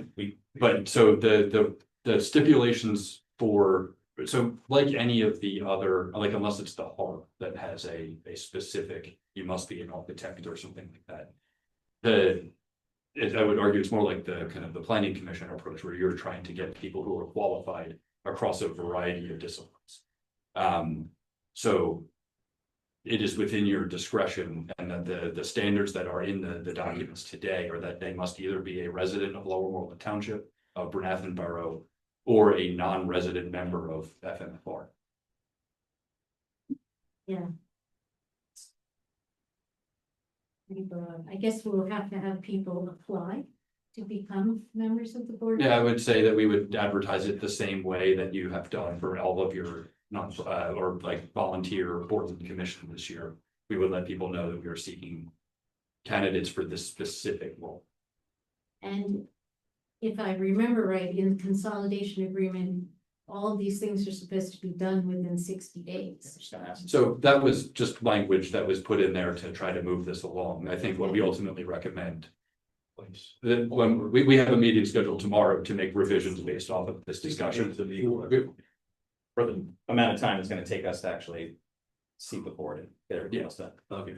But so the stipulations for, so like any of the other, like unless it's the HARP that has a specific, you must be an architect or something like that. I would argue it's more like the kind of the planning commission approach where you're trying to get people who are qualified across a variety of disciplines. So it is within your discretion, and that the standards that are in the documents today are that they must either be a resident of Lower Moreland Township, of Bernathen Borough, or a non-resident member of FMFR. Yeah. Pretty broad. I guess we'll have to have people apply to become members of the board. Yeah, I would say that we would advertise it the same way that you have done for all of your non, or like volunteer boards and commission this year. We would let people know that we are seeking candidates for this specific role. And if I remember right, in the consolidation agreement, all of these things are supposed to be done within 60 days. So that was just language that was put in there to try to move this along. I think what we ultimately recommend. That when we have a meeting scheduled tomorrow to make revisions based off of this discussion. For the amount of time it's gonna take us to actually see the board and get everything else done. Okay.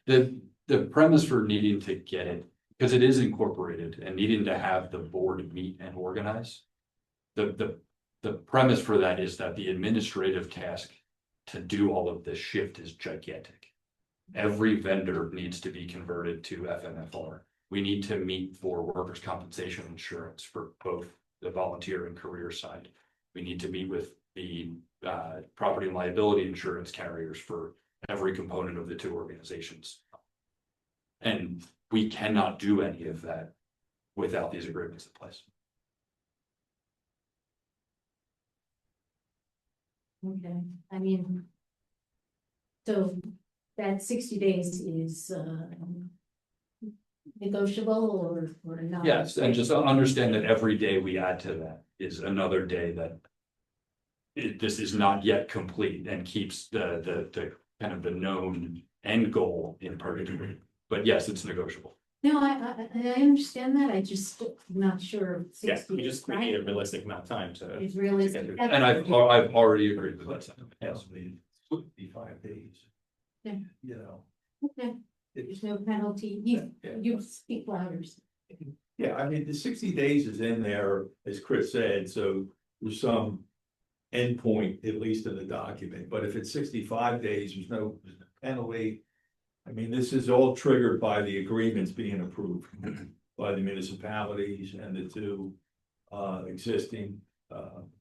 The premise for needing to get it, because it is incorporated and needing to have the board meet and organize. The premise for that is that the administrative task to do all of this shift is gigantic. Every vendor needs to be converted to FMFR. We need to meet for workers' compensation insurance for both the volunteer and career side. We need to meet with the property and liability insurance carriers for every component of the two organizations. And we cannot do any of that without these agreements in place. Okay, I mean, so that 60 days is negotiable or not? Yes, and just understand that every day we add to that is another day that this is not yet complete and keeps the kind of the known end goal in purgatory. But yes, it's negotiable. No, I understand that. I just not sure. Yeah, 60 we just need a realistic amount of time to. It's realistic. to get And I've already agreed with that. Yes, would be 5 days. Yeah. You know. Okay, there's no penalty. You speak louder. Yeah, I mean, the 60 days is in there, as Chris said, so there's some endpoint, at least in the document, but if it's 65 days, there's no penalty. I mean, this is all triggered by the agreements being approved by the municipalities and the two existing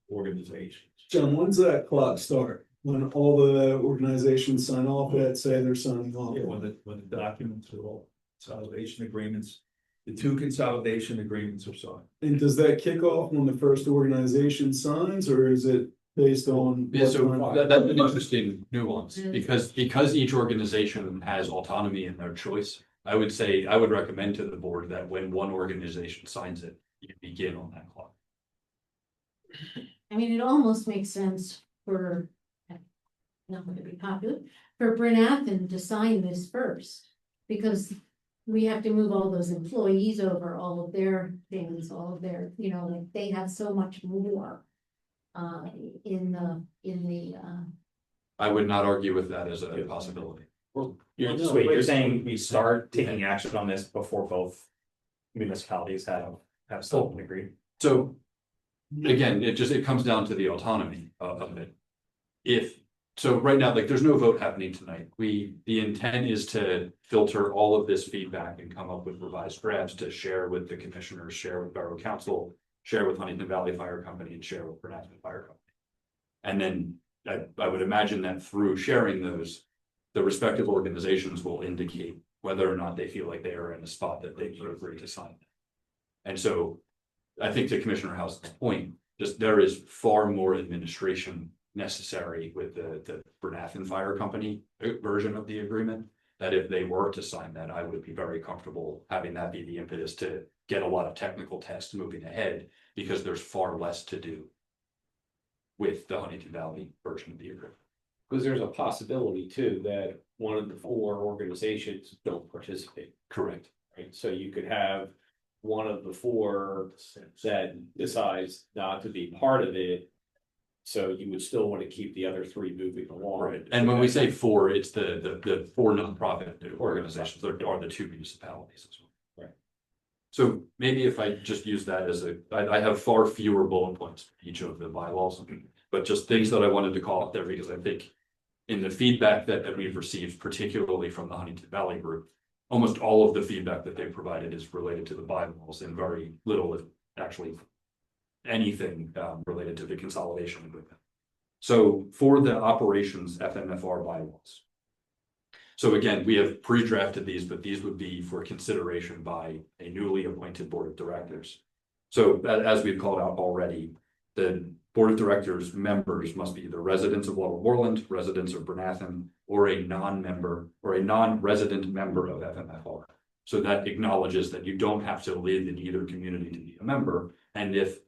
organizations. John, when's that clock start? When all the organizations sign off that say they're signing off? Yeah, when the documents are all consolidation agreements, the two consolidation agreements are signed. And does that kick off when the first organization signs, or is it based on? Yeah, so that's an interesting nuance, because each organization has autonomy in their choice. I would say, I would recommend to the board that when one organization signs it, you begin on that clock. I mean, it almost makes sense for, not going to be popular, for Bernathen to sign this first. Because we have to move all those employees over, all of their things, all of their, you know, like they have so much more. In the. I would not argue with that as a possibility. You're saying we start taking action on this before both municipalities have still agreed? So again, it comes down to the autonomy of it. If So right now, like, there's no vote happening tonight. The intent is to filter all of this feedback and come up with revised drafts to share with the commissioners, share with Borough Council, share with Huntingdon Valley Fire Company, and share with Bernathen Fire Company. And then I would imagine that through sharing those, the respective organizations will indicate whether or not they feel like they are in a spot that they would agree to sign. And so I think to Commissioner House's point, just there is far more administration necessary with the Bernathen Fire Company version of the agreement, that if they were to sign that, I would be very comfortable having that be the impetus to get a lot of technical tests moving ahead, because there's far less to do with the Huntingdon Valley version of the agreement. Because there's a possibility too that one of the 4 organizations don't participate. Correct. Right, so you could have one of the 4 that decides not to be part of it. So you would still want to keep the other 3 moving along. Right. And when we say 4, it's the 4 nonprofit organizations that are the 2 municipalities as well. Right. So maybe if I just use that as I have far fewer bullet points for each of the bylaws, but just things that I wanted to call out there, because I think in the feedback that we've received, particularly from the Huntingdon Valley group, almost all of the feedback that they provided is related to the bylaws, and very little, if actually anything, related to the consolidation agreement. So for the operations FMFR bylaws. So again, we have pre-drafted these, but these would be for consideration by a newly appointed board of directors. So as we've called out already, the board of directors members must be either residents of Lower Moreland, residents of Bernathen, or a non-member or a non-resident member of FMFR. So that acknowledges that you don't have to live in either community to be a member. And if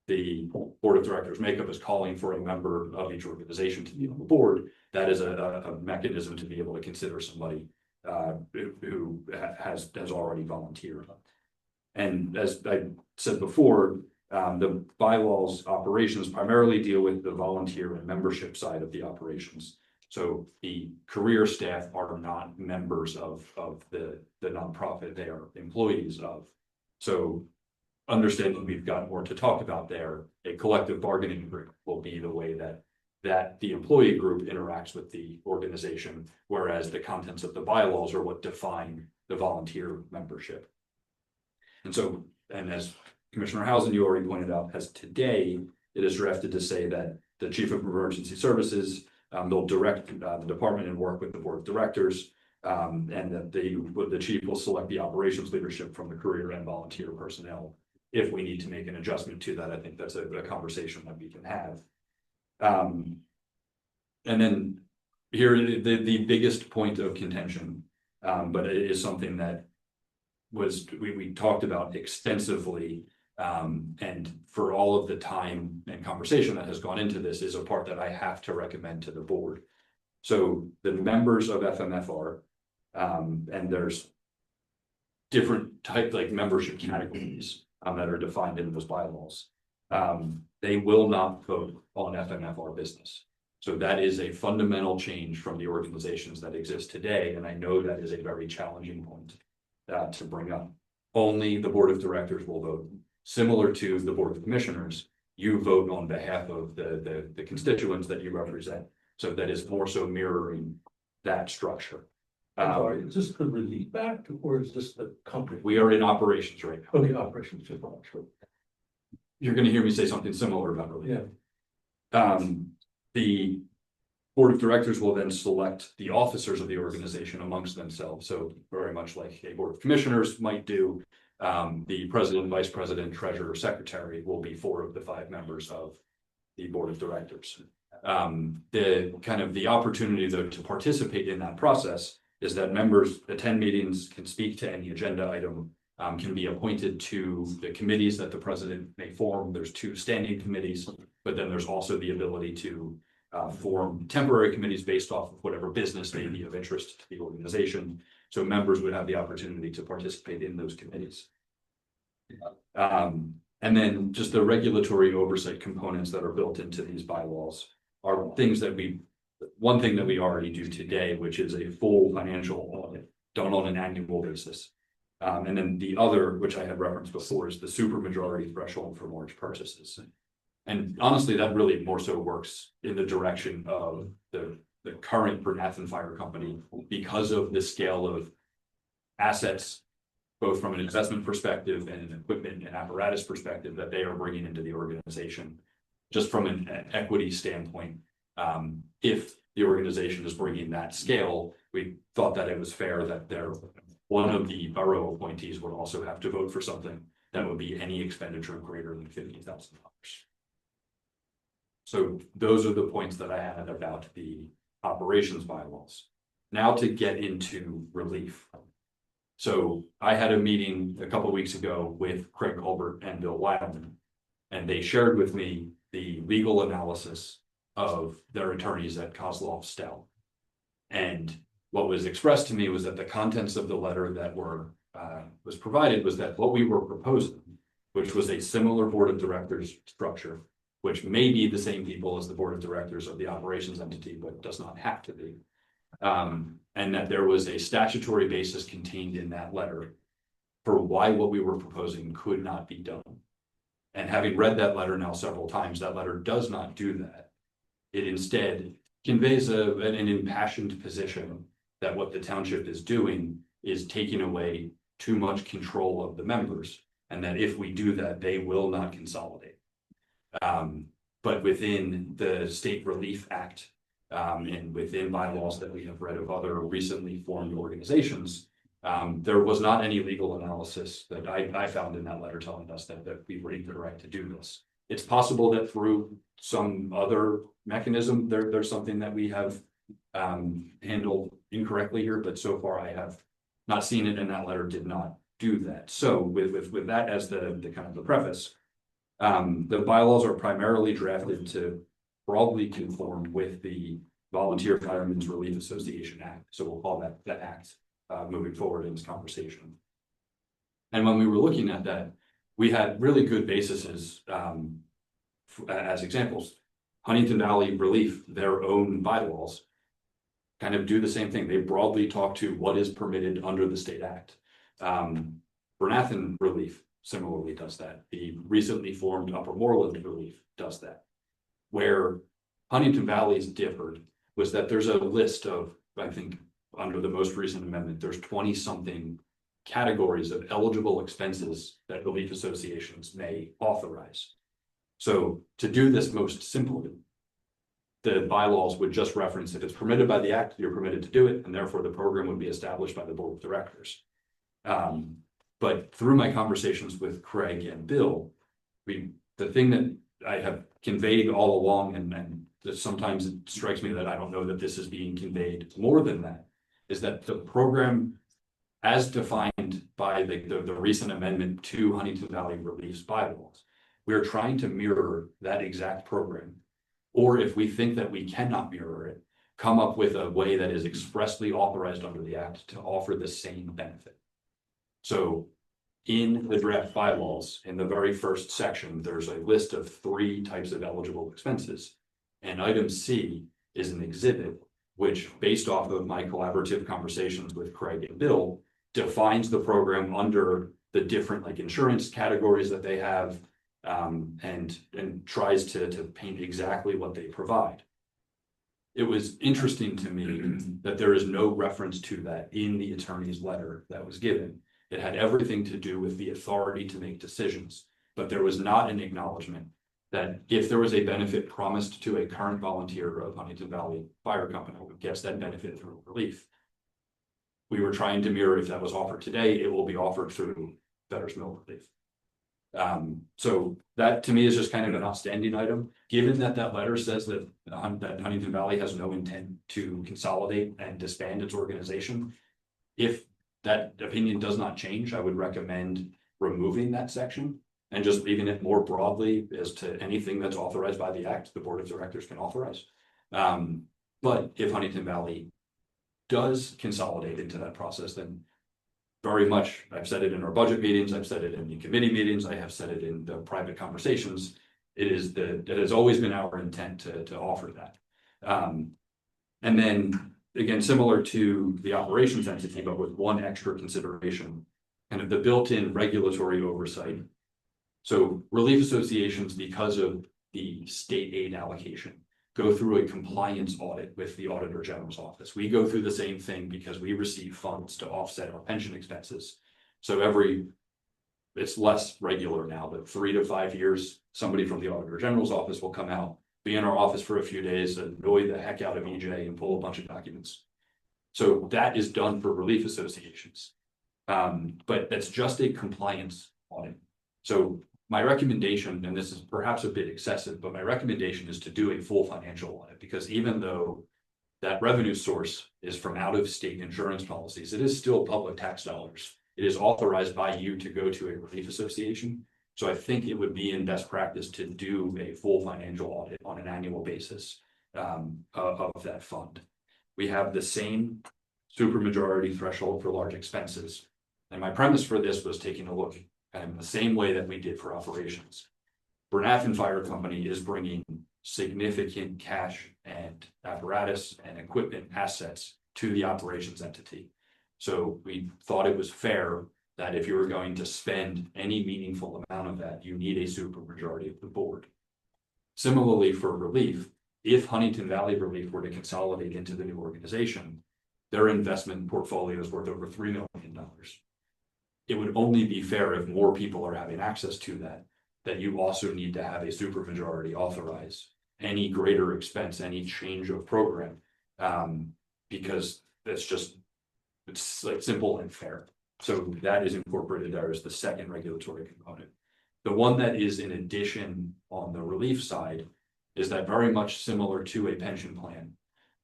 the board of directors makeup is calling for a member of each organization to be on the board, that is a mechanism to be able to consider somebody who has already volunteered. And as I said before, the bylaws operations primarily deal with the volunteer and membership side of the operations. So the career staff are not members of the nonprofit, they are employees of. So understanding we've got more to talk about there, a collective bargaining agreement will be the way that the employee group interacts with the organization, whereas the contents of the bylaws are what define the volunteer membership. And so, and as Commissioner Housen, you already pointed out, as today, it is drafted to say that the Chief of Emergency Services, they'll direct the department and work with the board of directors, and that the chief will select the operations leadership from the career and volunteer personnel. If we need to make an adjustment to that, I think that's a conversation that we can have. And then here, the biggest point of contention, but it is something that we talked about extensively, and for all of the time and conversation that has gone into this, is a part that I have to recommend to the board. So the members of FMFR, and there's different type like membership categories that are defined in those bylaws. They will not vote on FMFR business. So that is a fundamental change from the organizations that exist today. And I know that is a very challenging point to bring up. Only the board of directors will vote. Similar to the board of commissioners, you vote on behalf of the constituents that you represent. So that is more so mirroring that structure. Sorry, is this the relief act or is this the company? We are in operations right now. Okay, operations. You're going to hear me say something similar about relief. Yeah. The board of directors will then select the officers of the organization amongst themselves. So very much like a board of commissioners might do, the president, vice president, treasurer, secretary will be 4 of the 5 members of the board of directors. The opportunity though to participate in that process is that members attend meetings, can speak to any agenda item, can be appointed to the committees that the president may form. There's 2 standing committees, but then there's also the ability to form temporary committees based off of whatever business may be of interest to the organization. So members would have the opportunity to participate in those committees. And then just the regulatory oversight components that are built into these bylaws are things that one thing that we already do today, which is a full financial audit done on an annual basis. And then the other, which I had referenced before, is the supermajority threshold for large purchases. And honestly, that really more so works in the direction of the current Bernathen Fire Company because of the scale of assets, both from an investment perspective and an equipment and apparatus perspective that they are bringing into the organization. Just from an equity standpoint, if the organization is bringing that scale, we thought that it was fair that one of the borough appointees would also have to vote for something that would be any expenditure greater than $50,000. So those are the points that I had about the operations bylaws. Now to get into relief. So I had a meeting a couple of weeks ago with Craig Colbert and Bill Wildman, and they shared with me the legal analysis of their attorneys at Kozloff Stell. And what was expressed to me was that the contents of the letter that was provided was that what we were proposing, which was a similar board of directors structure, which may be the same people as the board of directors of the operations entity, but does not have to be. And that there was a statutory basis contained in that letter for why what we were proposing could not be done. And having read that letter now several times, that letter does not do that. It instead conveys an impassioned position that what the township is doing is taking away too much control of the members, and that if we do that, they will not consolidate. But within the State Relief Act, and within bylaws that we have read of other recently formed organizations, there was not any legal analysis that I found in that letter telling us that we were incorrect to do this. It's possible that through some other mechanism, there's something that we have handled incorrectly here, but so far I have not seen it, and that letter did not do that. So with that as the kind of the preface, the bylaws are primarily drafted to broadly conform with the Volunteer Firemen's Relief Association Act. So we'll call that act moving forward in this conversation. And when we were looking at that, we had really good bases as examples. Huntingdon Valley Relief, their own bylaws, kind of do the same thing. They broadly talk to what is permitted under the state act. Bernathen Relief similarly does that. The recently formed Upper Moreland Relief does that. Where Huntingdon Valley's differed was that there's a list of, I think, under the most recent amendment, there's 20-something categories of eligible expenses that relief associations may authorize. So to do this most simply, the bylaws would just reference if it's permitted by the act, you're permitted to do it, and therefore the program would be established by the board of directors. But through my conversations with Craig and Bill, the thing that I have conveyed all along, and sometimes it strikes me that I don't know that this is being conveyed more than that, is that the program as defined by the recent amendment to Huntingdon Valley Relief's bylaws, we're trying to mirror that exact program. Or if we think that we cannot mirror it, come up with a way that is expressly authorized under the act to offer the same benefit. So in the draft bylaws, in the very first section, there's a list of 3 types of eligible expenses. And item C is an exhibit, which based off of my collaborative conversations with Craig and Bill, defines the program under the different insurance categories that they have, and tries to paint exactly what they provide. It was interesting to me that there is no reference to that in the attorney's letter that was given. It had everything to do with the authority to make decisions, but there was not an acknowledgement that if there was a benefit promised to a current volunteer of Huntingdon Valley Fire Company who gets that benefit through relief, we were trying to mirror if that was offered today, it will be offered through Fetters Mill Relief. So that to me is just kind of an outstanding item, given that that letter says that Huntingdon Valley has no intent to consolidate and disband its organization. If that opinion does not change, I would recommend removing that section and just leaving it more broadly as to anything that's authorized by the act, the board of directors can authorize. But if Huntingdon Valley does consolidate into that process, then very much, I've said it in our budget meetings, I've said it in the committee meetings, I have said it in the private conversations. It has always been our intent to offer that. And then again, similar to the operations entity, but with one extra consideration, kind of the built-in regulatory oversight. So relief associations, because of the state aid allocation, go through a compliance audit with the Auditor General's office. We go through the same thing because we receive funds to offset our pension expenses. So it's less regular now, but 3 to 5 years, somebody from the Auditor General's office will come out, be in our office for a few days, annoy the heck out of EJ and pull a bunch of documents. So that is done for relief associations. But that's just a compliance audit. So my recommendation, and this is perhaps a bit excessive, but my recommendation is to do a full financial audit, because even though that revenue source is from out of state insurance policies, it is still public tax dollars. It is authorized by you to go to a relief association. So I think it would be in best practice to do a full financial audit on an annual basis of that fund. We have the same supermajority threshold for large expenses. And my premise for this was taking a look kind of the same way that we did for operations. Bernathen Fire Company is bringing significant cash and apparatus and equipment assets to the operations entity. So we thought it was fair that if you were going to spend any meaningful amount of that, you need a supermajority of the board. Similarly for relief, if Huntingdon Valley Relief were to consolidate into the new organization, their investment portfolio is worth over $3 million. It would only be fair if more people are having access to that you also need to have a supermajority authorize any greater expense, any change of program, because it's like simple and fair. So that is incorporated there as the second regulatory component. The one that is in addition on the relief side is that very much similar to a pension plan.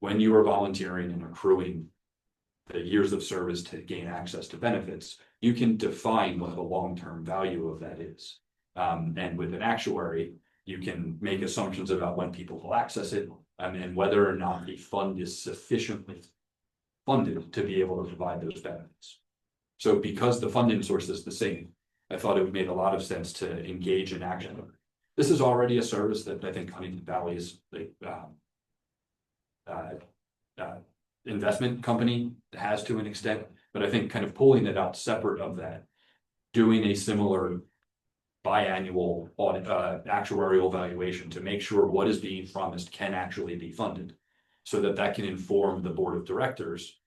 When you are volunteering and accruing the years of service to gain access to benefits, you can define what the long-term value of that is. And with an actuary, you can make assumptions about when people will access it and whether or not the fund is sufficiently funded to be able to provide those benefits. So because the funding source is the same, I thought it made a lot of sense to engage in action. This is already a service that I think Huntingdon Valley's investment company has to an extent, but I think kind of pulling it out separate of that, doing a similar biannual audit, actuarial valuation to make sure what is being promised can actually be funded, so that can inform the board of directors.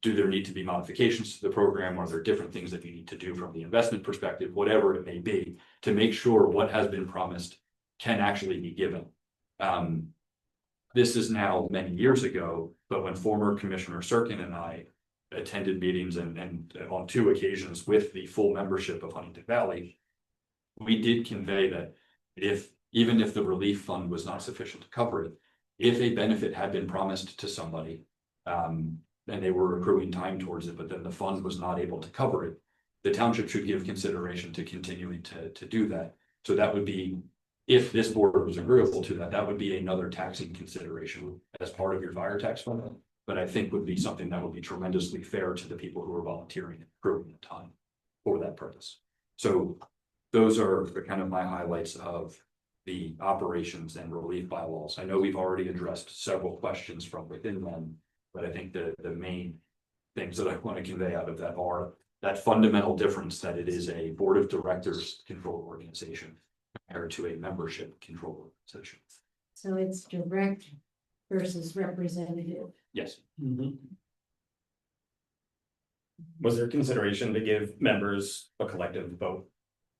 Do there need to be modifications to the program? Are there different things that you need to do from the investment perspective, whatever it may be, to make sure what has been promised can actually be given? This is now many years ago, but when former Commissioner Serkin and I attended meetings and on 2 occasions with the full membership of Huntingdon Valley, we did convey that even if the relief fund was not sufficient to cover it, if a benefit had been promised to somebody, and they were accruing time towards it, but then the fund was not able to cover it, the township should give consideration to continuing to do that. So that would be, if this board was agreeable to that, that would be another taxing consideration as part of your fire tax fund. But I think would be something that would be tremendously fair to the people who are volunteering and accruing the time for that purpose. So those are kind of my highlights of the operations and relief bylaws. I know we've already addressed several questions from within them, but I think the main things that I want to convey out of that are that fundamental difference that it is a board of directors controlled organization compared to a membership controlled organization. So it's direct versus representative. Yes. Was there consideration to give members a collective vote?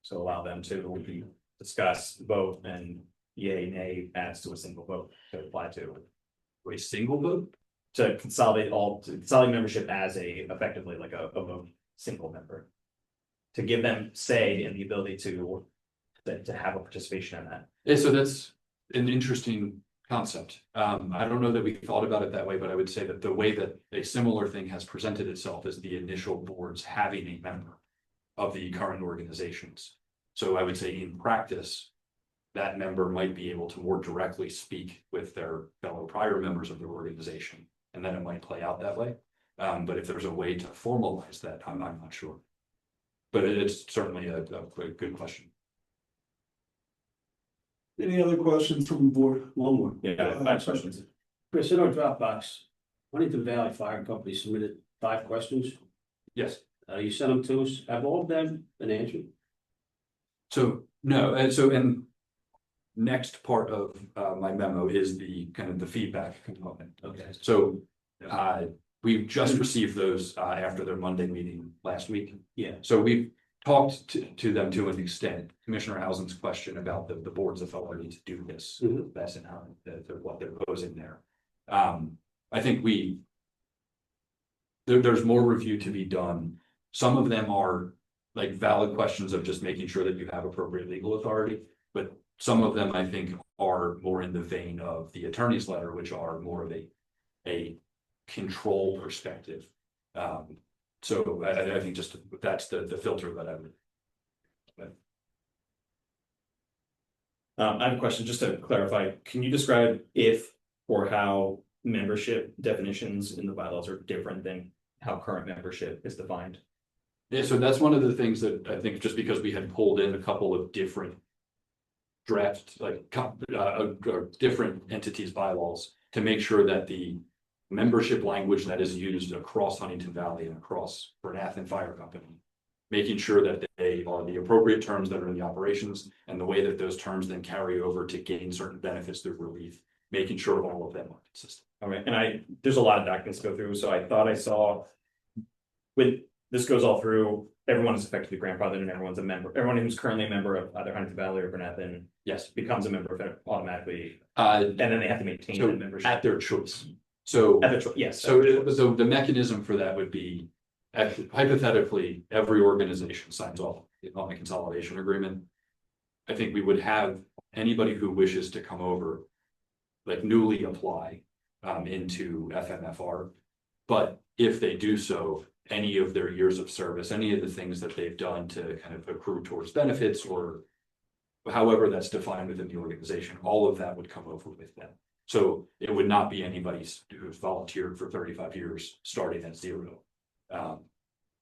So allow them to discuss, vote, and yay, nay adds to a single vote to apply to. A single vote? To consolidate membership as effectively like a vote, single member. To give them say and the ability to have a participation in that. Yeah, so that's an interesting concept. I don't know that we thought about it that way, but I would say that the way that a similar thing has presented itself is the initial boards having a member of the current organizations. So I would say in practice, that member might be able to more directly speak with their fellow prior members of their organization, and then it might play out that way. But if there's a way to formalize that, I'm not sure. But it's certainly a good question. Any other questions from the board? One more. Yeah, I have questions. Chris, in our Dropbox, Huntingdon Valley Fire Company submitted 5 questions. Yes. You sent them to us. Have all of them been answered? So no, and next part of my memo is the kind of the feedback component. Okay. So we just received those after their Monday meeting last week. Yeah. So we've talked to them to an extent. Commissioner Housen's question about the board's authority to do this, that's in how what they're posing there. I think there's more review to be done. Some of them are like valid questions of just making sure that you have appropriate legal authority, but some of them I think are more in the vein of the attorney's letter, which are more of a control perspective. So I think just that's the filter that I would. I have a question just to clarify. Can you describe if or how membership definitions in the bylaws are different than how current membership is defined? Yeah, so that's one of the things that I think just because we had pulled in a couple of different draft, like different entities bylaws to make sure that the membership language that is used across Huntingdon Valley and across Bernathen Fire Company, making sure that they are the appropriate terms that are in the operations and the way that those terms then carry over to gain certain benefits through relief, making sure all of them are consistent. All right, and there's a lot of documents to go through, so I thought I saw when this goes all through, everyone is effectively grandfathered and everyone's a member. Everyone who's currently a member of either Huntingdon Valley or Bernathen, yes, becomes a member of it automatically. And then they have to maintain that membership at their choice. So at their choice, yes. So the mechanism for that would be hypothetically, every organization signs off on a consolidation agreement. I think we would have anybody who wishes to come over, like newly apply into FMFR. But if they do so, any of their years of service, any of the things that they've done to kind of accrue towards benefits or however that's defined within the organization, all of that would come over with them. So it would not be anybody who's volunteered for 35 years starting at zero.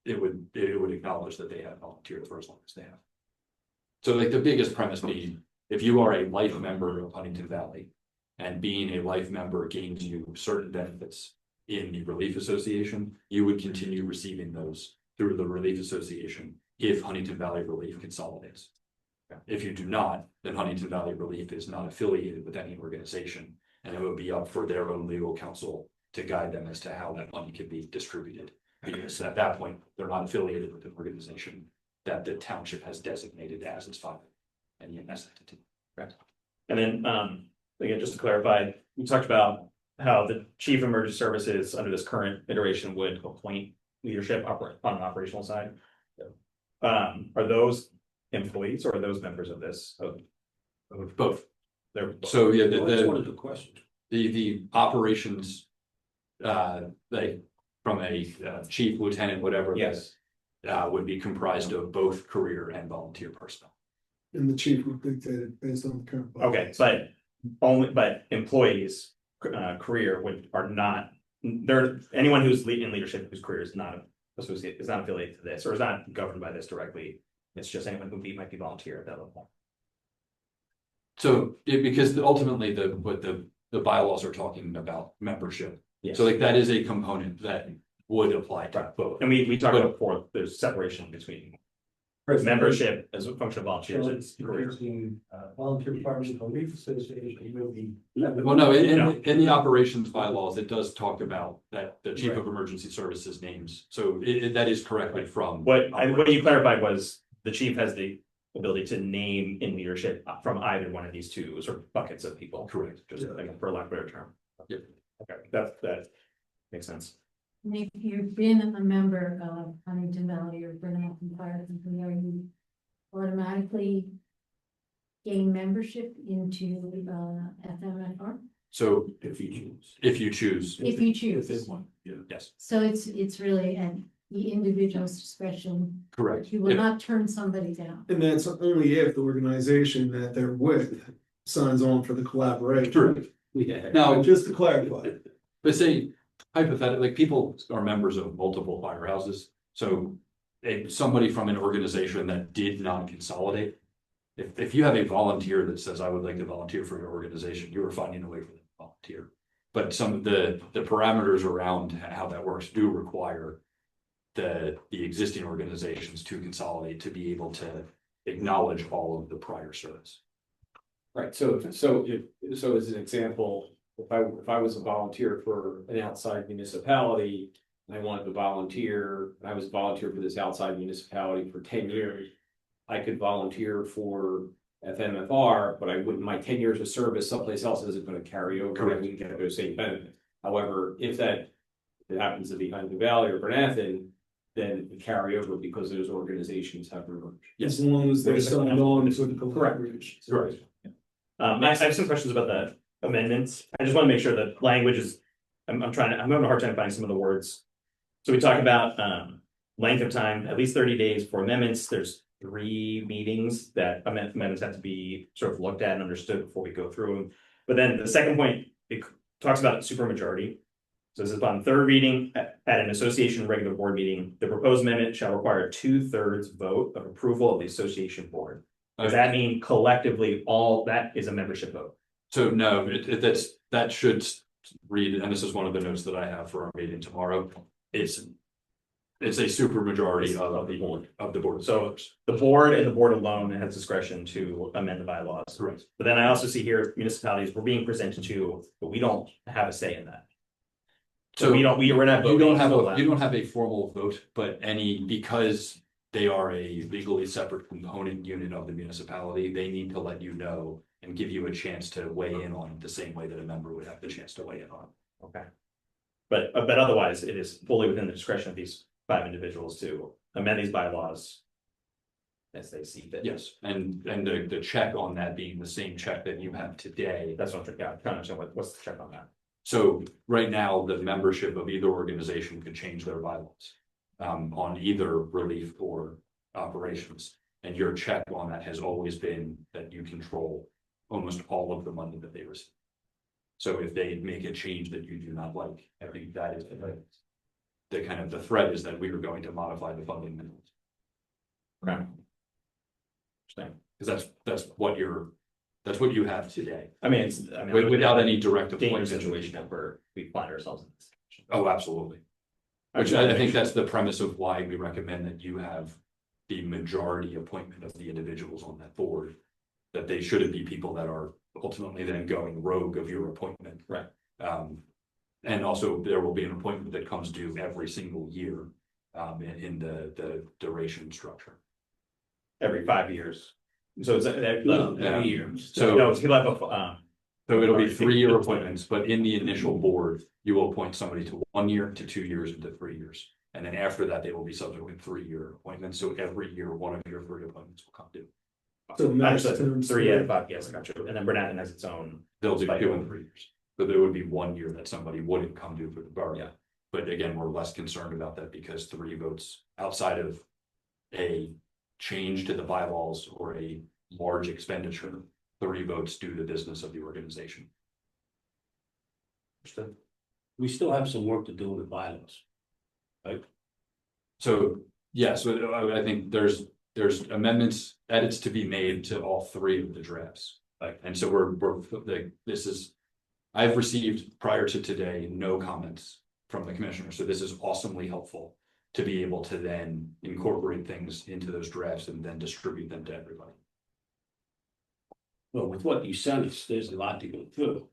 It would acknowledge that they have volunteered for as long as they have. So like the biggest premise being, if you are a life member of Huntingdon Valley and being a life member gains you certain benefits in the Relief Association, you would continue receiving those through the Relief Association if Huntingdon Valley Relief consolidates. If you do not, then Huntingdon Valley Relief is not affiliated with any organization, and it would be up for their own legal counsel to guide them as to how that money can be distributed. Because at that point, they're not affiliated with an organization that the township has designated as its father and EMS entity. Correct. And then again, just to clarify, we talked about how the chief of emergency services under this current iteration would appoint leadership on an operational side. Are those employees or are those members of this? Both. They're both. So yeah, That's one of the questions. The operations, like from a chief, lieutenant, whatever. Yes. Would be comprised of both career and volunteer personnel. And the chief would dictate it based on the current. Okay, but employees, career are not, anyone who's in leadership whose career is not associated, is not affiliated to this, or is not governed by this directly. It's just anyone who might be volunteer at that level. So because ultimately the bylaws are talking about membership. Yes. So like that is a component that would apply to both. And we talked about before, there's separation between membership as a function of volunteers. It's volunteer partners in the Relief Association will be. Well, no, in the operations bylaws, it does talk about that the chief of emergency services names. So that is correctly from. What you clarified was the chief has the ability to name in leadership from either one of these two sort of buckets of people. Correct. Just for lack of a better term. Yep. Okay, that makes sense. And if you've been a member of Huntingdon Valley or Bernathen Fire Company, are you automatically gain membership into FMFR? So if you choose. If you choose. If you choose. If one, yeah. Yes. So it's really at the individual's discretion. Correct. You will not turn somebody down. And that's only if the organization that they're with signs on for the collaboration. True. Yeah. Now, Just to clarify. but say hypothetically, like people are members of multiple firehouses. So somebody from an organization that did not consolidate, if you have a volunteer that says, I would like to volunteer for your organization, you are finding a way for them to volunteer. But some of the parameters around how that works do require the existing organizations to consolidate to be able to acknowledge all of the prior service. Right, so as an example, if I was a volunteer for an outside municipality. And I wanted to volunteer, I was volunteer for this outside municipality for 10 years. I could volunteer for FMFR, but I wouldn't, my 10 years of service someplace else isn't gonna carry over. I wouldn't get those same benefits. However, if it happens to be Huntingdon Valley or Bernathen, then it would carry over because those organizations have merged. As long as they're signed on to the collaboration. Correct. I have some questions about the amendments. I just want to make sure that language is, I'm having a hard time finding some of the words. So we talk about length of time, at least 30 days for amendments. There's 3 meetings that amendments have to be sort of looked at and understood before we go through them. But then the second point, it talks about supermajority. So this is upon third reading at an association regular board meeting, the proposed amendment shall require a 2/3 vote of approval of the association board. Does that mean collectively all that is a membership vote? So no, that should read, and this is one of the notes that I have for our meeting tomorrow. It's a super majority of the board. So the board and the board alone has discretion to amend the bylaws. Correct. But then I also see here municipalities we're being presented to, but we don't have a say in that. So we're not voting. You don't have a formal vote, but because they are a legally separate component unit of the municipality, they need to let you know and give you a chance to weigh in on it the same way that a member would have the chance to weigh in on. Okay. But otherwise, it is fully within the discretion of these 5 individuals to amend these bylaws as they see fit. Yes, and the check on that being the same check that you have today. That's what I'm trying to understand. What's the check on that? So right now, the membership of either organization could change their bylaws on either relief or operations. And your check on that has always been that you control almost all of the money that they receive. So if they make a change that you do not like, I think that is the kind of the threat is that we are going to modify the funding minimums. Okay. Because that's what you have today. I mean, without any direct appointment situation where we find ourselves in this situation. Oh, absolutely. Which I think that's the premise of why we recommend that you have the majority appointment of the individuals on that board. That they shouldn't be people that are ultimately then going rogue of your appointment. Right. And also there will be an appointment that comes due every single year in the duration structure. Every 5 years. So it's every year. So no, it's so it'll be 3-year appointments, but in the initial board, you will appoint somebody to 1 year, to 2 years, and to 3 years. And then after that, they will be subsequent 3-year appointments. So every year, one of your 3 appointments will come due. So max terms 3 out of 5, yes, I got you. And then Bernathen has its own. They'll do 2 and 3 years. But there would be 1 year that somebody wouldn't come due for the borough. Yeah. But again, we're less concerned about that because 3 votes outside of a change to the bylaws or a large expenditure, 3 votes do the business of the organization. We still have some work to do with the bylaws. Right? So yes, I think there's amendments, edits to be made to all 3 of the drafts. And so I've received prior to today, no comments from the commissioner. So this is awesomely helpful to be able to then incorporate things into those drafts and then distribute them to everybody. Well, with what you sent us, there's a lot to go through.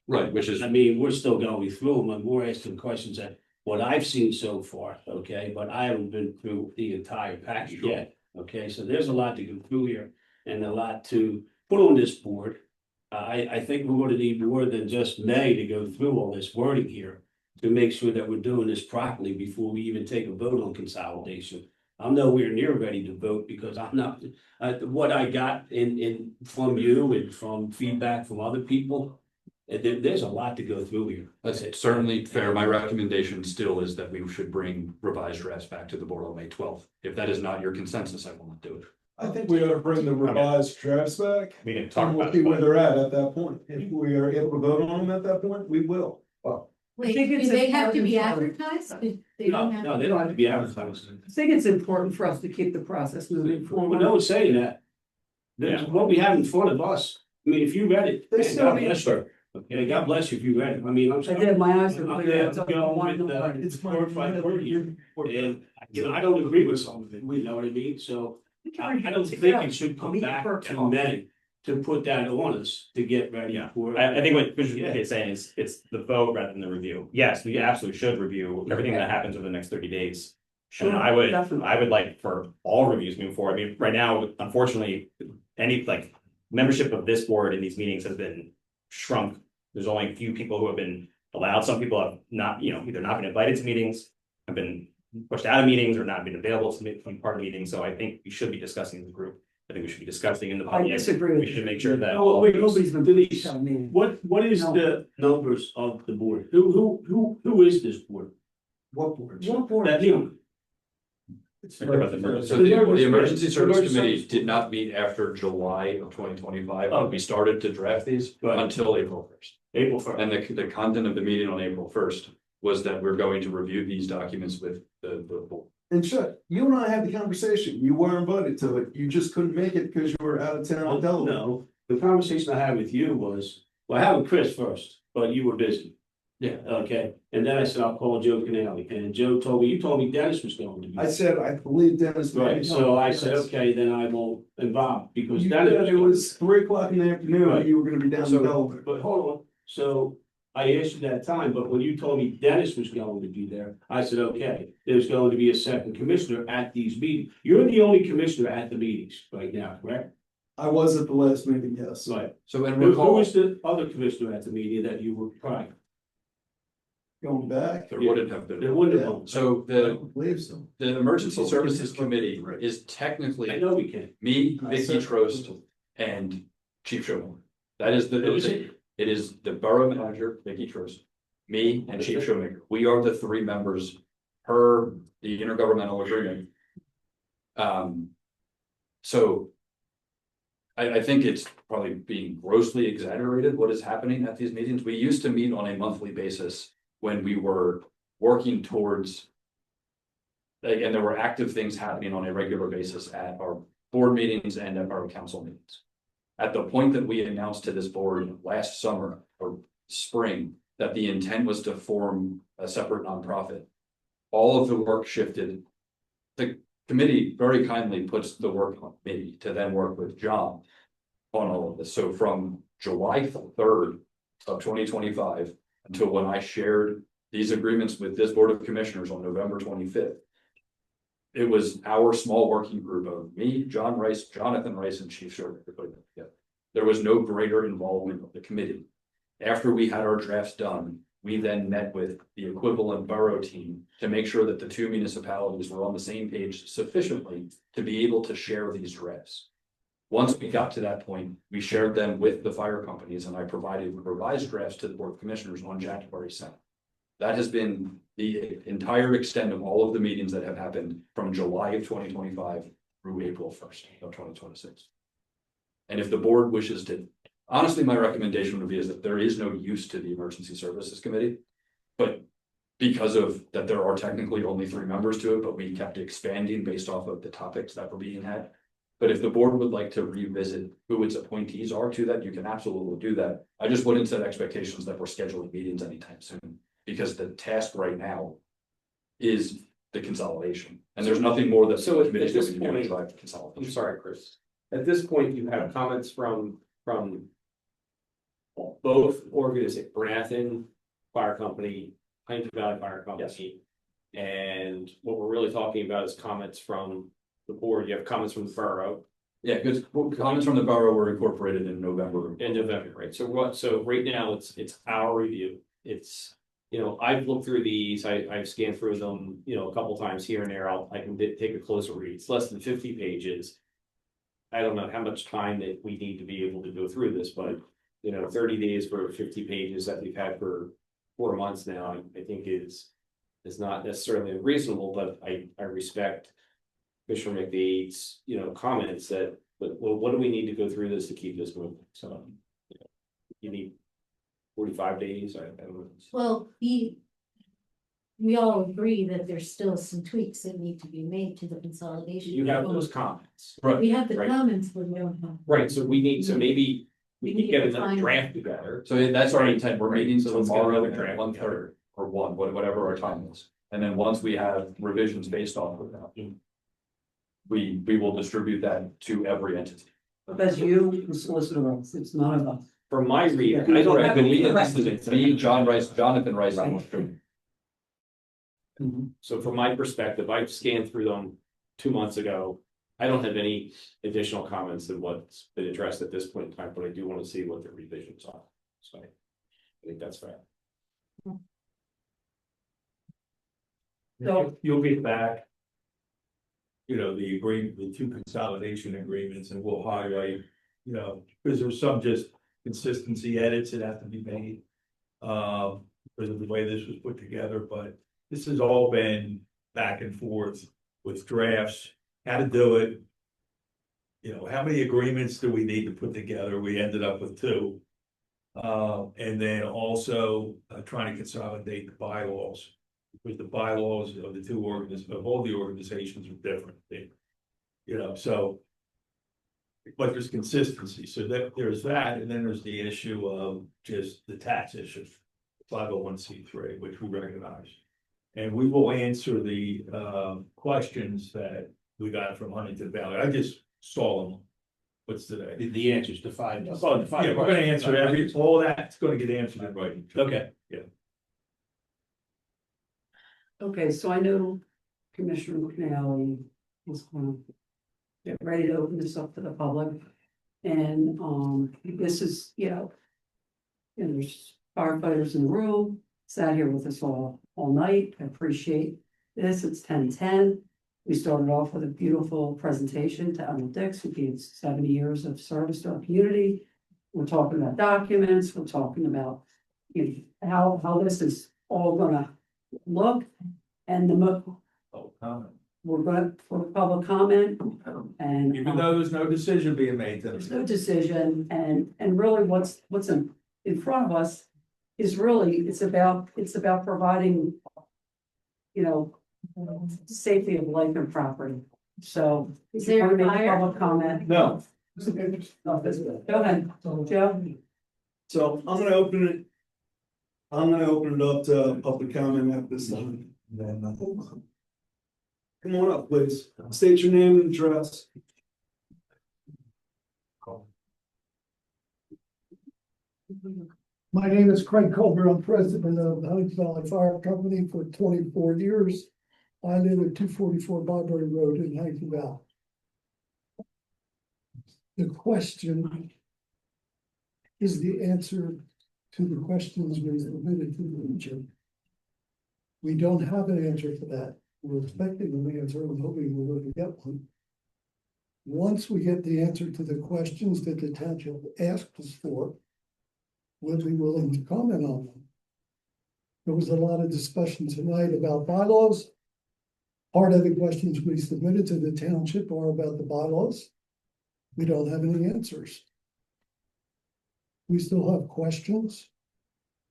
Right, which is, I mean, we're still going through them, and we're asking questions that what I've seen so far, okay, but I haven't been through the entire package yet. Okay, so there's a lot to go through here and a lot to put on this board. I think we're going to need more than just May to go through all this wording here to make sure that we're doing this properly before we even take a vote on consolidation. I'm nowhere near ready to vote because I'm not, what I got in from you and from feedback from other people, there's a lot to go through here. That's certainly fair. My recommendation still is that we should bring revised drafts back to the board on May 12th. If that is not your consensus, I will not do it. I think we ought to bring the revised drafts back. We can talk and we'll about see it. where they're at that point. If we are able to vote on them at that point, we will. Well, Wait, think do it's they have to be important. advertised? They No, don't have. no, they don't have to be advertised. I think it's important for us to keep the process moving Well, forward. no one's saying that. There's what we have in front of us. I mean, if you read it, There's man, so God many- bless you. Okay, God bless you if you read it. I mean, I'm I sorry. did, my eyes are I'm clear. there going with, it's my. word by word here. And, you know, I don't agree with some of it, you know what I mean? So I don't think it should come back to May to put that on us to get ready Yeah, for. I think what Commissioner McKay is saying is it's the vote rather than the review. Yes, we absolutely should review everything that happens over the next 30 days. Sure, And I definitely. would like for all reviews moving forward. I mean, right now, unfortunately, any like membership of this board in these meetings has been shrunk. There's only a few people who have been allowed. Some people have not, either not been invited to meetings, have been pushed out of meetings or not been available to be part of meetings. So I think we should be discussing as a group. I think we should be discussing in the I public. disagree with We should make sure that. Oh, wait, nobody's been Denise, telling me. what is the numbers of the board? Who is this board? What board? What board? That meeting. So the Emergency Service Committee did not meet after July of 2025. We started to draft these until April 1st. April 1st. And the content of the meeting on April 1st was that we're going to review these documents with the board. And Chuck, you and I had the conversation. You were invited to it. You just couldn't make it because you were out of town in Delaware. No, the conversation I had with you was, well, I had with Chris first, but you were busy. Yeah. Okay, and then I said, I'll call Joe Canale, and Joe told me, you told me Dennis was going to be. I said, I believe Dennis. Right, so I said, okay, then I will involve, because You Dennis. said it was 3 o'clock in the afternoon, Right. and you were gonna be down in So, Delaware. but hold on, so I asked you that time, but when you told me Dennis was going to be there, I said, okay, there's going to be a second commissioner at these meetings. You're the only commissioner at the meetings right now, correct? I was at the last meeting, yes. Right. So and Who recall, was the other commissioner at the meeting that you were prior? Going back. there wouldn't have been. There wouldn't have been. So I don't believe so. the Emergency Services Committee is I technically know we can. me, I Vicky said- Trost, and Chief Showman. That is Who is it? it is the borough manager, Vicky Trost, me and Chief Showmaker. We are the three members per the intergovernmental agreement. So I think it's probably being grossly exaggerated what is happening at these meetings. We used to meet on a monthly basis when we were working towards. And there were active things happening on a regular basis at our board meetings and at our council meetings. At the point that we announced to this board last summer or spring that the intent was to form a separate nonprofit, all of the work shifted. The committee very kindly puts the work on me to then work with John on all of this. So from July 3rd of 2025 until when I shared these agreements with this Board of Commissioners on November 25th, it was our small working group of me, John Rice, Jonathan Rice, and Chief Sherman. There was no greater involvement of the committee. After we had our drafts done, we then met with the equivalent borough team to make sure that the two municipalities were on the same page sufficiently to be able to share these drafts. Once we got to that point, we shared them with the fire companies, and I provided revised drafts to the Board of Commissioners on January 2nd. That has been the entire extent of all of the meetings that have happened from July of 2025 through April 1st of 2026. And if the board wishes to, honestly, my recommendation would be is that there is no use to the Emergency Services Committee. But because of that, there are technically only 3 members to it, but we kept expanding based off of the topics that were being had. But if the board would like to revisit who its appointees are to that, you can absolutely do that. I just wouldn't set expectations that we're scheduling meetings anytime soon. Because the task right now is the consolidation, and there's nothing more that. So at committees this that we can do to point- drive the consolidation. I'm sorry, Chris. At this point, you have comments from both organizations, Bernathen Fire Company, Huntingdon Valley Fire Company. And what we're really talking about is comments from the board. You have comments from the borough. Yeah, because comments from the borough were incorporated in November. In November, right? So right now, it's our review. It's, I've looked through these, I've scanned through them, a couple times here and there. I can take a closer read. It's less than 50 pages. I don't know how much time that we need to be able to go through this, but 30 days for 50 pages that we've had for 4 months now, I think is not necessarily unreasonable, but I respect Commissioner McDade's, comments that, but what do we need to go through this to keep this moving? So you need 45 days, I don't know. Well, we all agree that there's still some tweaks that need to be made to the consolidation. You have those comments. We have the Right. comments, but we don't have. Right, so maybe we need can get to another find- draft together. So that's our intent. We're meeting So let's get tomorrow another at draft 1:30 or 1, whatever our time is. And then once we have revisions based off of that, we will distribute that to every entity. That's you, the solicitor, it's none of us. From my read, I don't have any. Me, Jonathan Rice. So from my perspective, I've scanned through them 2 months ago. I don't have any additional comments than what's been addressed at this point in time, but I do want to see what the revisions are. So I think that's fair. So- You'll get back. You know, the agreement, the two consolidation agreements, and we'll highlight, you know, because there's some just consistency edits that have to be made. Because of the way this was put together, but this has all been back and forth with drafts, how to do it. You know, how many agreements do we need to put together? We ended up with 2. And then also trying to consolidate the bylaws. Because the bylaws of the of all the organizations are different. You know, so. But there's consistency, so that there's that, and then there's the issue of just the tax issue. 501c3, which we recognize. And we will answer the questions that we got from Huntingdon Valley. I just saw them. What's today? The answers to 5. Yeah, we're gonna answer all that's gonna get answered in writing. Okay. Yeah. Okay, so I know Commissioner McNally is going to get ready to open this up to the public. And, this is, there's firefighters in the room, sat here with us all night. I appreciate this. It's 10:10. We started off with a beautiful presentation to Emil Dix, who gave 70 years of service to our community. We're talking about documents, we're talking about how this is all gonna look. And we're going for public comment, and Even though there's no decision being made there's today. no decision, and really what's in front of us is really, it's about providing, safety of life and property. So Is if you there want to a make a fire? public comment. No. Go ahead, Joe. So I'm gonna open it. I'm gonna open it up to public comment at this time. Come on up, please. State your name and address. My name is Craig Colbert. I'm president of the Huntingdon Valley Fire Company for 24 years. I live at 244 Barberry Road in Huntingdon Valley. The question is the answer to the questions we submitted to the region. We don't have an answer for that. We're expecting an answer and hoping we're going to get one. Once we get the answer to the questions that the township asked us for, we'll be willing to comment on them. There was a lot of discussion tonight about bylaws. Part of the questions we submitted to the township are about the bylaws. We don't have any answers. We still have questions.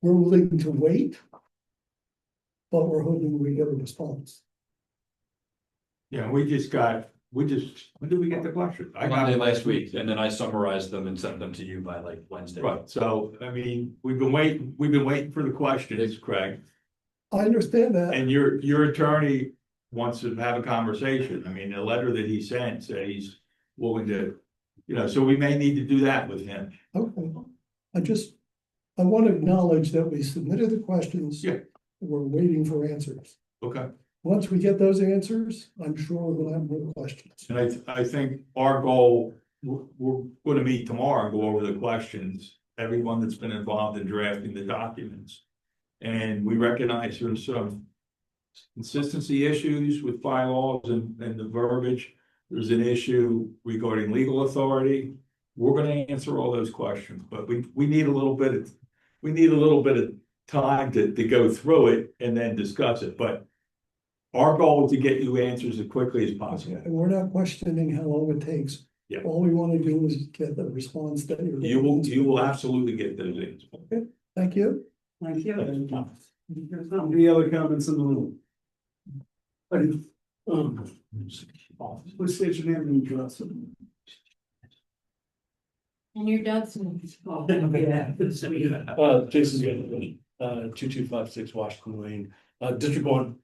We're willing to wait, but we're hoping we get a response. Yeah, when did we get the question? I got Monday it last week, and then I summarized them and sent them to you by like Wednesday. Right, so, I mean, we've been waiting for the questions, Craig. I understand that. And your attorney wants to have a conversation. I mean, the letter that he sent said he's willing to, so we may need to do that with him. Okay, I want to acknowledge that we submitted the questions. Yeah. We're waiting for answers. Okay. Once we get those answers, I'm sure we'll have more questions. And I think our goal, we're going to meet tomorrow and go over the questions, everyone that's been involved in drafting the documents. And we recognize there's some consistency issues with bylaws and the verbiage. There's an issue regarding legal authority. We're going to answer all those questions, but we need a little bit of time to go through it and then discuss it. But our goal is to get you answers as quickly as possible. And we're not questioning how long it takes. Yeah. All we want to do is get the response that you're. You will absolutely get those answers. Okay, thank you. Thank you. Any other comments in the room? Please state your name and address. And your dog's. Jason Gannett, 2256 Washington Lane, District 1,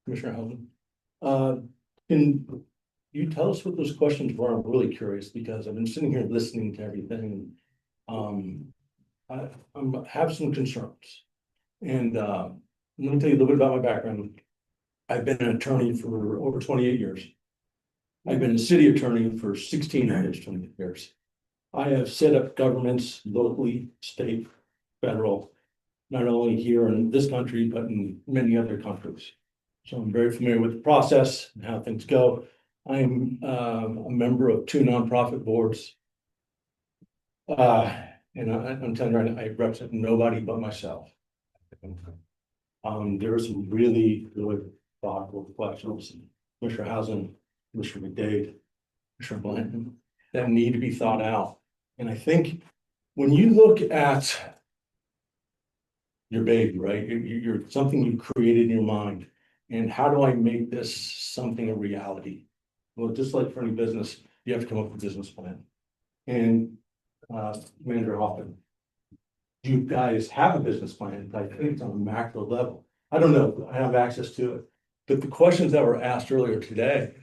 Commissioner Helen. you tell us what those questions were? I'm really curious because I've been sitting here listening to everything. I have some concerns. And let me tell you a little bit about my background. I've been an attorney for over 28 years. I've been a city attorney for 16 years, 20 years. I have set up governments locally, state, federal, not only here in this country, but in many other countries. So I'm very familiar with the process and how things go. I'm a member of 2 nonprofit boards. And I'm telling you, I represent nobody but myself. There are some really good thoughtful questions, Mr. Housen, Mr. McDade, Mr. Blanton, that need to be thought out. And I think when you look at your baby, right, you're something you created in your mind, and how do I make this something a reality? Well, just like for any business, you have to come up with a business plan. And Manager Hoffman, you guys have a business plan, but I think it's on a macro level. I don't know, I have access to it. But the questions that were asked earlier today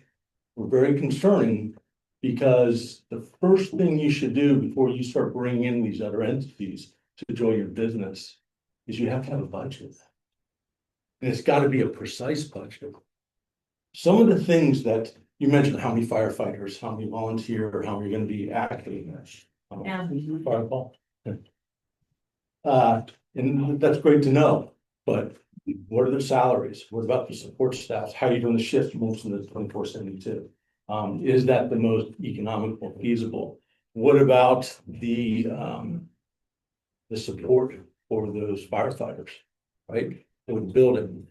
were very concerning, because the first thing you should do before you start bringing in these other entities to join your business is you have to have a budget. And it's got to be a precise budget. Some of the things that you mentioned, how many firefighters, how many volunteer, how are you going to be acting? Fireball. And that's great to know, but what are the salaries? What about the support staff? How are you doing the shifts? You mentioned the 24/72. Is that the most economical, feasible? What about the support for those firefighters, right? With building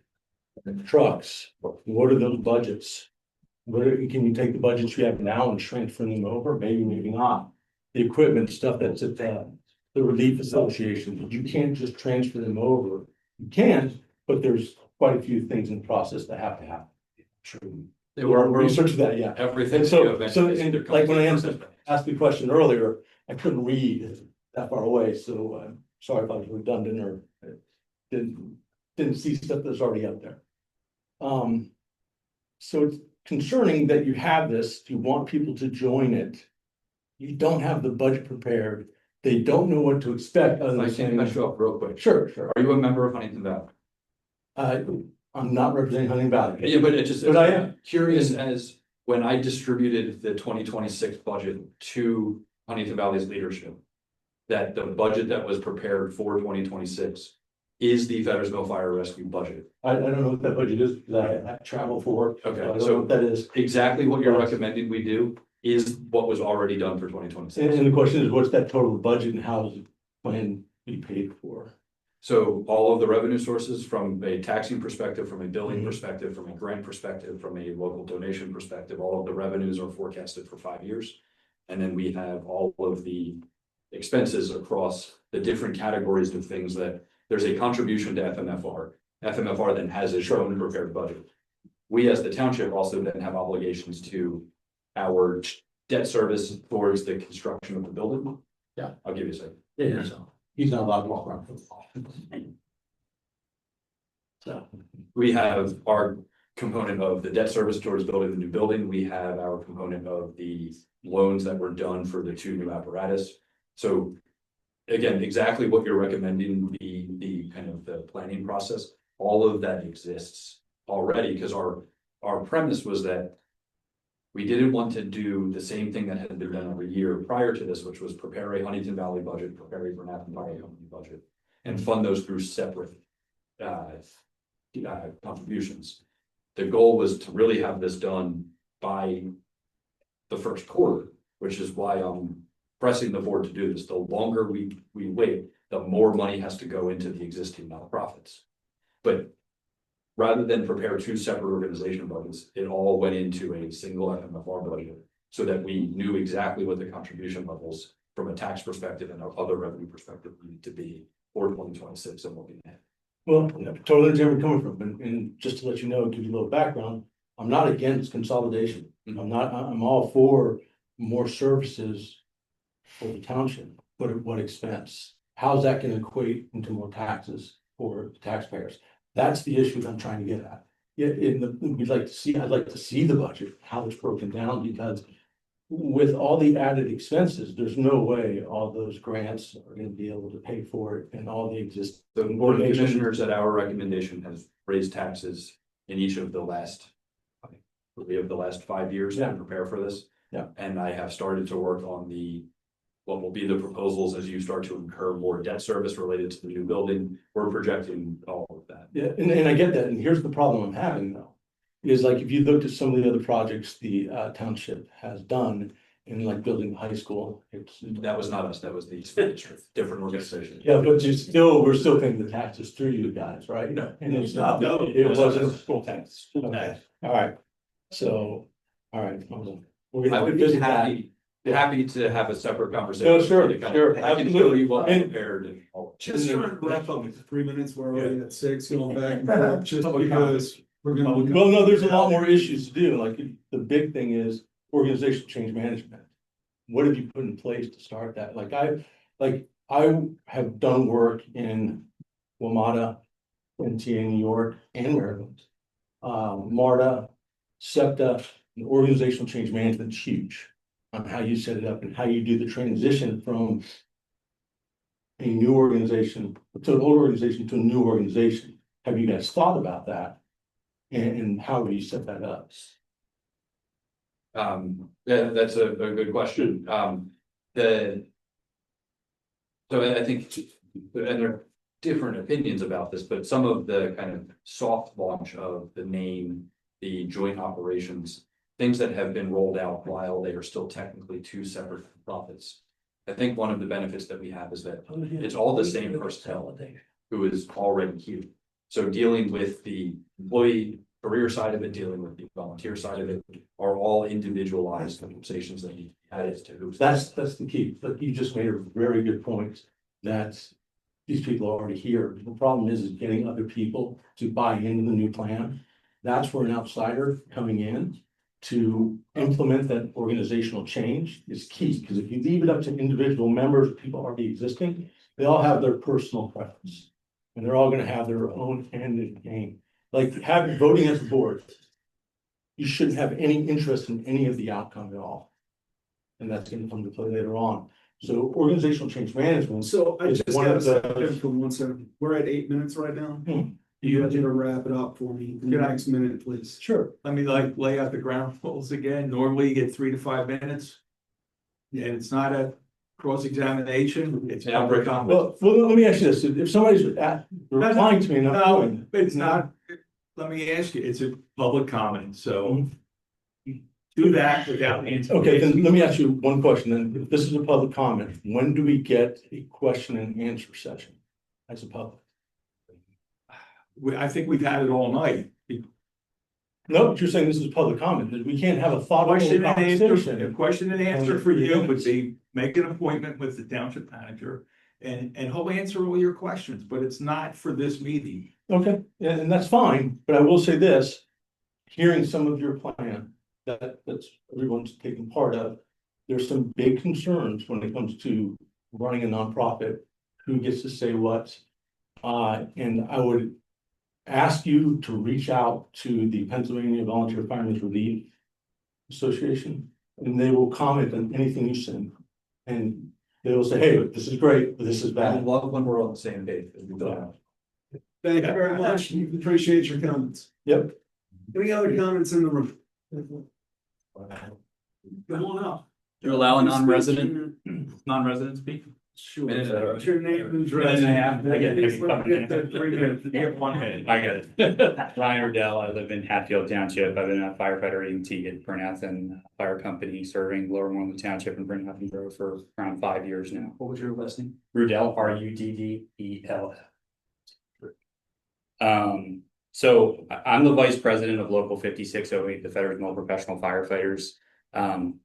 trucks, what are those budgets? Can you take the budgets you have now and transfer them over? Maybe, maybe not. The equipment stuff that's at the relief association, you can't just transfer them over. You can, but there's quite a few things in the process that have to happen. True. They were research that, yeah. Everything. So and like when I asked the question earlier, I couldn't read that far away, so sorry if I was redundant or didn't see stuff that's already out there. So it's concerning that you have this, you want people to join it. You don't have the budget prepared. They don't know what to expect. Other than Can I show up real quick? Sure. Are you a member of Huntingdon Valley? I'm not representing Huntingdon Valley. Yeah, but it just, but I am curious as when I distributed the 2026 budget to Huntingdon Valley's leadership, that the budget that was prepared for 2026 is the Fettersville Fire Rescue budget. I don't know what that budget is, because I travel for work. Okay, I don't so know what that is. Exactly what you're recommending we do is what was already done for 2026. And the question is, what's that total budget and how does it plan to be paid for? So all of the revenue sources from a taxing perspective, from a billing perspective, from a grant perspective, from a local donation perspective, all of the revenues are forecasted for 5 years. And then we have all of the expenses across the different categories of things that there's a contribution to FMFR. FMFR then has its own prepared budget. We as the township also then have obligations to our debt service towards the construction of the building. Yeah. I'll give you a second. Yeah, so he's not allowed to walk around. So we have our component of the debt service towards building the new building. We have our component of the loans that were done for the 2 new apparatus. So again, exactly what you're recommending, the kind of the planning process, all of that exists already, because our premise was that we didn't want to do the same thing that had been done every year prior to this, which was prepare a Huntingdon Valley budget, prepare a Bernathen Valley Company budget, and fund those through separate contributions. The goal was to really have this done by the first quarter, which is why I'm pressing the board to do this. The longer we wait, the more money has to go into the existing nonprofits. But rather than prepare 2 separate organization budgets, it all went into a single FMFR budget so that we knew exactly what the contribution levels from a tax perspective and our other revenue perspective needed to be for 2026 and looking ahead. Well, totally understand where you're coming from, and just to let you know, give you a little background, I'm not against consolidation. I'm all for more services for the township, but at what expense? How's that going to equate into more taxes for the taxpayers? That's the issue I'm trying to get at. Yeah, I'd like to see the budget, how it's broken down, because with all the added expenses, there's no way all those grants are gonna be able to pay for it and all the existing. The Board of Commissioners at our recommendation has raised taxes in each of the last, we have the last 5 years to prepare for this. Yeah. And I have started to work on what will be the proposals as you start to incur more debt service related to the new building. We're projecting all of that. Yeah, and I get that, and here's the problem I'm having though, is like if you looked at some of the other projects the township has done in like building the high school, That was not us, that was the different organization. yeah, but we're still paying the taxes through you guys, right? No. And it's not, No. it wasn't School tax. Okay, all right, so, all right. We're I gonna would be visit that. happy to have a separate conversation. No, sure, to kind of- sure, I can show you what I And- prepared and all. Just trying to wrap up with 3 minutes, we're already at 6, going back and forth, just because we're gonna. Well, no, there's a lot more issues to do, like, the big thing is organizational change management. What have you put in place to start that? I have done work in WMATA, NTA, New York, and Maryland. MARTA, SEPTA, and organizational change management is huge on how you set it up and how you do the transition from a new organization to an old organization to a new organization. Have you guys thought about that? And how do you set that up? Yeah, that's a good question. So I think, and there are different opinions about this, but some of the kind of soft launch of the name, the joint operations, things that have been rolled out while they are still technically two separate profits. I think one of the benefits that we have is that it's all the same personnel who is already here. So dealing with the employee career side of it, dealing with the volunteer side of it, are all individualized conversations that you added to. That's the key, but you just made a very good point, that these people are already here. The problem is getting other people to buy into the new plan. That's where an outsider coming in to implement that organizational change is key, because if you leave it up to individual members, people already existing, they all have their personal preference. And they're all gonna have their own hand in the game. Like having voting as a board, you shouldn't have any interest in any of the outcome at all. And that's gonna come to play later on. So organizational change management. So I is just one gotta of step in those. for 1 second. We're at 8 minutes right now. You You have to wrap it up for me in the next minute, please. Sure. Let me lay out the ground rules again. Normally you get 3 to 5 minutes. And it's not a cross-examination, it's public comment. Well, let me ask you this, if somebody's replying to me and I'm No, doing. it's not, let me ask you, it's a public comment, so. Do that without answering. Okay, then let me ask you one question, then, if this is a public comment, when do we get a question and answer session as a public? I think we've had it all night. No, but you're saying this is public comment, that we can't have a thoughtful Question and answer, conversation. a question and answer for you would be, make an appointment with the township manager. And he'll answer all your questions, but it's not for this meeting. Okay, and that's fine, but I will say this, hearing some of your plan, that's everyone's taking part of. There's some big concerns when it comes to running a nonprofit, who gets to say what. And I would ask you to reach out to the Pennsylvania Volunteer Firemen's Relief Association, and they will comment on anything you send. And they will say, hey, this is great, but this is I bad. love when we're on the same page. Thank you very much. Appreciate your comments. Yep. Any other comments in the room? Come on up. Do you allow a non-resident speak? Sure. What's your name and address? I get it. Get the 3 minutes. You have 1 minute. I get it. Ryan Riddell, I live in Hatfield Township. I've been a firefighter EMT at Bernathen Fire Company, serving Lower Moreland Township and Bernathen Grove for around 5 years now. What was your last name? Ruddell, Ruddell. So I'm the vice president of Local 5608, the Fetters Mill Professional Firefighters.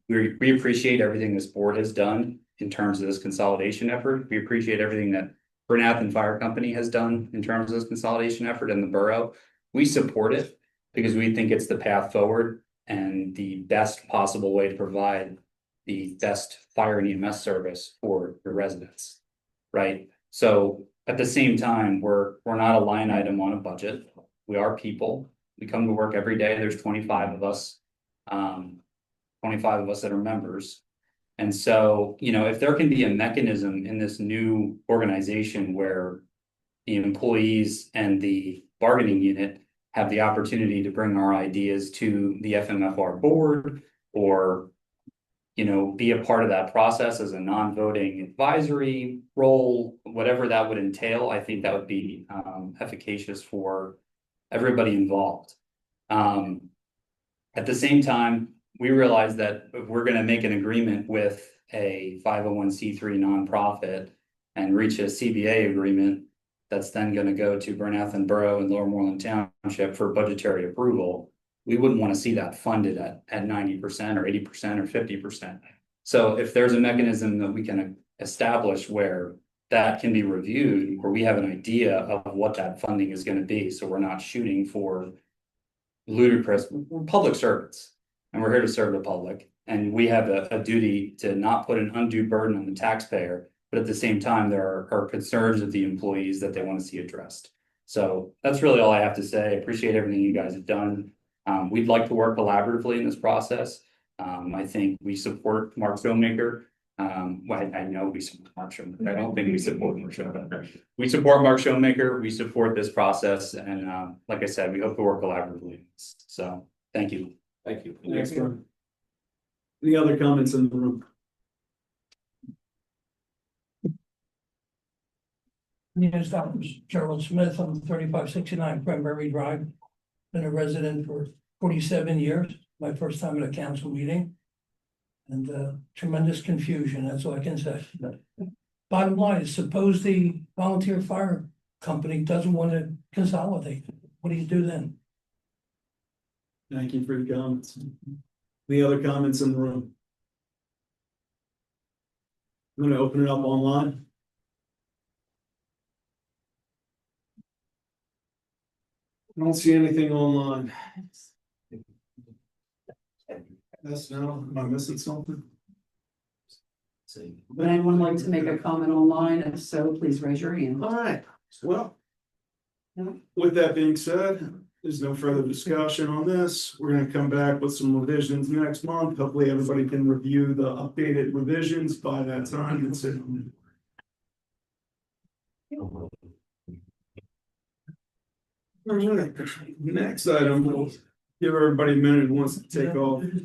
We appreciate everything this board has done in terms of this consolidation effort. We appreciate everything that Bernathen Fire Company has done in terms of this consolidation effort in the borough. We support it because we think it's the path forward and the best possible way to provide the best fire and EMS service for your residents, right? So at the same time, we're not a line item on a budget. We are people. We come to work every day. There's 25 of us. 25 of us that are members. And so, you know, if there can be a mechanism in this new organization where the employees and the bargaining unit have the opportunity to bring our ideas to the FMFR board, or, you know, be a part of that process as a non-voting advisory role, whatever that would entail, I think that would be efficacious for everybody involved. At the same time, we realize that if we're gonna make an agreement with a 501c3 nonprofit and reach a CBA agreement, that's then gonna go to Bernathen Borough and Lower Moreland Township for budgetary approval, we wouldn't wanna see that funded at 90% or 80% or 50%. So if there's a mechanism that we can establish where that can be reviewed, where we have an idea of what that funding is gonna be, so we're not shooting for ludicrous, we're public servants, and we're here to serve the public. And we have a duty to not put an undue burden on the taxpayer, but at the same time, there are concerns of the employees that they want to see addressed. So that's really all I have to say. I appreciate everything you guys have done. We'd like to work collaboratively in this process. I think we support Mark Schoenmaker. Well, I know we support Mark Schoenmaker. I don't think we support Mark Schoenmaker. We support Mark Schoenmaker. We support this process. And like I said, we hope to work collaboratively. So thank you. Thank you. Next one. Any other comments in the room? Yes, Dr. Gerald Smith on 3569 Cranberry Drive. Been a resident for 47 years, my first time at a council meeting. And tremendous confusion, that's all I can say. Bottom line is, suppose the volunteer fire company doesn't want to consolidate, what do you do then? Thank you for your comments. Any other comments in the room? I'm gonna open it up online. I don't see anything online. Yes, no, am I missing something? Would anyone like to make a comment online? If so, please raise your hand. All right, well. With that being said, there's no further discussion on this. We're gonna come back with some revisions next month. Hopefully, everybody can review the updated revisions by that time. It's next item, we'll give everybody a minute who wants to take off. Have a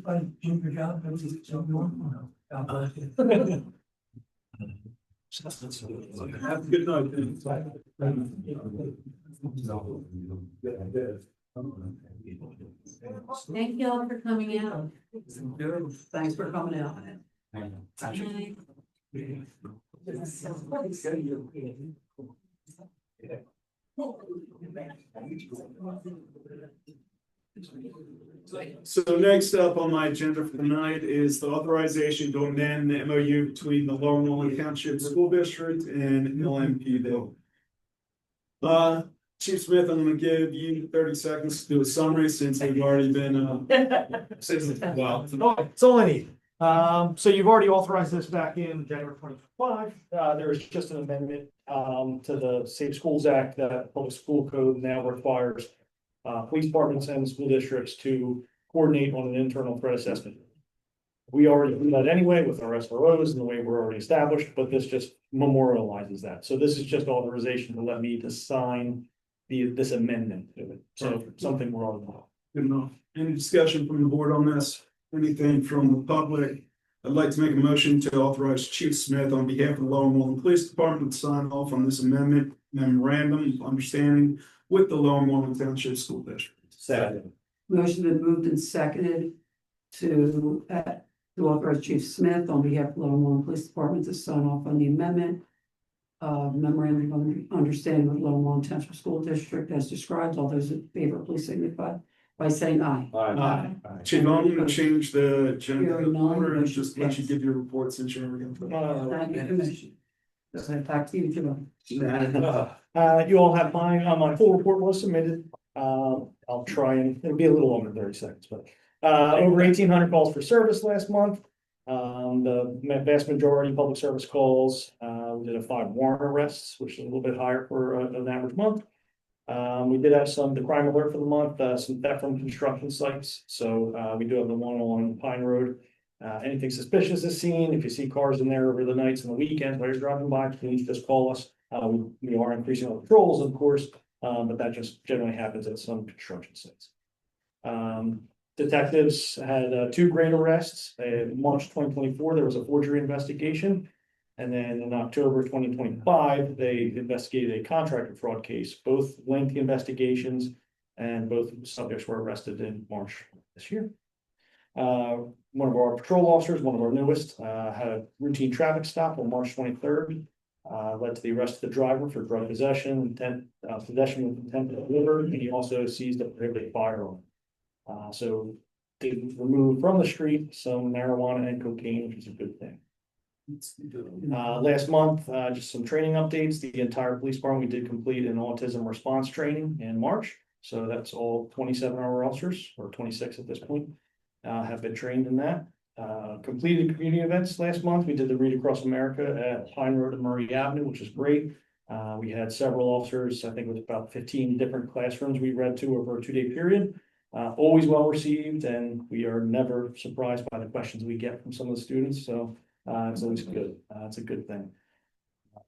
good night. Thank you all for coming out. Thanks for coming out. So next up on my agenda for tonight is the authorization to amend the MOU between the Lower Moreland Township School District and LMP. Chief Smith, I'm gonna give you 30 seconds to do a summary since we've already been Well, it's all I need. So you've already authorized this back in January 2025. There is just an amendment to the Safe Schools Act that public school code now requires police departments and school districts to coordinate on an internal threat assessment. We already do that anyway with our SROs and the way we're already established, but this just memorializes that. So this is just authorization to let me to sign this amendment to it. So something we're all. Good enough. Any discussion from the board on this? Anything from the public? I'd like to make a motion to authorize Chief Smith on behalf of the Lower Moreland Police Department to sign off on this amendment memorandum of understanding with the Lower Moreland Township School District. Second. Motion been moved and seconded to authorize Chief Smith on behalf of the Lower Moreland Police Department to sign off on the amendment. Memorandum of understanding with Lower Moreland Township School District as described. All those in favor, please signify by saying aye. Aye. Chief, I'm gonna change the agenda order and just let you give your report since you're already. Thank you, Commissioner. Back to you, Jim. You all have my full report was submitted. I'll try and it'll be a little longer than 30 seconds, but over 1,800 calls for service last month. The vast majority public service calls. We did 5 warrant arrests, which is a little bit higher for an average month. We did have the crime alert for the month, some theft from construction sites. So we do have the one on Pine Road. Anything suspicious is seen. If you see cars in there over the nights and the weekends while you're driving by, please just call us. We are increasing our patrols, of course, but that just generally happens at some construction sites. Detectives had 2 great arrests. In March 2024, there was a forgery investigation. And then in October 2025, they investigated a contractor fraud case, both lengthy investigations, and both subjects were arrested in March this year. One of our patrol officers, one of our newest, had a routine traffic stop on March 23rd. Led to the arrest of the driver for drug possession, possession with intent to deliver, and he also seized a prohibited firearm. So they removed from the street some marijuana and cocaine, which is a good thing. Last month, just some training updates. The entire police department, we did complete an autism response training in March. So that's all 27 of our officers, or 26 at this point, have been trained in that. Completed community events last month. We did the Read Across America at Pine Road and Murray Avenue, which is great. We had several officers, I think it was about 15 different classrooms we read to over a 2-day period. Always well received, and we are never surprised by the questions we get from some of the students. So it's always good. It's a good thing.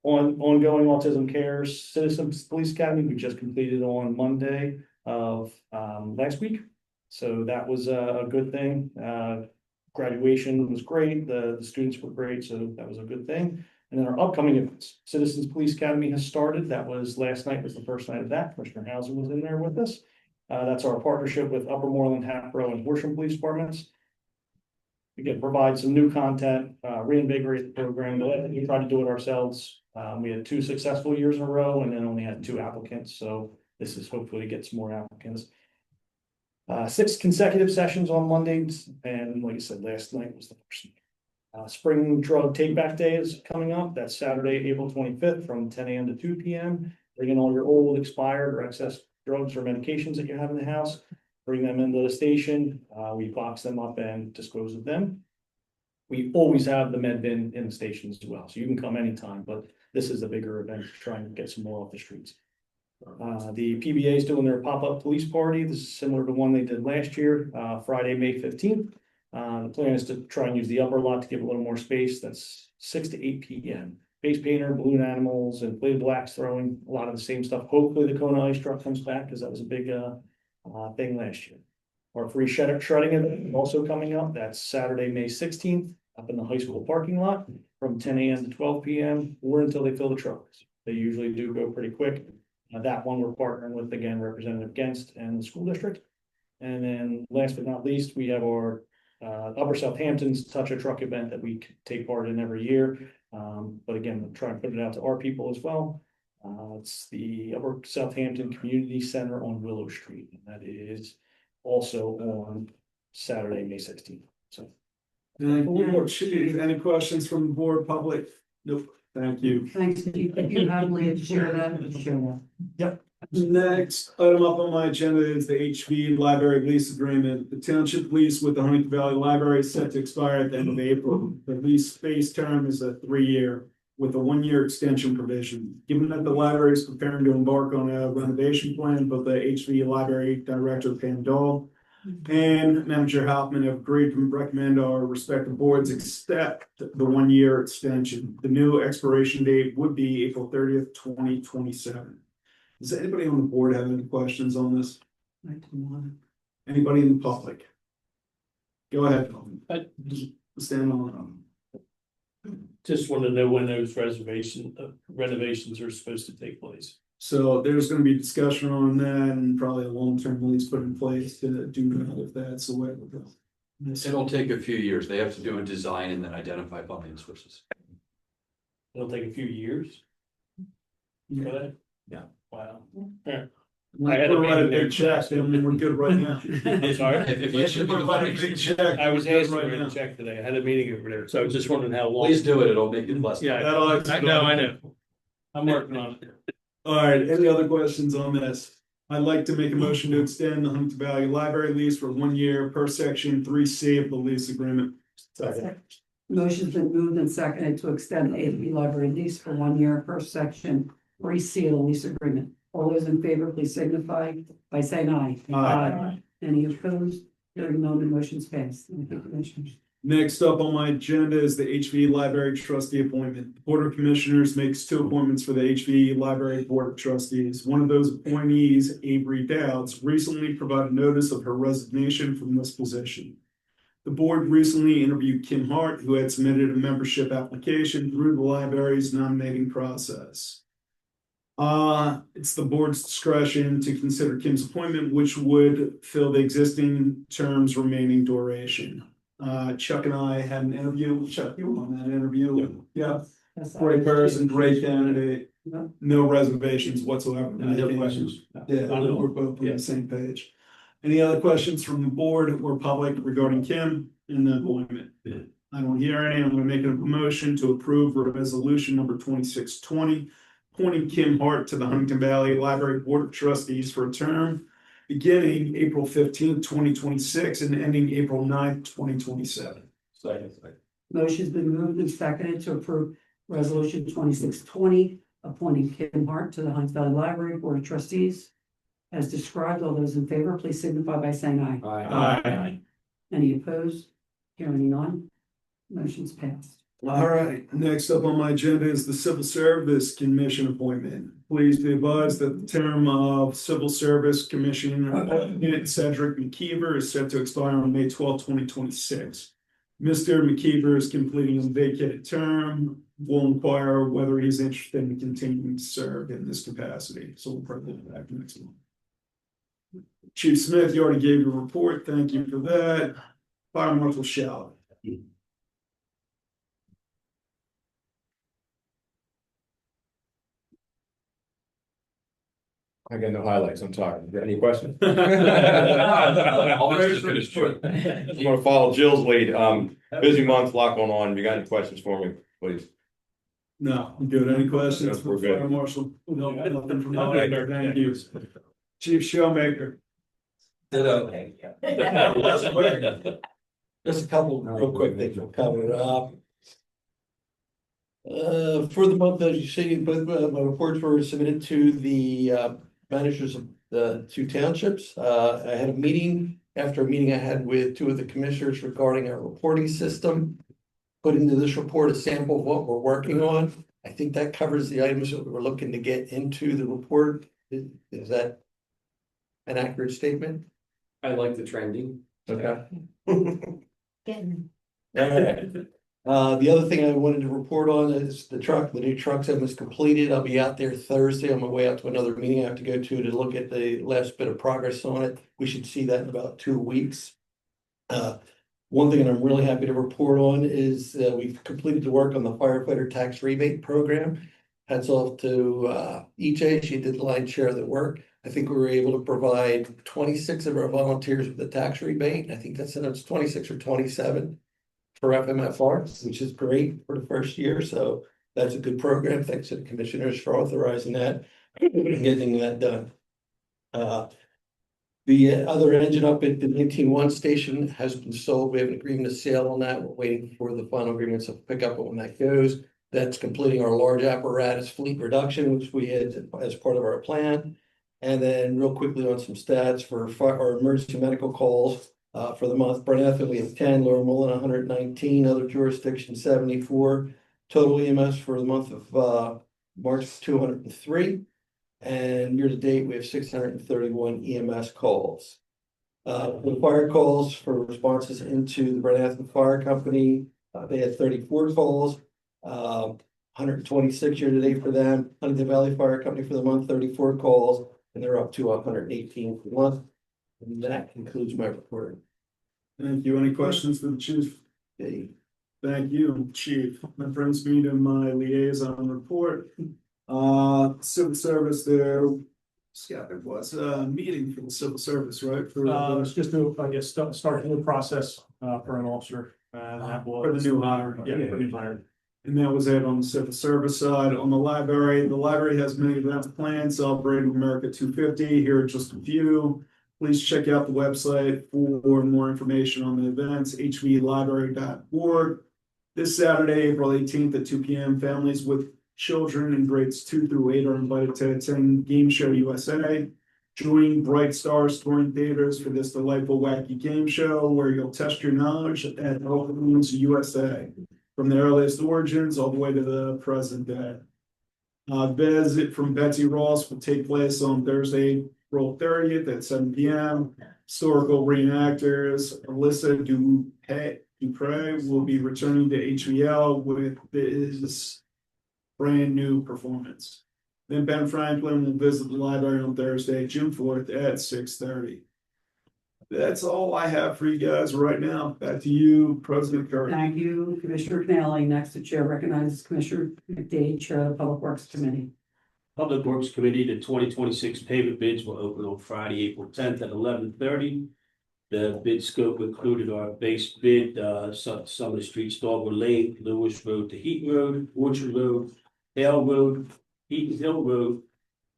Ongoing autism cares, Citizens Police Academy, we just completed on Monday of last week. So that was a good thing. Graduation was great. The students were great. So that was a good thing. And then our upcoming events, Citizens Police Academy has started. That was last night, was the first night of that. Commissioner Hausen was in there with us. That's our partnership with Upper Moreland, Hatboro, and Horsham Police Departments. We can provide some new content, reinvigorate the program. We tried to do it ourselves. We had 2 successful years in a row and then only had 2 applicants. So this is hopefully to get some more applicants. 6 consecutive sessions on Mondays. And like I said, last night was the first. Spring Drug Take Back Day is coming up. That's Saturday, April 25th from 10 a.m. to 2 p.m. Bring in all your old, expired, or excess drugs or medications that you have in the house. Bring them into the station. We box them up and dispose of them. We always have the med bin in the stations as well. So you can come anytime, but this is a bigger event to try and get some more off the streets. The PBA is doing their pop-up police party. This is similar to one they did last year, Friday, May 15th. The plan is to try and use the upper lot to give a little more space. That's 6 to 8 p.m. Face painter, balloon animals, and inflatable axe throwing, a lot of the same stuff. Hopefully the Kona ice truck comes back because that was a big thing last year. Our free shredding event also coming up. That's Saturday, May 16th, up in the high school parking lot from 10 a.m. to 12 p.m. or until they fill the trucks. They usually do go pretty quick. That one we're partnering with, again, Representative Genst and the school district. And then last but not least, we have our Upper Southampton's Touch a Truck event that we take part in every year. But again, we'll try and put it out to our people as well. It's the Upper Southampton Community Center on Willow Street. And that is also on Saturday, May 16th. So. Thank you, Chief. Any questions from the board, public? Nope. Thank you. Thanks, Chief. If you have Leah share that. Yep. Next item up on my agenda is the HV library lease agreement. The township lease with the Huntingdon Valley Library is set to expire at the end of April. The lease space term is a 3-year with a 1-year extension provision. Given that the library is preparing to embark on a renovation plan, both the HV library director Pam Dahl and Manager Hoffman have agreed to recommend our respective boards accept the 1-year extension. The new expiration date would be April 30th, 2027. Does anybody on the board have any questions on this? Anybody in the public? Go ahead. Stand on. Just want to know when those renovations are supposed to take place. So there's going to be discussion on that and probably a long-term lease put in place to do that if that's the way it will go. It'll take a few years. They have to do a design and then identify funding sources. It'll take a few years. Yeah. Yeah. Wow. I had to write a big check, and we're good right now. Sorry. If you should write a big check. I was asked to right write now. a check today. I had a meeting over there, so I was just wondering how long. Please do it. It'll make it less. Yeah, I know. I'm working on it. All right, any other questions on this? I'd like to make a motion to extend the Huntingdon Valley Library lease for 1 year per section 3C of the lease agreement. Motion's been moved and seconded to extend the AV library lease for 1 year per section 3C of the lease agreement. All those in favor, please signify by saying aye. Aye. Any opposed? Hearing none, the motion's passed. Thank you, Commissioners. Next up on my agenda is the HV Library Trustee appointment. The Board of Commissioners makes 2 appointments for the HV Library Board of Trustees. One of those appointees, Avery Dowds, recently provided notice of her resignation from this position. The board recently interviewed Kim Hart, who had submitted a membership application through the library's nominating process. It's the board's discretion to consider Kim's appointment, which would fill the existing term's remaining duration. Chuck and I had an interview. Chuck, you were on that interview. Yeah. Great person, great candidate. No reservations whatsoever. No questions. Yeah, we're both on the same page. Any other questions from the board or public regarding Kim in the appointment? I don't hear any. I'm gonna make a motion to approve resolution number 2620, appointing Kim Hart to the Huntingdon Valley Library Board of Trustees for a term beginning April 15th, 2026 and ending April 9th, 2027. Second. Motion's been moved and seconded to approve resolution 2620, appointing Kim Hart to the Huntingdon Valley Library Board of Trustees. As described, all those in favor, please signify by saying aye. Aye. Any opposed? Hearing none, motion's passed. All right, next up on my agenda is the Civil Service Commission appointment. Please be advised that the term of Civil Service Commissioner Cedric McKeever is set to expire on May 12, 2026. Mr. McKeever is completing a vacated term. We'll inquire whether he's interested in continuing to serve in this capacity. So we'll probably look back next month. Chief Smith, you already gave your report. Thank you for that. Fire Marshal Shallot. I got no highlights, I'm sorry. You got any questions? Always just finish short. I'm gonna follow Jill's lead. Busy month, lot going on. If you got any questions for me, please? No, I'm good. Any questions Yes, for we're good. Fire Marshal? No, nothing from my end. Thank you. Chief Showmaker. Just a couple real quick things we'll cover. For the month, as you see, both my reports were submitted to the managers of the 2 townships. I had a meeting, after a meeting I had with 2 of the commissioners regarding our reporting system. Put into this report a sample of what we're working on. I think that covers the items that we're looking to get into the report. Is that an accurate statement? I like the trending. Okay. Getting. All right. The other thing I wanted to report on is the new truck that was completed. I'll be out there Thursday on my way out to another meeting I have to go to look at the last bit of progress on it. We should see that in about 2 weeks. One thing that I'm really happy to report on is we've completed the work on the firefighter tax rebate program. Hats off to EJ, she did the lion's share of the work. I think we were able to provide 26 of our volunteers with the tax rebate. I think that's 26 or 27. For FMFR, which is great for the first year. So that's a good program. Thanks to the commissioners for authorizing that and getting that done. The other engine up at the 19-1 station has been sold. We have an agreement of sale on that. We're waiting for the final agreements of pickup when that goes. That's completing our large apparatus fleet reduction, which we had as part of our plan. And then real quickly on some stats for our emergency medical calls. For the month, Burnett, we have 10, Lower Moreland 119, other jurisdictions 74, total EMS for the month of March 203, and year to date we have 631 EMS calls. The fire calls for responses into the Burnett Fire Company, they had 34 calls, 126 year to date for them. Huntingdon Valley Fire Company for the month, 34 calls, and they're up to 118 for the month. And that concludes my report. Thank you. Any questions for the chief? Thank you, chief. That brings me to my liaison report. Civil service there. Scott, there was a meeting for the civil service, right? For It's just to, I guess, start a new process for an officer. That was for the new hire. Yeah, for the new hire. And that was it on the civil service side. On the library has many events planned, celebrating America 250. Here are just a few. Please check out the website for more information on the events, hvlibrary.org. This Saturday, April 18th at 2 p.m., families with children in grades 2 through 8 are invited to attend Game Show USA. Join Bright Stars Touring Theaters for this delightful wacky game show where you'll test your knowledge at Oakland's USA. From the earliest origins all the way to the present day. Visit from Betsy Ross will take place on Thursday, April 30th at 7 p.m. Historical reenactors Alyssa Dupre will be returning to HVL with this brand new performance. Then Ben Franklin will visit the library on Thursday, June 4th at 6:30. That's all I have for you guys right now. Back to you, President Curry. Thank you, Commissioner Canale. Next, the chair recognizes Commissioner McDade, Chair of the Public Works Committee. Public Works Committee, the 2026 pavement bids will open on Friday, April 10th at 11:30. The bid scope included our base bid, some of the streets, Dogwood Lane, Lewis Road to Heaton Road, Orchard Road, Hale Road, Eaton Hill Road,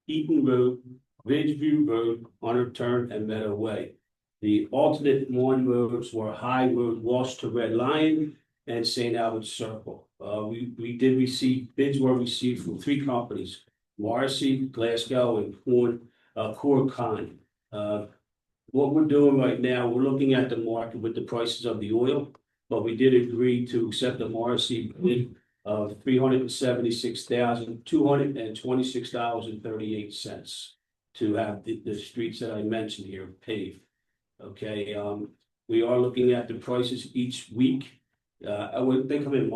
Eaton Road, Ridgeview Road, Hunter Turn, and Meadow Way. The alternate one roads were High Road, Lost to Red Lion, and St. Albert's Circle. We did receive, bids were received from 3 companies, Morrissey, Glasgow, and Kurikz. What we're doing right now, we're looking at the market with the prices of the oil, but we did agree to accept the Morrissey bid of $376,226.38 to have the streets that I mentioned here paved. Okay, we are looking at the prices each week. They come in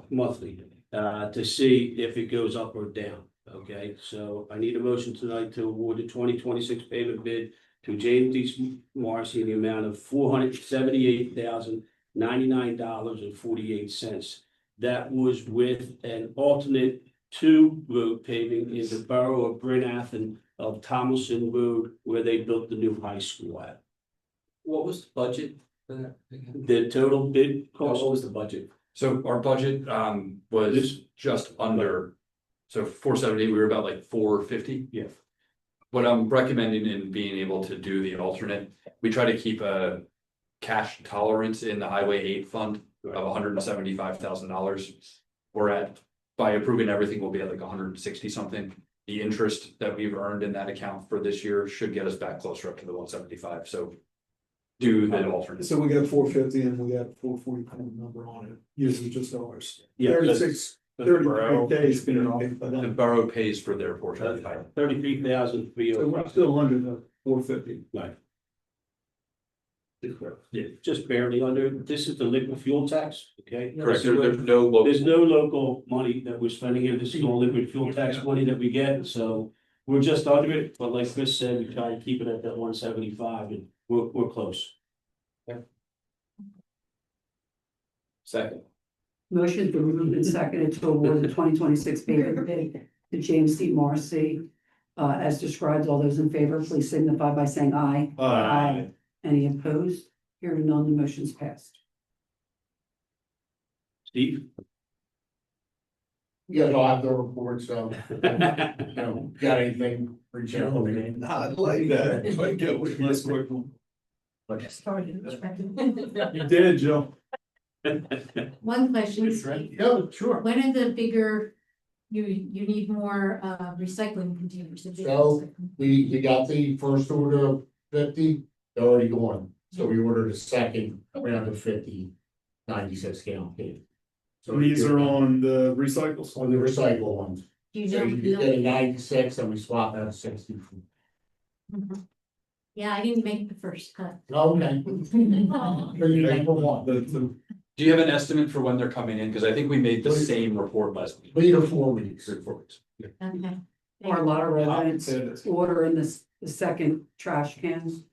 monthly, to see if it goes up or down. Okay, so I need a motion tonight to award the 2026 payment bid to James D. Morrissey in the amount of $478,099.48. That was with an alternate 2 road paving in the borough of Bryn Athyn of Thomason Road, where they built the new high school at. What was the budget for that? The total bid cost. What was the budget? So our budget was just under, so 470, we were about like 450. Yeah. What I'm recommending in being able to do the alternate, we try to keep a cash tolerance in the Highway 8 fund of $175,000. We're at, by approving everything, we'll be at like 160 something. The interest that we've earned in that account for this year should get us back closer up to the 175. So do the alternate. So we got 450 and we got 440 number on it, usually just ours. Yeah, 33 days been off. The borough pays for their portion. 33,000. So we're still under the 450. Right. Yeah, just barely under. This is the liquid fuel tax, okay? Correct. There's no local. There's no local money that we're spending here. This is all liquid fuel tax money that we get, so we're just under it. But like Chris said, we try to keep it at that 175, and we're close. Okay. Second. Motion been moved and seconded to award the 2026 pavement bid to James D. Morrissey. As described, all those in favor, please signify by saying aye. Aye. Any opposed? Hearing none, the motion's passed. Steve? Yeah, no, I have the report, so, got anything for Joe? I like that. I get what you're saying. You did, Joe. One question, Steve. Yeah, sure. When are the bigger, you need more recycling containers? So we got the first order of 50, they're already gone. So we ordered a second round of 50, 96 gallon can. So these are on the recycles? On the recycle ones. You So you get a 96 and we swap out a 60. Yeah, I didn't make the first cut. Okay. Do you have an estimate for when they're coming in? Because I think we made the same report last week. 3 to 4 weeks. 3 to 4 weeks. Okay. Or a lot of residents ordering the second trash cans.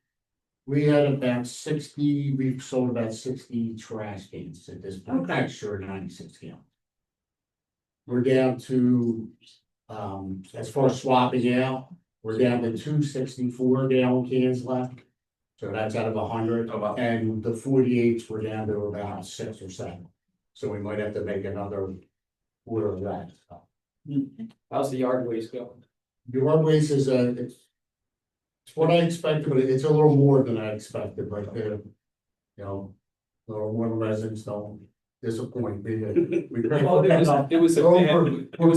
We had about 60, we've sold about 60 trash cans at this point, Okay. extra 96 gallons. We're down to, as far as swapping out, we're down to 2 64 gallon cans left. So that's out of 100. Oh, wow. And the 48s we're down to about 6 or 7. So we might have to make another order of that. How's the yard waste going? The yard waste is it's what I expected, but it's a little more than I expected, but a little more residents don't disappoint me. Well, it was a bad- it was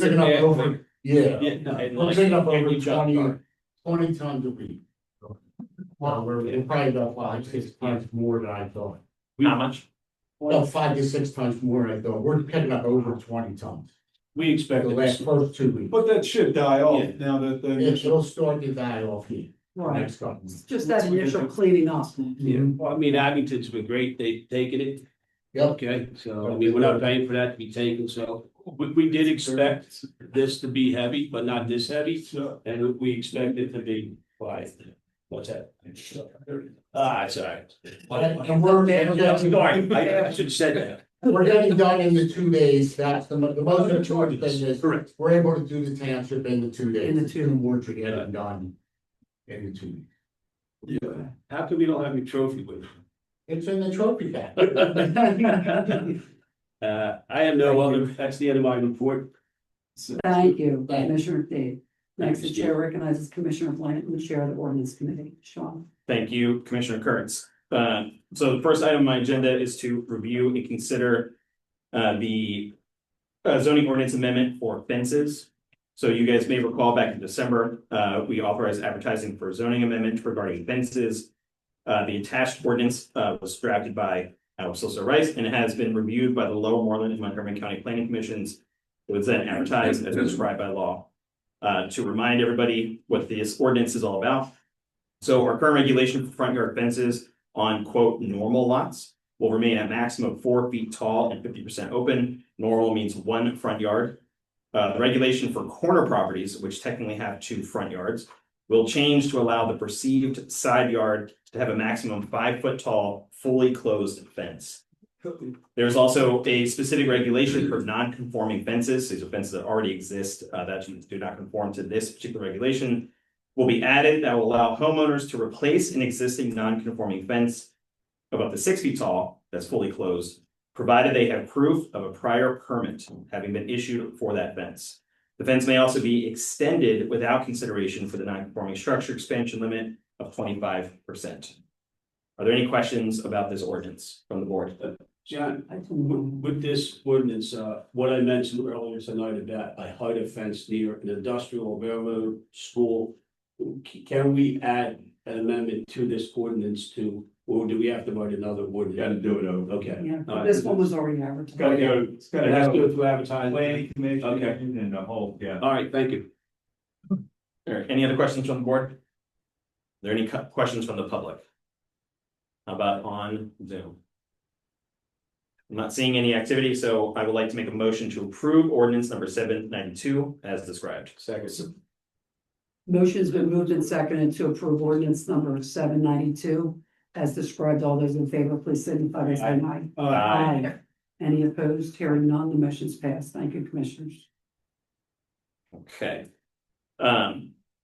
a bad thing. Yeah, Yeah, no, and we're like- picking up and over you jumped 20 on it. 20 tons a week. Well, we're probably about 5-6 tons more than I thought. How much? Well, 5 to 6 tons more than I thought. We're picking up over 20 tons. We expect The last first 2 weeks. But that should die off now that the. It'll start to die off here. Right. Next couple. Just that initial cleaning up. Yeah, well, I mean, Abington's been great, they've taken it. Yep. Okay, so, I mean, we're not paying for that to be taken, so we did expect this to be heavy, but not this heavy. And we expect it to be quiet. What's that? It's all right. And we're Sorry, I should have said that. We're getting done in the 2 days. That's the most important thing is Correct. we're able to do the township in the 2 days. In the 2. More to get it done in the 2 weeks. Yeah. How come you don't have your trophy with you? It's in the trophy bag. I have no other, that's the end of my report. Thank you, Commissioner Dave. Next, the chair recognizes Commissioner Blanton, the chair of the ordinance committee. Sean. Thank you, Commissioner Kurtz. So the first item on my agenda is to review and consider the zoning ordinance amendment for fences. So you guys may recall back in December, we authorized advertising for zoning amendment regarding fences. The attached ordinance was drafted by Solicitor Rice and it has been reviewed by the Lower Moreland and Montgomery County Planning Commissions. It was then advertised as prescribed by law. To remind everybody what this ordinance is all about. So our current regulation for front yard fences on quote normal lots will remain at maximum 4 feet tall and 50% open. Normal means 1 front yard. The regulation for corner properties, which technically have 2 front yards, will change to allow the perceived side yard to have a maximum 5 foot tall, fully closed fence. There's also a specific regulation for non-conforming fences. These are fences that already exist that do not conform to this particular regulation. Will be added that will allow homeowners to replace an existing non-conforming fence of up to 6 feet tall that's fully closed, provided they have proof of a prior permit having been issued for that fence. The fence may also be extended without consideration for the non-conforming structure expansion limit of 25%. Are there any questions about this ordinance from the board? John, with this ordinance, what I mentioned earlier tonight about a height fence near an industrial railroad school, can we add an amendment to this ordinance or do we have to write another ordinance? Got to do it over. Okay. Yeah, this one was already advertised. Gotta go, it's gotta It has to go go through advertising. planning commission Okay. and the whole, yeah. All right, thank you. All right, any other questions from the board? Are there any questions from the public? How about on Zoom? I'm not seeing any activity, so I would like to make a motion to approve ordinance number 792 as described. Second. Motion's been moved and seconded to approve ordinance number 792 as described. All those in favor, please signify by saying aye. Aye. Any opposed? Hearing none, the motion's passed. Thank you, commissioners. Okay.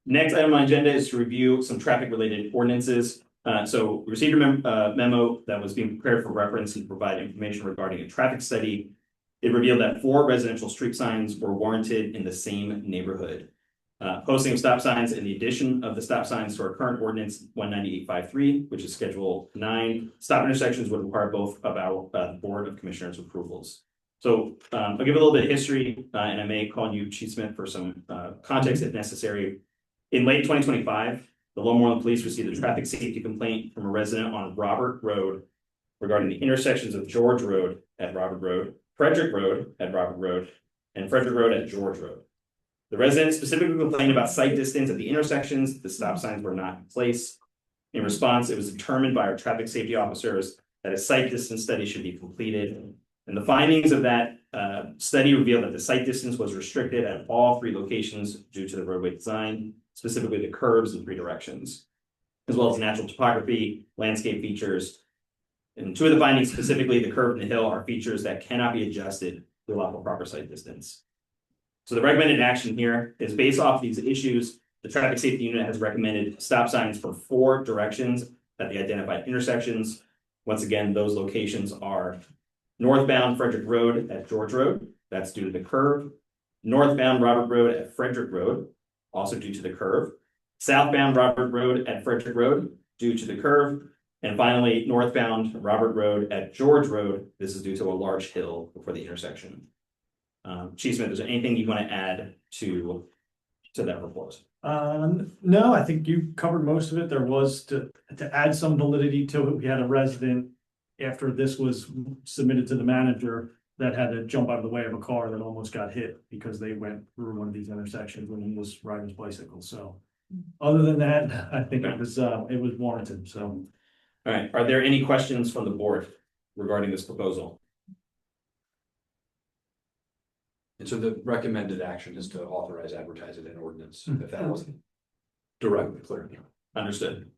Next item on my agenda is to review some traffic related ordinances. So we received a memo that was being prepared for reference and provide information regarding a traffic study. It revealed that 4 residential street signs were warranted in the same neighborhood. Posting of stop signs and the addition of the stop signs to our current ordinance 19853, which is Schedule 9. Stop intersections would require both of our Board of Commissioners approvals. So I'll give a little bit of history and I may call on you, Chief Smith, for some context if necessary. In late 2025, the Lower Moreland Police received a traffic safety complaint from a resident on Robert Road regarding the intersections of George Road at Robert Road, Frederick Road at Robert Road, and Frederick Road at George Road. The resident specifically complained about sight distance at the intersections. The stop signs were not in place. In response, it was determined by our traffic safety officers that a sight distance study should be completed. And the findings of that study revealed that the sight distance was restricted at all 3 locations due to the roadway design, specifically the curves in 3 directions, as well as natural topography, landscape features. And 2 of the findings, specifically the curve and the hill, are features that cannot be adjusted to allow for proper sight distance. So the recommended action here is based off these issues. The traffic safety unit has recommended stop signs for 4 directions at the identified intersections. Once again, those locations are northbound Frederick Road at George Road, that's due to the curve. Northbound Robert Road at Frederick Road, also due to the curve. Southbound Robert Road at Frederick Road, due to the curve. And finally, northbound Robert Road at George Road, this is due to a large hill before the intersection. Chief Smith, is there anything you want to add to that report? No, I think you covered most of it. There was to add some validity to it. We had a resident after this was submitted to the manager that had to jump out of the way of a car that almost got hit because they went through one of these intersections when he was riding his bicycle. So other than that, I think it was warranted. So. All right, are there any questions from the board regarding this proposal? And so the recommended action is to authorize advertising an ordinance, if that wasn't directly clear. Understood.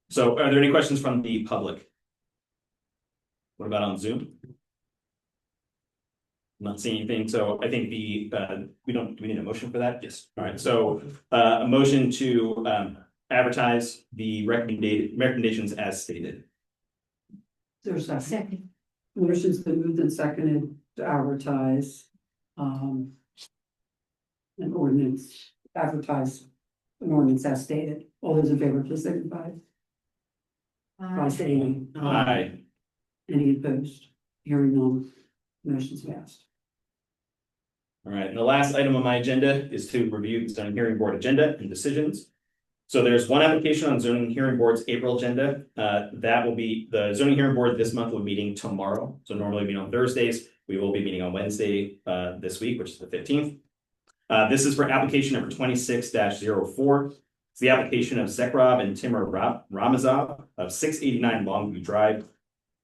So are there any questions from the public? What about on Zoom? Not seeing anything, so I think do we need a motion for that? Yes. All right, so a motion to advertise the recommendations as stated. There's a Second. motion's been moved and seconded to advertise. An ordinance, advertise an ordinance as stated. All those in favor, please signify by saying Aye. Any opposed? Hearing none, motion's passed. All right, and the last item on my agenda is to review the zoning hearing board agenda and decisions. So there's one application on zoning hearing board's April agenda. That will be the zoning hearing board this month will be meeting tomorrow. So normally meet on Thursdays. We will be meeting on Wednesday this week, which is the 15th. This is for application number 26-04. It's the application of Zekrab and Timur Ramazov of 689 Longview Drive.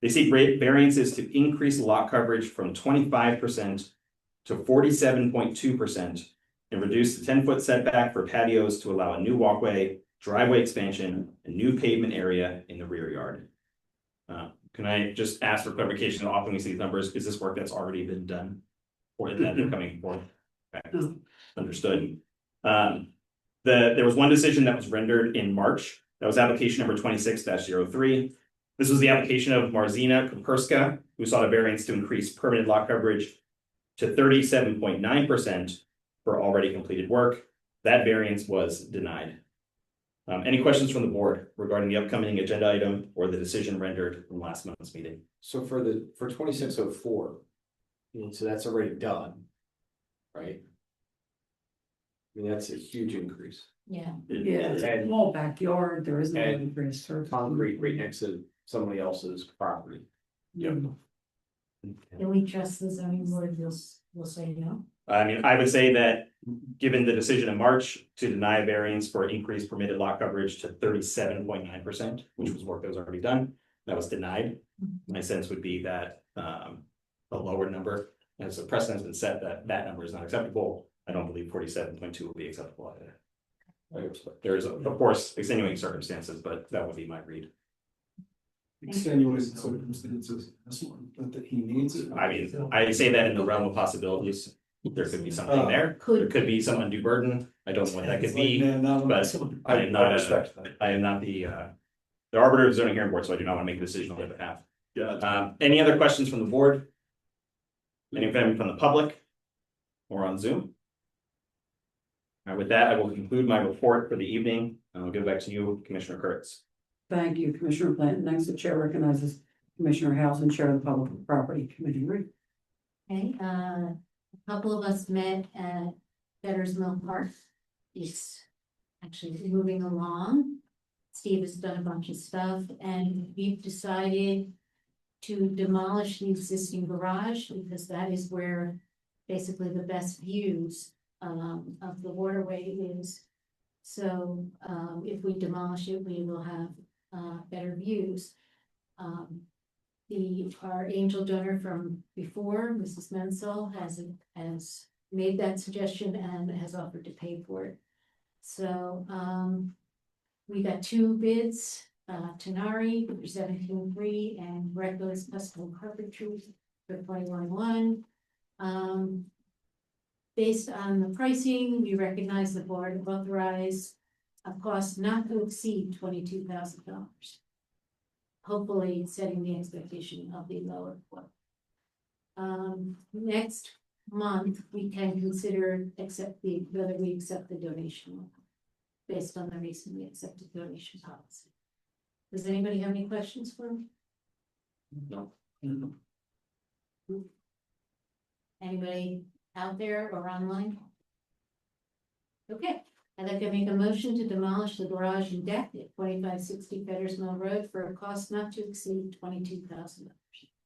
They seek variances to increase lot coverage from 25% to 47.2% and reduce the 10-foot setback for patios to allow a new walkway, driveway expansion, and new pavement area in the rear yard. Can I just ask for clarification? Often we see these numbers. Is this work that's already been done? Or that they're coming for? Okay. Understood. There was one decision that was rendered in March. That was application number 26-03. This was the application of Marzina Kuperska, who sought a variance to increase permanent lot coverage to 37.9% for already completed work. That variance was denied. Any questions from the board regarding the upcoming agenda item or the decision rendered from last month's meeting? So for 2604, so that's already done, right? I mean, that's a huge increase. Yeah. Yeah, it's a small backyard, there is no increase. Concrete right next to somebody else's property. Yep. Can we trust the zoning board will say no? I mean, I would say that given the decision in March to deny a variance for increased permitted lot coverage to 37.9%, which was work that was already done, that was denied. My sense would be that a lower number, as a precedent has been set that number is not acceptable. I don't believe 47.2 will be acceptable either. There's of course extenuating circumstances, but that would be my read. Extenuating circumstances, that's one, but that he needs it. I mean, I say that in the realm of possibilities. There could be something there. There could be some undue burden. I don't know what that could be, but I am not the arbiter of zoning hearing board, so I do not want to make a decision on their behalf. Any other questions from the board? Anything from the public or on Zoom? All right, with that, I will conclude my report for the evening. I'll give it back to you, Commissioner KURITZ. Thank you, Commissioner Plant. Next, the chair recognizes Commissioner House and Chair of the Public Property Committee. Okay, a couple of us met at Fetters Mill Park. It's actually moving along. Steve has done a bunch of stuff and we've decided to demolish the existing garage because that is where basically the best views of the waterway is. So if we demolish it, we will have better views. Our angel donor from before, Mrs. Mensel, has made that suggestion and has offered to pay for it. So we got two bids, Tenari for 17.3 and Greco's Custom Carpentry for 21.1. Based on the pricing, we recognize the board authorized a cost not to exceed $22,000. Hopefully setting the expectation of the lower quote. Next month, we can consider whether we accept the donation based on the recently accepted donation policy. Does anybody have any questions for me? No. Anybody out there or online? Okay, I'd like to make a motion to demolish the garage and deck at 2560 Fetters Mill Road for a cost not to exceed $22,000.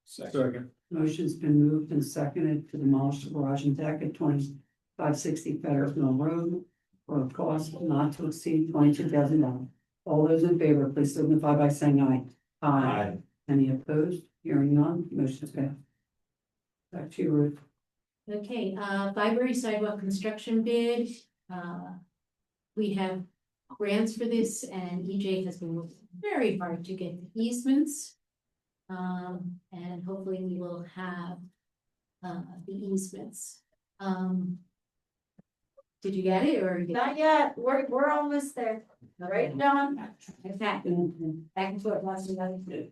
Second. Motion's been moved and seconded to demolish the garage and deck at 2560 Fetters Mill Road for a cost not to exceed $22,000. All those in favor, please signify by saying aye. Aye. Any opposed? Hearing none, motion passed. Back to you, Ruth. Okay, library sidewalk construction bid. We have grants for this and EJ has been working very hard to get the easements. And hopefully we will have the easements. Did you get it or? Not yet, we're almost there, right, John? Okay, back and forth, last night.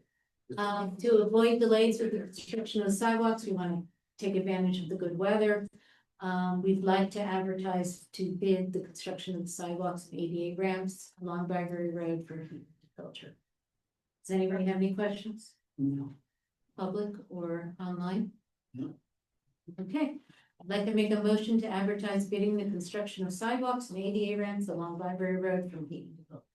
To avoid delays with the construction of sidewalks, we want to take advantage of the good weather. We'd like to advertise to bid the construction of the sidewalks and ADA ramps along Byberry Road for filter. Does anybody have any questions? No. Public or online? No. Okay, I'd like to make a motion to advertise bidding the construction of sidewalks and ADA ramps along Byberry Road from Heaton to Filter.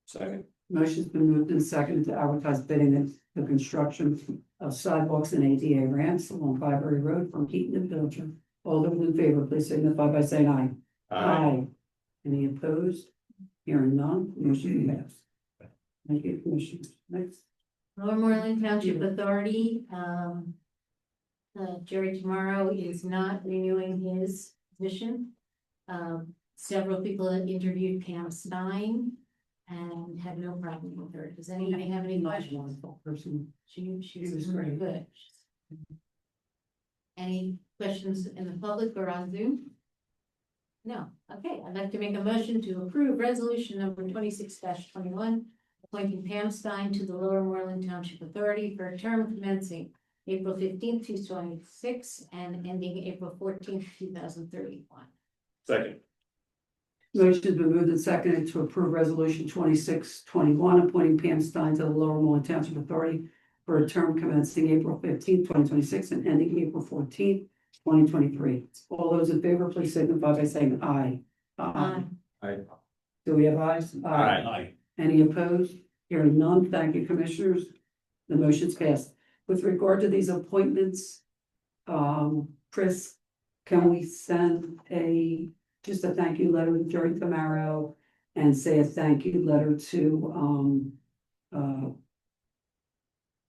Second. Motion's been moved and seconded to advertise bidding the construction of sidewalks and ADA ramps along Byberry Road from Heaton to Pilcher. All those in favor, please signify by saying aye. Aye. Any opposed? Hearing none, motion passed. Thank you, Commissioners. Next. Lower Moreland Township Authority, Jerry Tomorrow is not renewing his position. Several people have interviewed Pam Stein and had no problem with her. Does anybody have any questions? Person. She was was great. very good. Any questions in the public or on Zoom? No. Okay, I'd like to make a motion to approve resolution number 26-21, appointing Pam Stein to the Lower Moreland Township Authority for a term commencing April 15th, 2026 and ending April 14th, 2031. Second. Motion's been moved and seconded to approve resolution 26-21, appointing Pam Stein to the Lower Moreland Township Authority for a term commencing April 15th, 2026 and ending April 14th, 2023. All those in favor, please signify by saying aye. Aye. Aye. Do we have ayes? Aye. Any opposed? Hearing none, thank you, Commissioners. The motion's passed. With regard to these appointments, Chris, can we send just a thank you letter to Jerry Camaro and say a thank you letter to,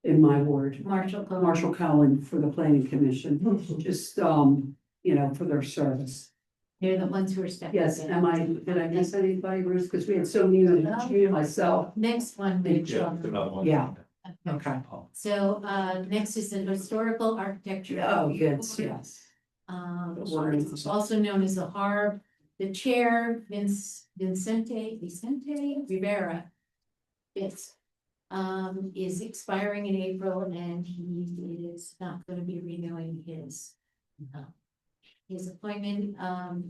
in my ward, Marshall Cohen for the Planning Commission, just, for their service. They're the ones who are stepping. Yes, in. did I miss anybody, Bruce? Because we had so many, myself. Next one, Rachel. Yeah, okay. So, next is the historical architecture. Oh, yes, yes. Also known as the HARB, the chair, Vicente Rivera. Is expiring in April and he is not going to be renewing his appointment.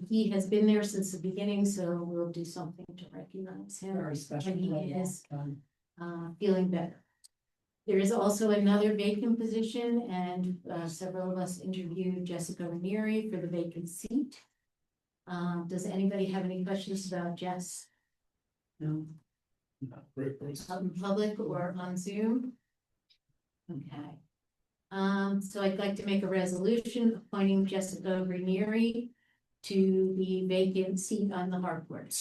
He has been there since the beginning, so we'll do something to recognize him. Very special. And he is feeling better. There is also another vacant position and several of us interviewed Jessica Ranieri for the vacant seat. Does anybody have any questions about Jess? No. Out in public or on Zoom? Okay. So I'd like to make a resolution appointing Jessica Ranieri to the vacant seat on the HARB board.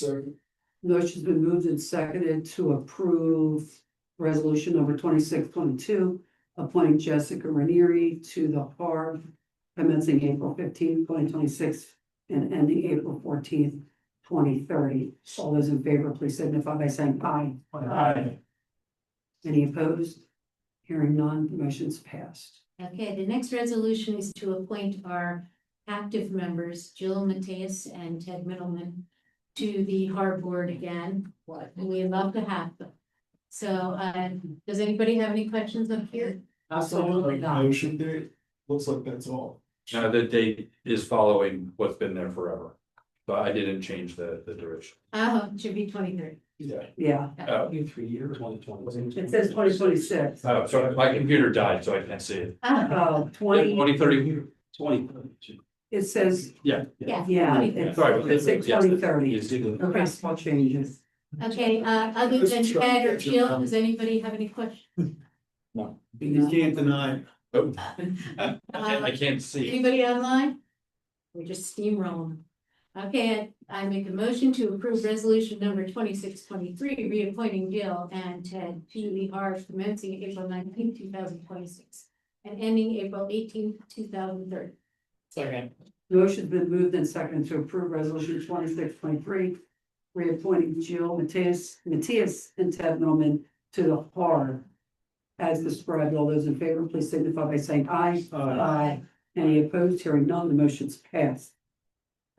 Motion's been moved and seconded to approve resolution number 26-22, appointing Jessica Ranieri to the HARB commencing April 15th, 2026 and ending April 14th, 2030. All those in favor, please signify by saying aye. Aye. Any opposed? Hearing none, the motion's passed. Okay, the next resolution is to appoint our active members, Jill Mateus and Ted Middleman, to the HARB board again. We love to have them. So, does anybody have any questions up here? Absolutely not. Motion date, looks like that's all. The date is following what's been there forever. So I didn't change the duration. It should be 23rd. Yeah, Oh, 3 years, 2020. it says 2026. oh, sorry, my computer died, so I can't see it. Oh, 20, 2030, 20. it says, yeah. Yeah. yeah, 23rd. Sorry. it's yes, 2030. yes, Okay, small changes. Okay, other than Ted or Jill, does anybody have any questions? You can't deny. Oh. I can't see. Anybody online? We're just steamrolling. Okay, I make a motion to approve resolution number 2623, reappointing Jill and Ted PER commencing April 19th, 2026, and ending April 18th, 2030. Second. Motion's been moved and seconded to approve resolution 2623, reappointing Jill Matthias and Ted Middleman to the HAR. As described, all those in favor, please signify by saying aye. Aye. Any opposed? Hearing none, the motion's passed.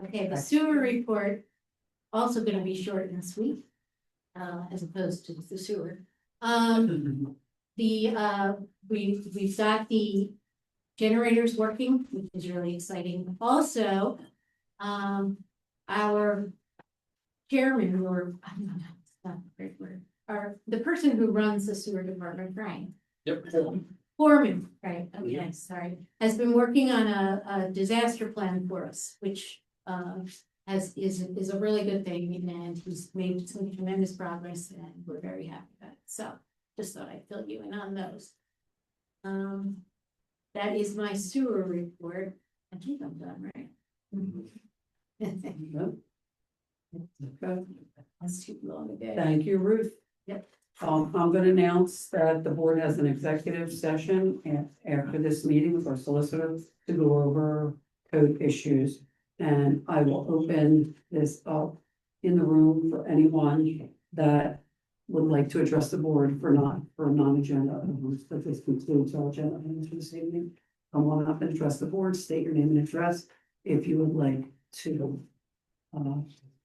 Okay, the sewer report also gonna be short and sweet, as opposed to the sewer. We've got the generators working, which is really exciting. Also, our chairman, or I don't know, it's not the great word, the person who runs the sewer department, Frank. Yep. Foreman, right, okay, sorry, has been working on a disaster plan for us, which is a really good thing, and he's made some tremendous progress, and we're very happy about it. So just thought I'd fill you in on those. That is my sewer report. I think I'm done, right? Okay. That's too long a day. Thank you, Ruth. Yep. I'm gonna announce that the board has an executive session after this meeting with our solicitor to go over code issues. And I will open this up in the room for anyone that would like to address the board for non-agenda items. But this concludes our agenda items for this evening. Come on up and address the board, state your name and address if you would like to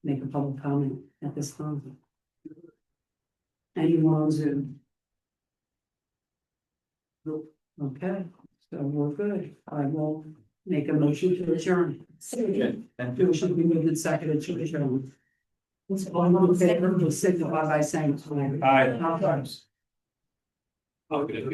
make a public comment at this time. Anyone on Zoom? Nope. Okay, so we're good. I will make a motion to adjourn. And Motion to be moved and seconded to adjourn. All in favor, will signify by saying aye. Aye. Aye. Oh, good.